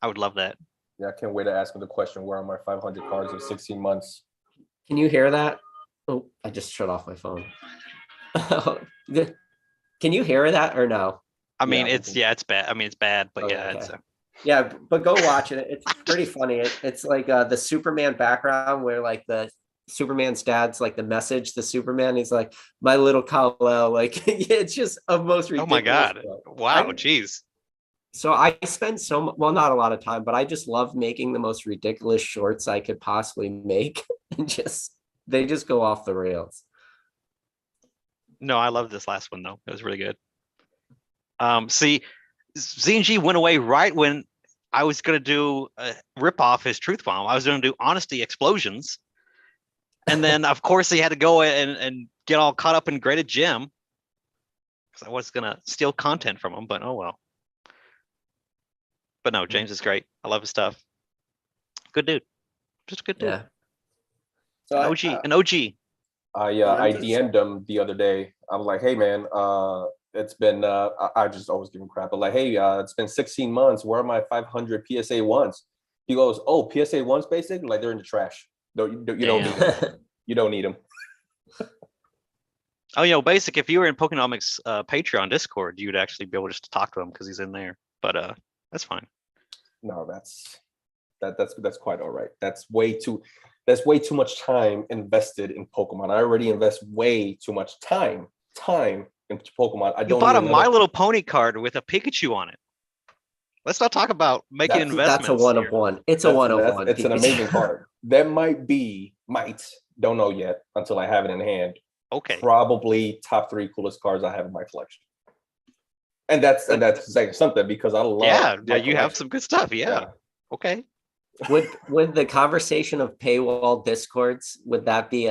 I would love that. Yeah, I can't wait to ask him the question, where are my 500 cards in 16 months? Can you hear that? Oh, I just shut off my phone. Can you hear that or no? I mean, Yeah. it's bad. I mean, it's bad, but Oh, yeah, okay. it's Yeah, but go watch it. It's pretty funny. It's like the Superman background where like the Superman's dad's like the message, the Superman, he's like, my little Kal-El. Like it's just a most ridiculous. oh my god. show. Wow, jeez. So I spend well, not a lot of time, but I just love making the most ridiculous shorts I could possibly make. And they just go off the rails. No, I love this last one though. It was really good. See, ZNG went away right when I was gonna do rip off his truth bomb. I was gonna do honesty explosions, and then of course he had to go and get all caught up in graded gem because I was gonna steal content from him. But oh well. But no, James is great. I love his stuff. Good dude, just a good dude. Yeah. So An OG. I DM'd him the other day. I was like, hey man, it's been I just always give him crap. But like, hey, it's been 16 months. Where are my 500 PSA ones? He goes, oh, PSA ones basic? Like they're in the trash. No, you don't need them. You don't need them. Oh, basic. If you were in Pokenomics Patreon Discord, you'd actually be able just to talk to him because he's in there. But that's fine. No, that's quite all right. That's way too much time invested in Pokemon. I already invest way too much time into Pokemon. I don't. You bought a My Little Pony card with a Pikachu on it. Let's not talk about making investments. That's a one of one. It's a one of one. It's an amazing card. That might don't know yet until I have it in hand. Okay. Probably top 3 coolest cards I have in my collection. And that's saying something because I love. Yeah, you have some good stuff. Yeah. Okay. Would the conversation of paywall discords, would that be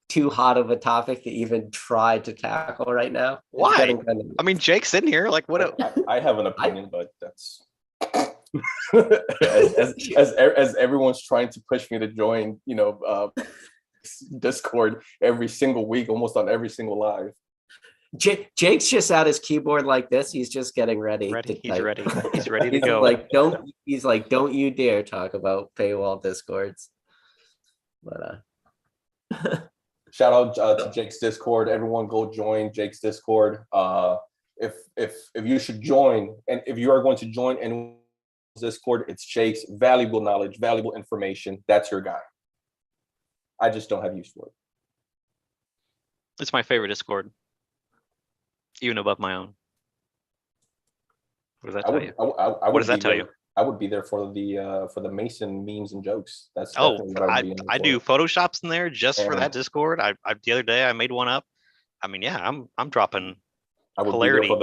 too hot of a topic to even try to tackle right now. It's Why? getting kind of- I mean, Jake's in here. Like, what? I have an opinion, but that's as everyone's trying to push me to join, Discord every single week, almost on every single live. Jake's just at his keyboard like this. He's just getting ready. He's ready. He's ready to He's go. like, don't you dare talk about paywall discords. But shout out to Jake's Discord. Everyone go join Jake's Discord. If you should join, and if you are going to join anyone's Discord, it's Jake's. Valuable knowledge, valuable information. That's your guy. I just don't have use for it. It's my favorite Discord, even above my own. What does that tell you? What does that tell you? I would be there for the Mason memes and jokes. That's I do Photoshops in there just for that Discord. I the other day I made one up. I mean, yeah, I'm dropping hilarity. Be there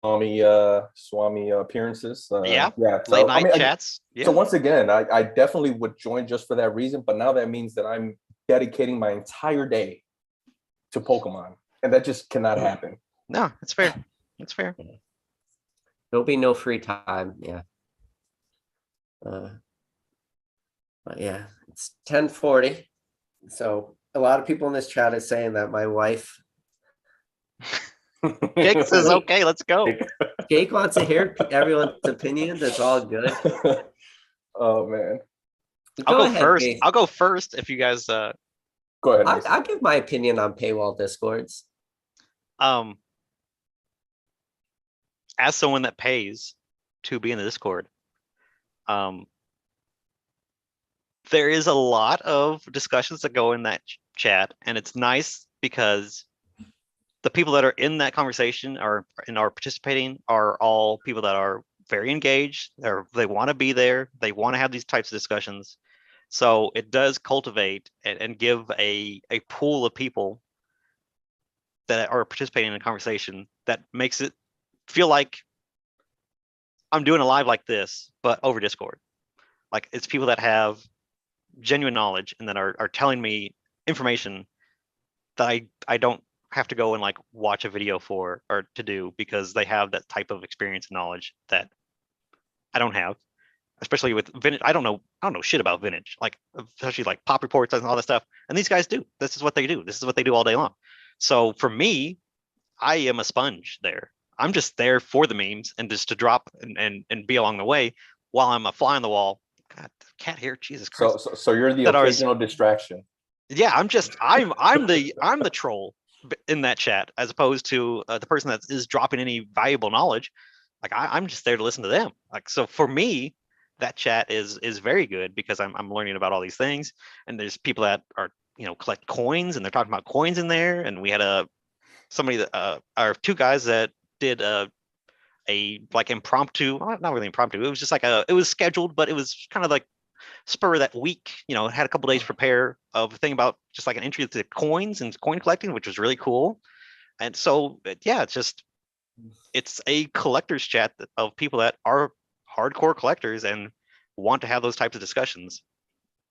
for the Swami appearances. Yeah. So, late night chats. So once again, I definitely would join just for that reason. But now that means that I'm dedicating my entire day to Pokemon, and that just cannot happen. No, it's fair. It's fair. There'll be no free time. Yeah. But yeah, it's 10:40. So a lot of people in this chat is saying that my wife. Jake says, "Okay, let's go." Jake wants to hear everyone's opinion. That's all good. Oh man, I'll go first. Jake. I'll go first if you guys. Go ahead. I'll give my opinion on paywall discords. As someone that pays to be in the Discord, there is a lot of discussions that go in that chat, and it's nice because the people that are in that conversation are participating are all people that are very engaged. They want to be there. They want to have these types of discussions. So it does cultivate and give a pool of people that are participating in a conversation that makes it feel like I'm doing a live like this, but over Discord. Like it's people that have genuine knowledge and that are telling me information that I don't have to go and like watch a video for or to do, because they have that type of experience and knowledge that I don't have, especially with vintage. I don't know shit about vintage, like especially like pop reports and all that stuff. And these guys do. This is what they do. This is what they do all day long. So for me, I am a sponge there. I'm just there for the memes and just to drop and be along the way while I'm a fly on the wall. God, cat hair, Jesus Christ. So you're the occasional distraction. Yeah, I'm the troll in that chat, as opposed to the person that is dropping any valuable knowledge. Like I'm just there to listen to them. Like, so for me, that chat is very good because I'm learning about all these things. And there's people that are, collect coins, and they're talking about coins in there. And we had somebody that our two guys that did a like impromptu, not really impromptu. It was just like it was scheduled, but it was kind of like spur of that week, had a couple days to prepare of a thing about just like an entry to coins and coin collecting, which was really cool. And so, yeah, it's a collector's chat of people that are hardcore collectors and want to have those types of discussions.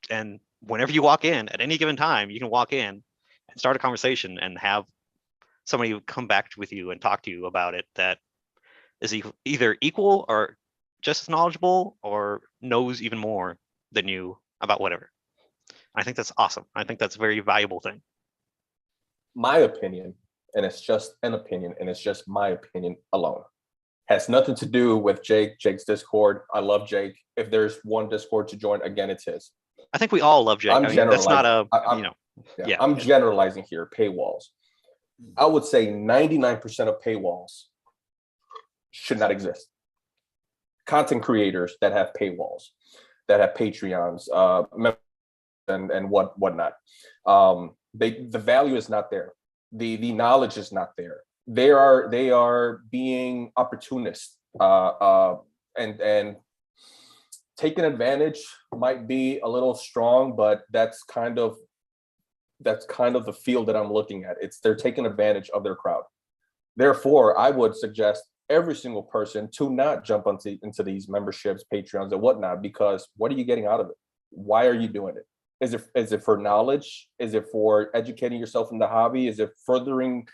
And whenever you walk in at any given time, you can walk in and start a conversation and have somebody come back with you and talk to you about it that is either equal or just as knowledgeable or knows even more than you about whatever. I think that's awesome. I think that's a very valuable thing. My opinion, and it's just an opinion, and it's just my opinion alone, has nothing to do with Jake's Discord. I love Jake. If there's one Discord to join, again, it's his. I think we all love Jake. That's not I'm generalizing here. Paywalls. I would say 99% of paywalls should not exist. Content creators that have paywalls, that have Patreons, and whatnot. The value is not there. The knowledge is not there. They are being opportunists, and taking advantage might be a little strong, but that's kind of the field that I'm looking at. They're taking advantage of their crowd. Therefore, I would suggest every single person to not jump into these memberships, Patreons, and whatnot, because what are you getting out of it? Why are you doing it? Is it for knowledge? Is it for educating yourself in the hobby? Is it furthering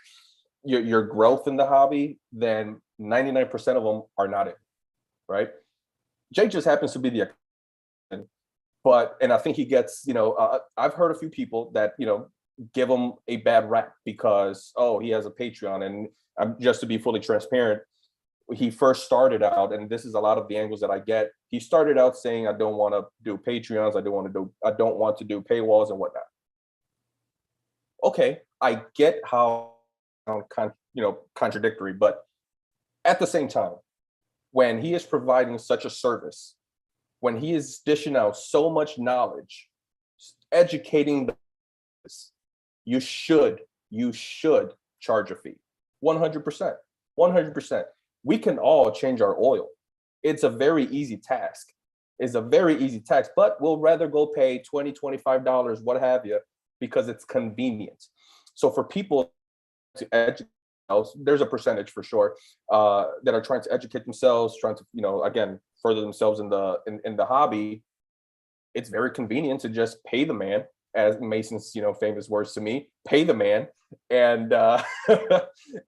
your growth in the hobby? Then 99% of them are not it, right? Jake just happens to be the, and I think he gets, I've heard a few people that, give him a bad rap because, oh, he has a Patreon. And just to be fully transparent, he first started out, and this is a lot of the angles that I get. He started out saying, I don't want to do Patreons. I don't want to do paywalls and whatnot. Okay, I get how, contradictory, but at the same time, when he is providing such a service, when he is dishing out so much knowledge, educating you should charge a fee. 100%. 100%. We can all change our oil. It's a very easy task. But we'll rather go pay $20, $25, what have you, because it's convenient. So for people to educate themselves, there's a percentage for sure that are trying to educate themselves, trying to, again, further themselves in the hobby. It's very convenient to just pay the man, as Mason's, famous words to me, pay the man and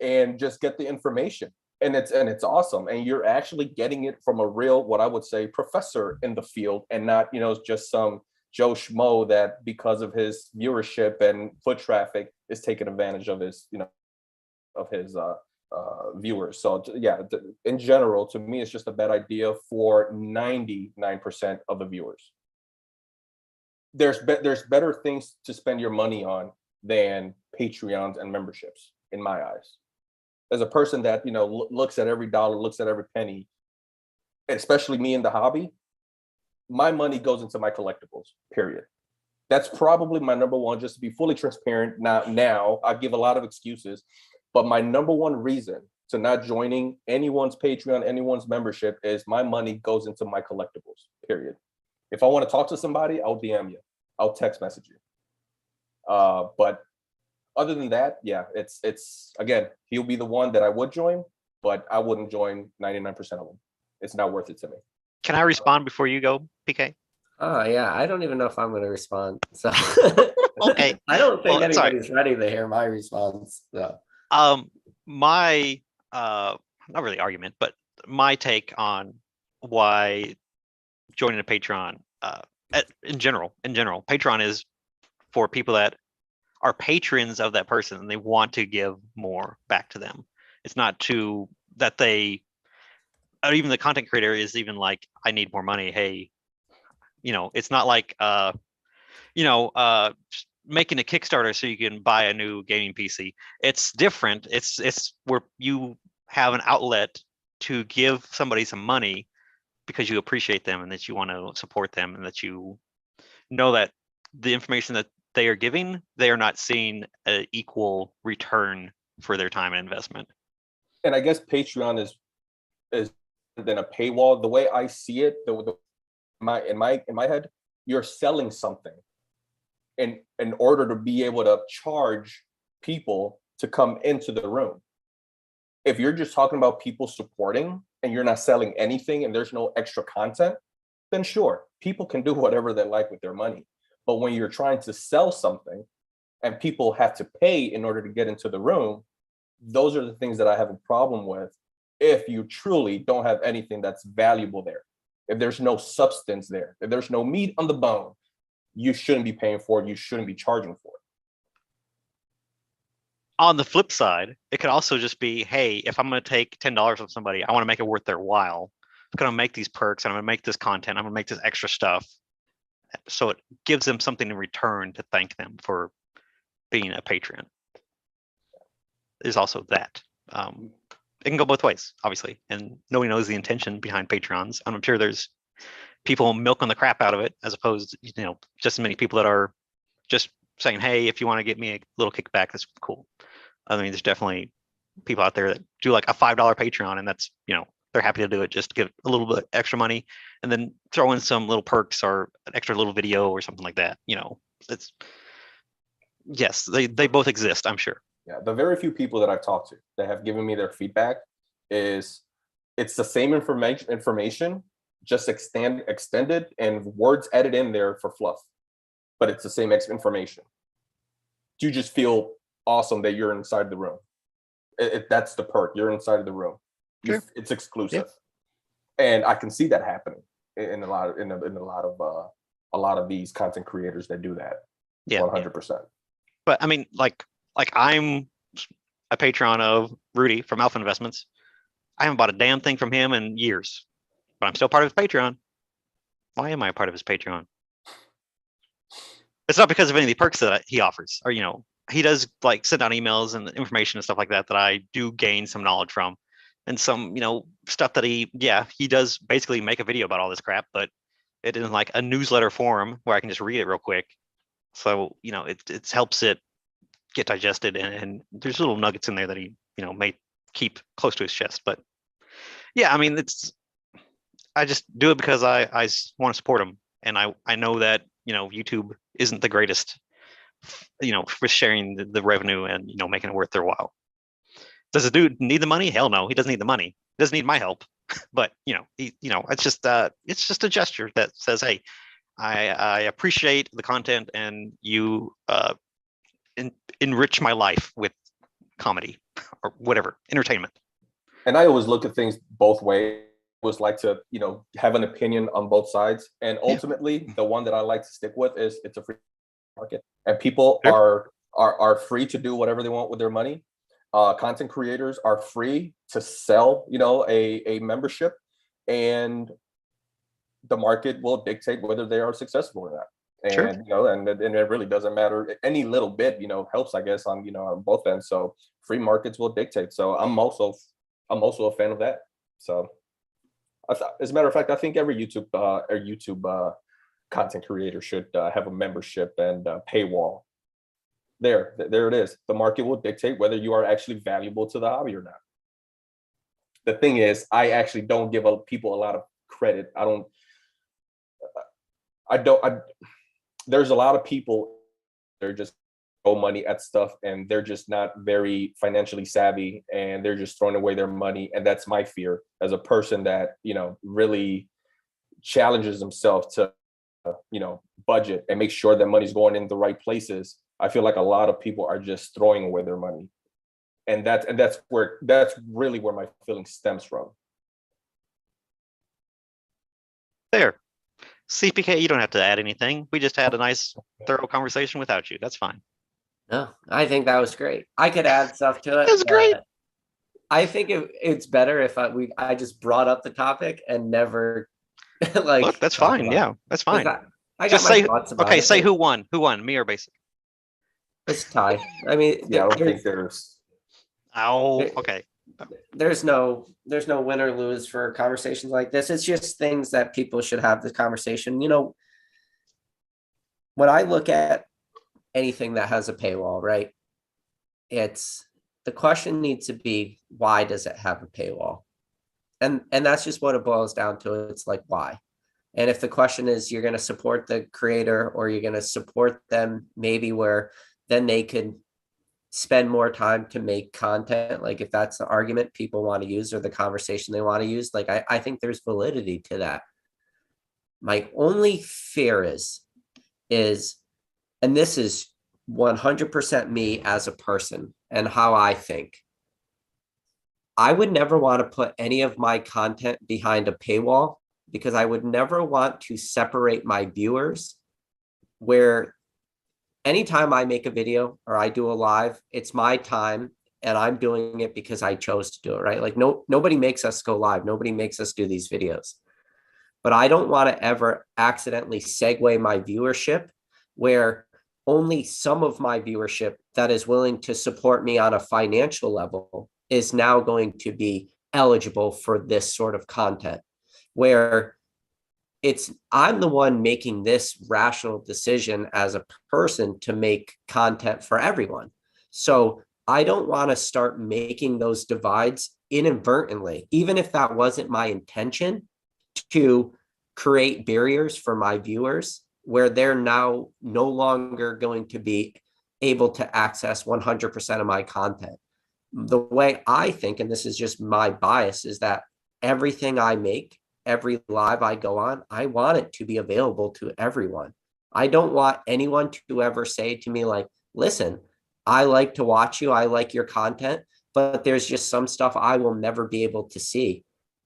and just get the information. And it's awesome. And you're actually getting it from a real, what I would say, professor in the field, and not, just some Joe Schmo that because of his viewership and foot traffic is taking advantage of his, viewers. So yeah, in general, to me, it's just a bad idea for 99% of the viewers. There's better things to spend your money on than Patreons and memberships, in my eyes. As a person that, looks at every dollar, looks at every penny, especially me in the hobby, my money goes into my collectibles, period. That's probably my number one, just to be fully transparent. Now I give a lot of excuses, but my number one reason to not joining anyone's Patreon, anyone's membership, is my money goes into my collectibles, period. If I want to talk to somebody, I'll DM you, I'll text message you. But other than that, yeah, it's again, he'll be the one that I would join, but I wouldn't join 99% of them. It's not worth it to me. Can I respond before you go, PK? Oh yeah, I don't even know if I'm going to respond. So Okay. I don't think Well, sorry. anybody's ready to hear my response. So My not really argument, but my take on why joining a Patreon, in general, Patreon is for people that are patrons of that person and they want to give more back to them. It's not to that they, or even the content creator is even like, I need more money. Hey, it's not like, making a Kickstarter so you can buy a new gaming PC. It's different. It's where you have an outlet to give somebody some money because you appreciate them and that you want to support them, and that you know that the information that they are giving, they are not seeing an equal return for their time and investment. And I guess Patreon is than a paywall. The way I see it, in my head, you're selling something in order to be able to charge people to come into the room. If you're just talking about people supporting and you're not selling anything and there's no extra content, then sure, people can do whatever they like with their money. But when you're trying to sell something and people have to pay in order to get into the room, those are the things that I have a problem with. If you truly don't have anything that's valuable there, if there's no substance there, if there's no meat on the bone, you shouldn't be paying for it. You shouldn't be charging for it. On the flip side, it could also just be, hey, if I'm going to take $10 from somebody, I want to make it worth their while. I'm going to make these perks, and I'm going to make this content. I'm going to make this extra stuff. So it gives them something in return to thank them for being a patron. There's also that. It can go both ways, obviously, and nobody knows the intention behind Patrons. I'm sure there's people milking the crap out of it, as opposed to, just as many people that are just saying, hey, if you want to get me a little kickback, that's cool. I mean, there's definitely people out there that do like a $5 Patreon, and that's, they're happy to do it just to give a little bit extra money and then throw in some little perks or an extra little video or something like that. It's, yes, they both exist, I'm sure. Yeah, the very few people that I've talked to that have given me their feedback is it's the same information, just extended and words added in there for fluff. but it's the same information. You just feel awesome that you're inside the room. That's the perk. You're inside of the room. Sure. It's exclusive, and I can see that happening in a lot of these content creators that do that. 100%. But I mean, like I'm a patron of Rudy from Alpha Investments. I haven't bought a damn thing from him in years, but I'm still part of his Patreon. Why am I a part of his Patreon? It's not because of any of the perks that he offers, or he does like send out emails and information and stuff like that I do gain some knowledge from, and some stuff that he does basically make a video about all this crap, but it in like a newsletter form where I can just read it real quick. So it helps it get digested, and there's little nuggets in there that he may keep close to his chest. But yeah, I mean, I just do it because I want to support him, and I know that YouTube isn't the greatest for sharing the revenue and making it worth their while. Does the dude need the money? Hell no, he doesn't need the money. He doesn't need my help. But it's just a gesture that says, hey, I appreciate the content, and you enrich my life with comedy or whatever, entertainment. And I always look at things both ways. Was like to have an opinion on both sides, and ultimately the one that I like to stick with is it's a free market, and people are free to do whatever they want with their money. Content creators are free to sell a membership, and the market will dictate whether they are successful or not. And and it really doesn't matter. Any little bit helps, I guess, on on both ends. So free markets will dictate. So I'm also a fan of that. So as a matter of fact, I think every YouTube content creator should have a membership and paywall. There it is. The market will dictate whether you are actually valuable to the hobby or not. The thing is, I actually don't give people a lot of credit. There's a lot of people, they're just throw money at stuff, and they're just not very financially savvy, and they're just throwing away their money. And that's my fear as a person that really challenges himself to budget and make sure that money's going in the right places. I feel like a lot of people are just throwing away their money, and that's really where my feeling stems from. There, CPK, you don't have to add anything. We just had a nice, thorough conversation without you. That's fine. No, I think that was great. I could add stuff to it. It was great. I think it's better if I just brought up the topic and never like. Look, that's fine. Yeah, that's fine. I just got my say thoughts about okay. it. Say who won? Who won? Me or Basic? It's tied. I mean, yeah, I don't think there's. Oh, okay. There's no win or lose for conversations like this. It's just things that people should have the conversation. When I look at anything that has a paywall, right? The question needs to be, why does it have a paywall? And that's just what it boils down to. It's like, why? And if the question is, you're going to support the creator, or you're going to support them maybe where then they could spend more time to make content, like if that's the argument people want to use or the conversation they want to use, like I think there's validity to that. My only fear is, and this is 100% me as a person and how I think, I would never want to put any of my content behind a paywall, because I would never want to separate my viewers, where anytime I make a video or I do a live, it's my time and I'm doing it because I chose to do it, right? Like nobody makes us go live. Nobody makes us do these videos. But I don't want to ever accidentally segue my viewership where only some of my viewership that is willing to support me on a financial level is now going to be eligible for this sort of content, where I'm the one making this rational decision as a person to make content for everyone. So I don't want to start making those divides inadvertently, even if that wasn't my intention, to create barriers for my viewers where they're now no longer going to be able to access 100% of my content. The way I think, and this is just my bias, is that everything I make, every live I go on, I want it to be available to everyone. I don't want anyone to ever say to me like, listen, I like to watch you, I like your content, but there's just some stuff I will never be able to see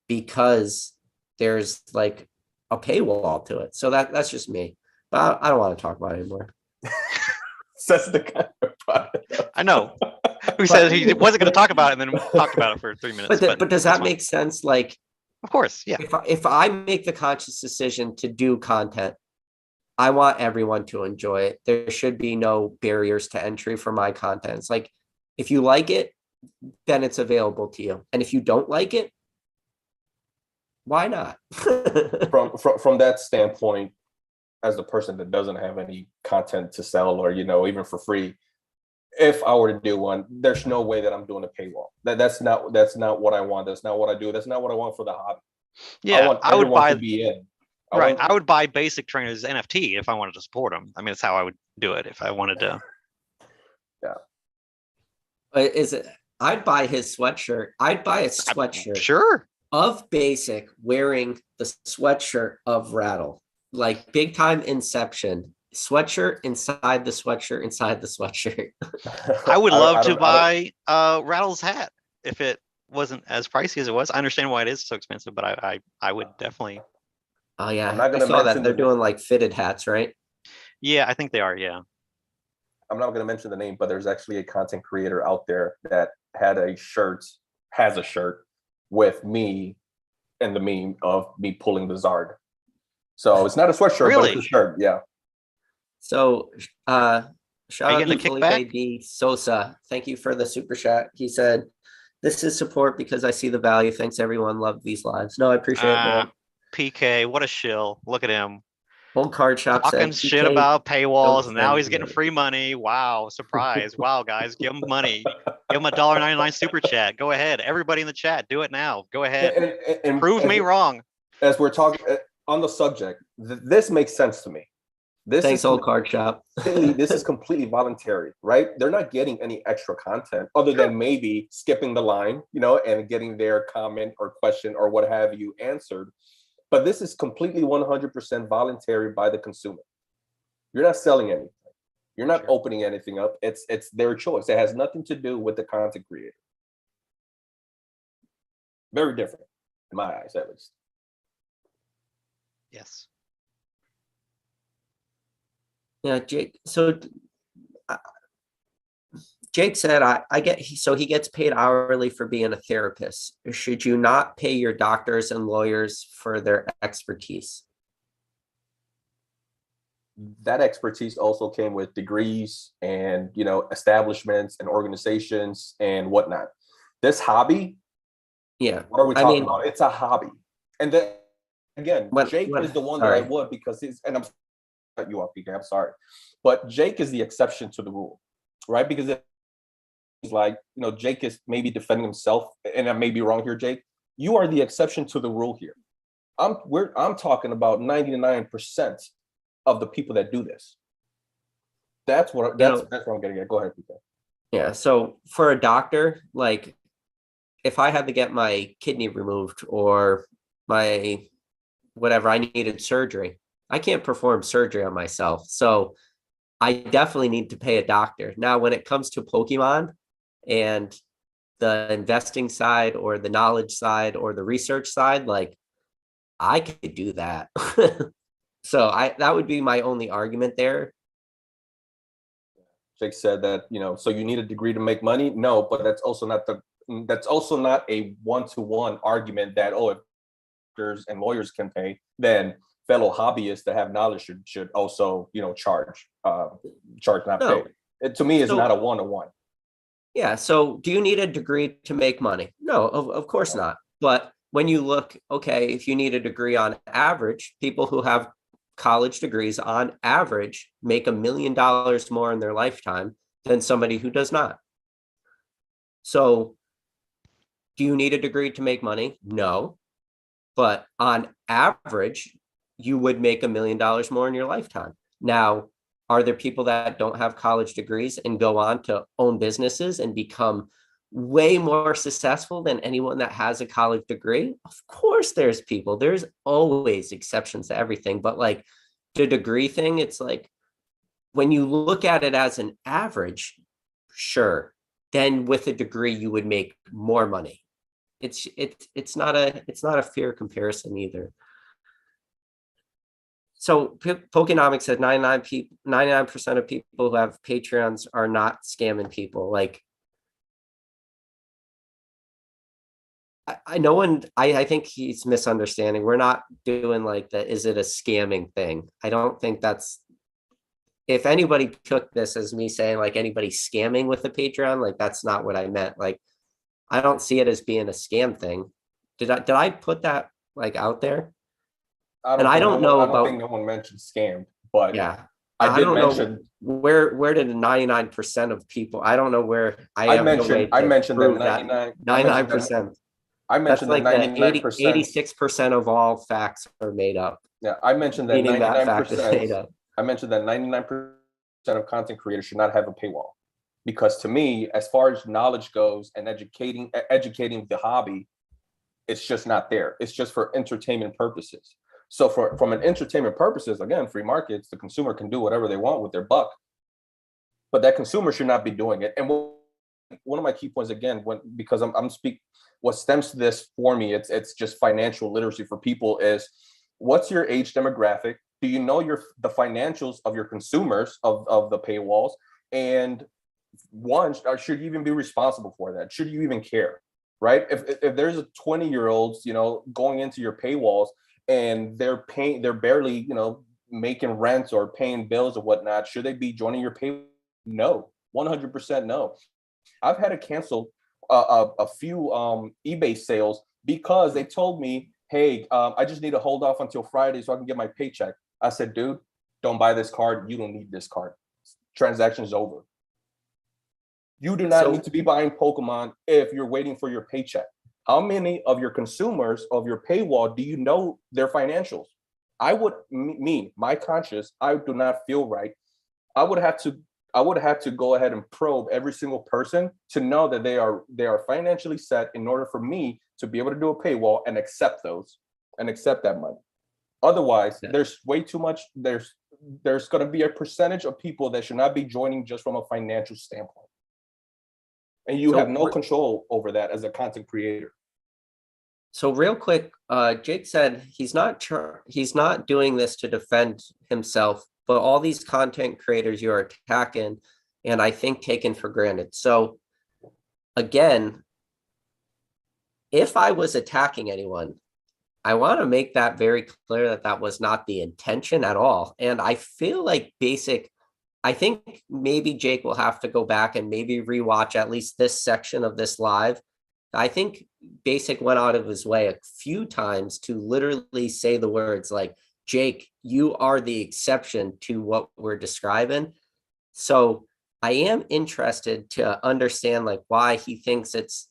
because there's like a paywall to it. So that's just me. But I don't want to talk about it anymore. That's the kind of product. I know. Who said he wasn't going to talk about it and then talked about it for 3 minutes. But does that make sense? Like, of course, yeah. If I make the conscious decision to do content, I want everyone to enjoy it. There should be no barriers to entry for my content. It's like, if you like it, then it's available to you. And if you don't like it, why not? from that standpoint, as a person that doesn't have any content to sell or, even for free, if I were to do one, there's no way that I'm doing a paywall. That's not what I want. That's not what I do. That's not what I want for the hobby. Yeah, I would buy to be in. I would buy Basic Trainer's NFT if I wanted to support him. I mean, that's how I would do it if I wanted to. Yeah. I'd buy his sweatshirt. I'd buy a sweatshirt. Sure. Of Basic wearing the sweatshirt of Rattle. Like big time Inception. Sweatshirt inside the sweatshirt inside the sweatshirt. I would love to buy Rattle's hat if it wasn't as pricey as it was. I understand why it is so expensive, but I would definitely. Oh yeah, I saw that they're doing like fitted hats, right? Yeah, I think they are. Yeah. I'm not going to mention the name, but there's actually a content creator out there that has a shirt with me and the meme of me pulling the Zard. So it's not a sweatshirt, but it's a shirt. Yeah. So shout out to Felipe D. Sosa. Thank you for the super chat. He said, "This is support because I see the value. Thanks everyone. Love these lives." No, I appreciate it. PK, what a shill. Look at him. Old Card Shop talking shit about paywalls, and now he's getting free money. Wow, surprise. Wow, guys, give him money. Give him a $1.99 super chat. Go ahead. Everybody in the chat, do it now. Go ahead. And prove me wrong. As we're talking on the subject, this makes sense to me. Thanks, Old Card Shop. This is completely voluntary, right? They're not getting any extra content other than maybe skipping the line, and getting their comment or question or what have you answered. But this is completely 100% voluntary by the consumer. You're not selling anything. You're not opening anything up. It's their choice. It has nothing to do with the content creator. Very different, in my eyes, at least. Yes. Yeah, Jake. So Jake said, he gets paid hourly for being a therapist. Should you not pay your doctors and lawyers for their expertise? That expertise also came with degrees and, establishments and organizations and whatnot. This hobby, yeah. What are we talking about? It's a hobby. And then again, Jake is the one that I would, because and I'm cut you off, PK, I'm sorry. But Jake is the exception to the rule, right? Because it's like, Jake is maybe defending himself, and I may be wrong here, Jake. You are the exception to the rule here. I'm talking about 99% of the people that do this. That's what I'm getting at. Go ahead, PK. Yeah. So for a doctor, like if I had to get my kidney removed or my whatever, I needed surgery, I can't perform surgery on myself. So I definitely need to pay a doctor. Now, when it comes to Pokemon and the investing side or the knowledge side or the research side, like I could do that. So that would be my only argument there. Jake said that, so you need a degree to make money. No, but that's also not a one-to-one argument that, if doctors and lawyers can pay, then fellow hobbyists that have knowledge should also, charge not pay. It, to me, is not a one-to-one. Yeah. So do you need a degree to make money? No, of course not. But when you look, okay, if you need a degree on average, people who have college degrees on average make $1 million more in their lifetime than somebody who does not. So do you need a degree to make money? No. But on average, you would make $1 million more in your lifetime. Now, are there people that don't have college degrees and go on to own businesses and become way more successful than anyone that has a college degree? Of course, there's people. There's always exceptions to everything. But like, the degree thing, it's like when you look at it as an average, sure, then with a degree you would make more money. It's not a fair comparison either. So Pokenomics said 99% of people who have Patreons are not scamming people. Like, I think he's misunderstanding. We're not doing like the, is it a scamming thing? I don't think that's, if anybody took this as me saying like anybody scamming with a Patreon, like that's not what I meant. Like, I don't see it as being a scam thing. Did I put that like out there? I don't know about, I don't think no one mentioned scammed, but yeah. I did don't mention know where did 99% of people, I don't know where I have no way I to mentioned that prove that 99%. I That's mentioned that like the 99%. 86% of all facts are made up. Yeah, I mentioned that Meaning that fact is 99%. made up. I mentioned that 99% of content creators should not have a paywall, because to me, as far as knowledge goes and educating the hobby, it's just not there. It's just for entertainment purposes. So from an entertainment purposes, again, free markets, the consumer can do whatever they want with their buck, but that consumer should not be doing it. And one of my key points, again, because I'm speaking, what stems to this for me, it's just financial literacy for people is, what's your age demographic? Do you know the financials of your consumers of the paywalls? And one, should you even be responsible for that? Should you even care? Right? If there's a 20-year-olds, going into your paywalls and they're barely, making rents or paying bills or whatnot, should they be joining your pay? No, 100% no. I've had to cancel a few eBay sales because they told me, hey, I just need to hold off until Friday so I can get my paycheck. I said, dude, don't buy this card. You don't need this card. Transaction's over. You do not need to be buying Pokemon if you're waiting for your paycheck. How many of your consumers of your paywall do you know their financials? My conscience, I do not feel right. I would have to go ahead and probe every single person to know that they are financially set in order for me to be able to do a paywall and accept that money. Otherwise, there's way too much. There's going to be a percentage of people that should not be joining just from a financial standpoint. And you have no control over that as a content creator. So real quick, Jake said he's not doing this to defend himself, but all these content creators you are attacking and I think taken for granted. So again, if I was attacking anyone, I want to make that very clear that that was not the intention at all. And I feel like I think maybe Jake will have to go back and maybe rewatch at least this section of this live. I think Basic went out of his way a few times to literally say the words like, Jake, you are the exception to what we're describing. So I am interested to understand like why he thinks it's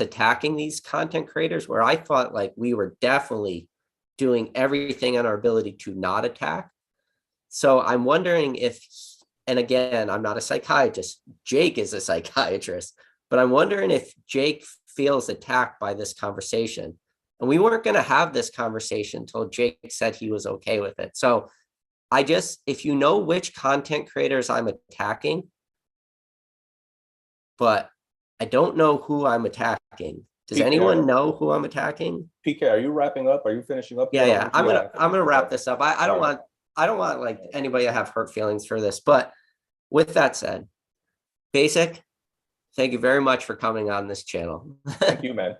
attacking these content creators, where I thought like we were definitely doing everything in our ability to not attack. So I'm wondering if, and again, I'm not a psychiatrist, Jake is a psychiatrist, but I'm wondering if Jake feels attacked by this conversation. And we weren't going to have this conversation until Jake said he was okay with it. So if you know which content creators I'm attacking, but I don't know who I'm attacking. Does PK, anyone know who I'm attacking? PK, are you wrapping up? Are you finishing up? Yeah. I'm gonna wrap this up. I don't want like anybody to have hurt feelings for this, but with that said, Basic, thank you very much for coming on this channel. Thank you, man.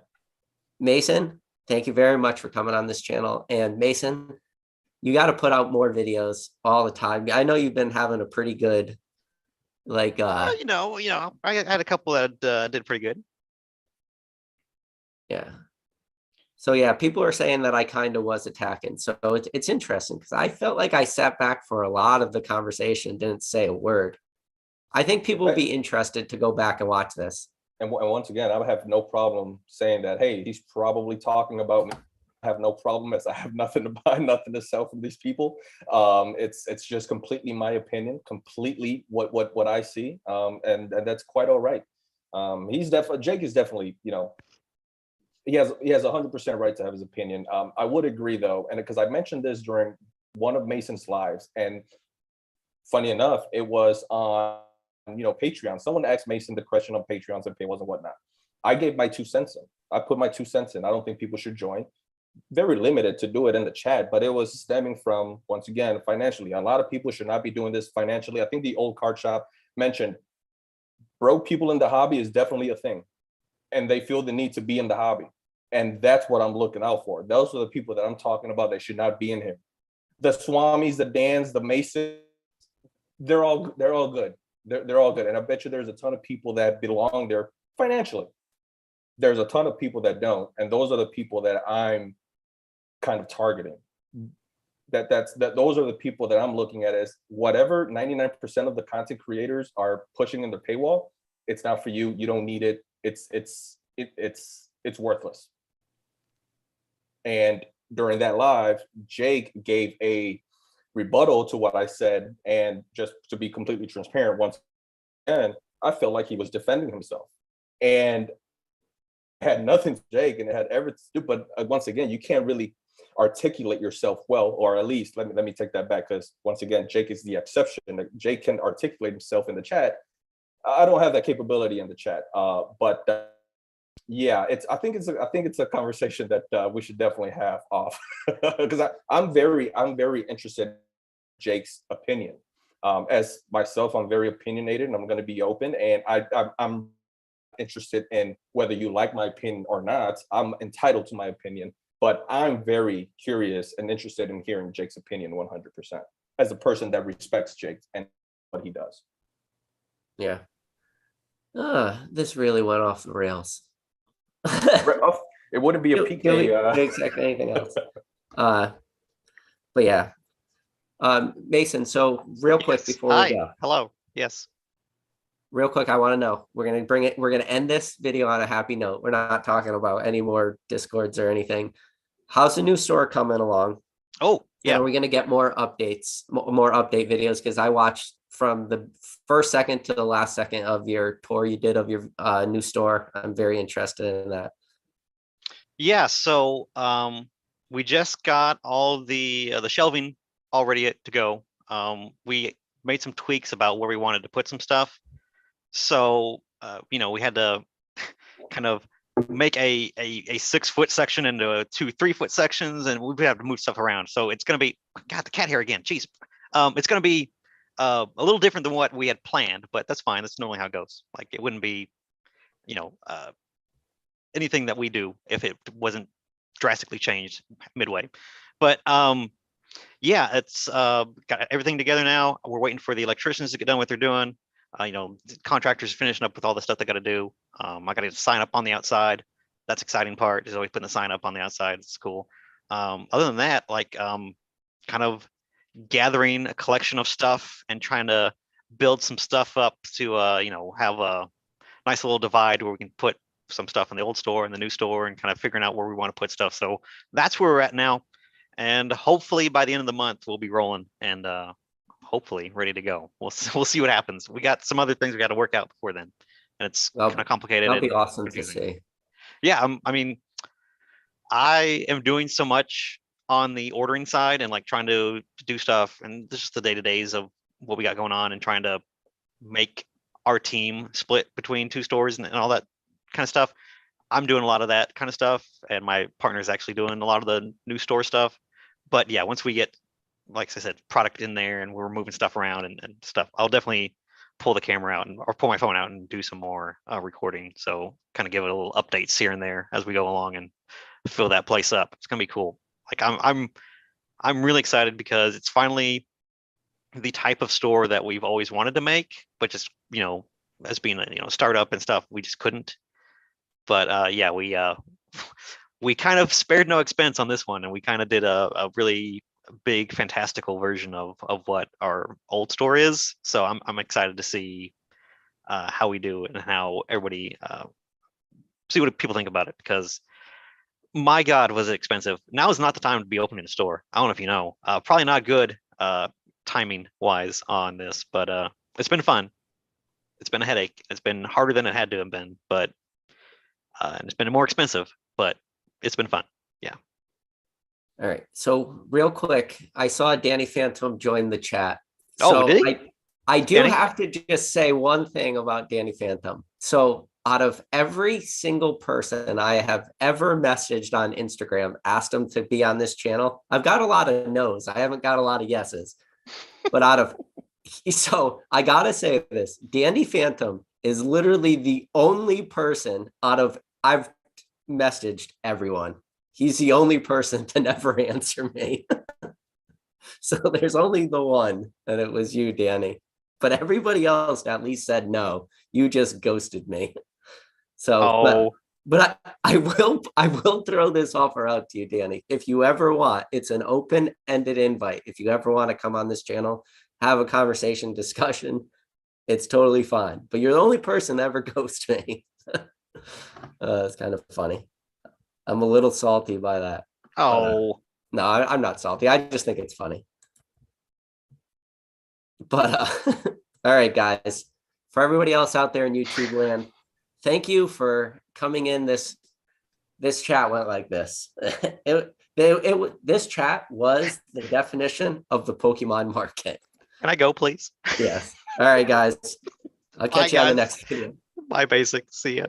Mason, thank you very much for coming on this channel. And Mason, you got to put out more videos all the time. I know you've been having a pretty good, like, I had a couple that did pretty good. Yeah. So yeah, people are saying that I kind of was attacking. So it's interesting because I felt like I sat back for a lot of the conversation, didn't say a word. I think people will be interested to go back and watch this. And once again, I would have no problem saying that, hey, he's probably talking about me. I have no problem, as I have nothing to buy, nothing to sell from these people. It's just completely my opinion, completely what I see, and that's quite all right. Jake is definitely, he has 100% right to have his opinion. I would agree though, and because I mentioned this during one of Mason's lives, and funny enough, it was on Patreon. Someone asked Mason the question on Patreons and paywalls and whatnot. I gave my 2 cents in. I put my 2 cents in. I don't think people should join. Very limited to do it in the chat, but it was stemming from, once again, financially. A lot of people should not be doing this financially. I think the old card shop mentioned broke people in the hobby is definitely a thing, and they feel the need to be in the hobby. And that's what I'm looking out for. Those are the people that I'm talking about that should not be in here. The Swamis, the Dans, the Masons, they're all good. They're all good. And I bet you there's a ton of people that belong there financially. There's a ton of people that don't. And those are the people that I'm kind of targeting. Those are the people that I'm looking at as whatever 99% of the content creators are pushing in their paywall. It's not for you. You don't need it. It's worthless. And during that live, Jake gave a rebuttal to what I said. And just to be completely transparent, once again, I felt like he was defending himself. And had nothing to Jake, and it had everything to do, but once again, you can't really articulate yourself well, or at least let me take that back, because once again, Jake is the exception. Jake can articulate himself in the chat. I don't have that capability in the chat, but yeah, I think it's a conversation that we should definitely have off, because I'm very interested in Jake's opinion. As myself, I'm very opinionated, and I'm going to be open, and I'm interested in whether you like my opinion or not. I'm entitled to my opinion, but I'm very curious and interested in hearing Jake's opinion 100% as a person that respects Jake and what he does. Yeah. This really went off the rails. It wouldn't be a PK. Exactly anything else. But yeah. Mason, so real quick before we go. Hello. Yes. Real quick, I want to know, we're going to end this video on a happy note. We're not talking about any more Discords or anything. How's the new store coming along? Oh, yeah. And are we going to get more updates, more update videos? Because I watched from the first second to the last second of your tour you did of your new store. I'm very interested in that. Yeah, so we just got all the shelving all ready to go. We made some tweaks about where we wanted to put some stuff. So, we had to kind of make a 6-foot section into 2 3-foot sections, and we have to move stuff around. So it's going to be, God, the cat hair again. Jeez. It's going to be a little different than what we had planned, but that's fine. That's normally how it goes. Like, it wouldn't be, anything that we do if it wasn't drastically changed midway. But yeah, it's got everything together now. We're waiting for the electricians to get done what they're doing. Contractors are finishing up with all the stuff they got to do. I got to sign up on the outside. That's exciting part, is always putting the sign up on the outside. It's cool. Other than that, kind of gathering a collection of stuff and trying to build some stuff up to have a nice little divide where we can put some stuff in the old store and the new store, and kind of figuring out where we want to put stuff. So that's where we're at now, and hopefully by the end of the month we'll be rolling and hopefully ready to go. We'll see what happens. We got some other things we got to work out before then, and it's kind of complicated. That'll be awesome to see. Yeah, I am doing so much on the ordering side and trying to do stuff, and this is the day-to-days of what we got going on, and trying to make our team split between 2 stores and all that kind of stuff. I'm doing a lot of that kind of stuff, and my partner is actually doing a lot of the new store stuff. But yeah, once we get, like I said, product in there and we're moving stuff around and stuff, I'll definitely pull the camera out or pull my phone out and do some more recording. So kind of give it a little updates here and there as we go along and fill that place up. It's gonna be cool. I'm really excited because it's finally the type of store that we've always wanted to make, but just as being a startup and stuff, we just couldn't. But yeah, we kind of spared no expense on this one, and we kind of did a really big fantastical version of what our old store is. So I'm excited to see how we do and how everybody see what people think about it, because my God, was it expensive. Now is not the time to be opening a store. I don't know if you know, probably not good timing wise on this, but it's been fun. It's been a headache. It's been harder than it had to have been, but and it's been more expensive, but it's been fun. Yeah. All right. So real quick, I saw Danny Phantom join the chat. Oh, So did he? I do Danny? have to just say one thing about Danny Phantom. So out of every single person I have ever messaged on Instagram, asked them to be on this channel, I've got a lot of no's. I haven't got a lot of yeses. But so I gotta say this, Danny Phantom is literally the only person I've messaged everyone. He's the only person to never answer me. So there's only the one, and it was you, Danny. But everybody else at least said no. You just ghosted me. So, but I will throw this offer out to you, Danny. If you ever want, it's an open-ended invite. If you ever want to come on this channel, have a conversation, discussion, it's totally fine. But you're the only person to ever ghost me. It's kind of funny. I'm a little salty by that. Oh. No, I'm not salty. I just think it's funny. But all right, guys. For everybody else out there in YouTube land, thank you for coming in. This chat went like this. This chat was the definition of the Pokemon market. Can I go, please? Yes. All right, guys. I'll catch you on the guys. next video. Bye, Basic. See ya.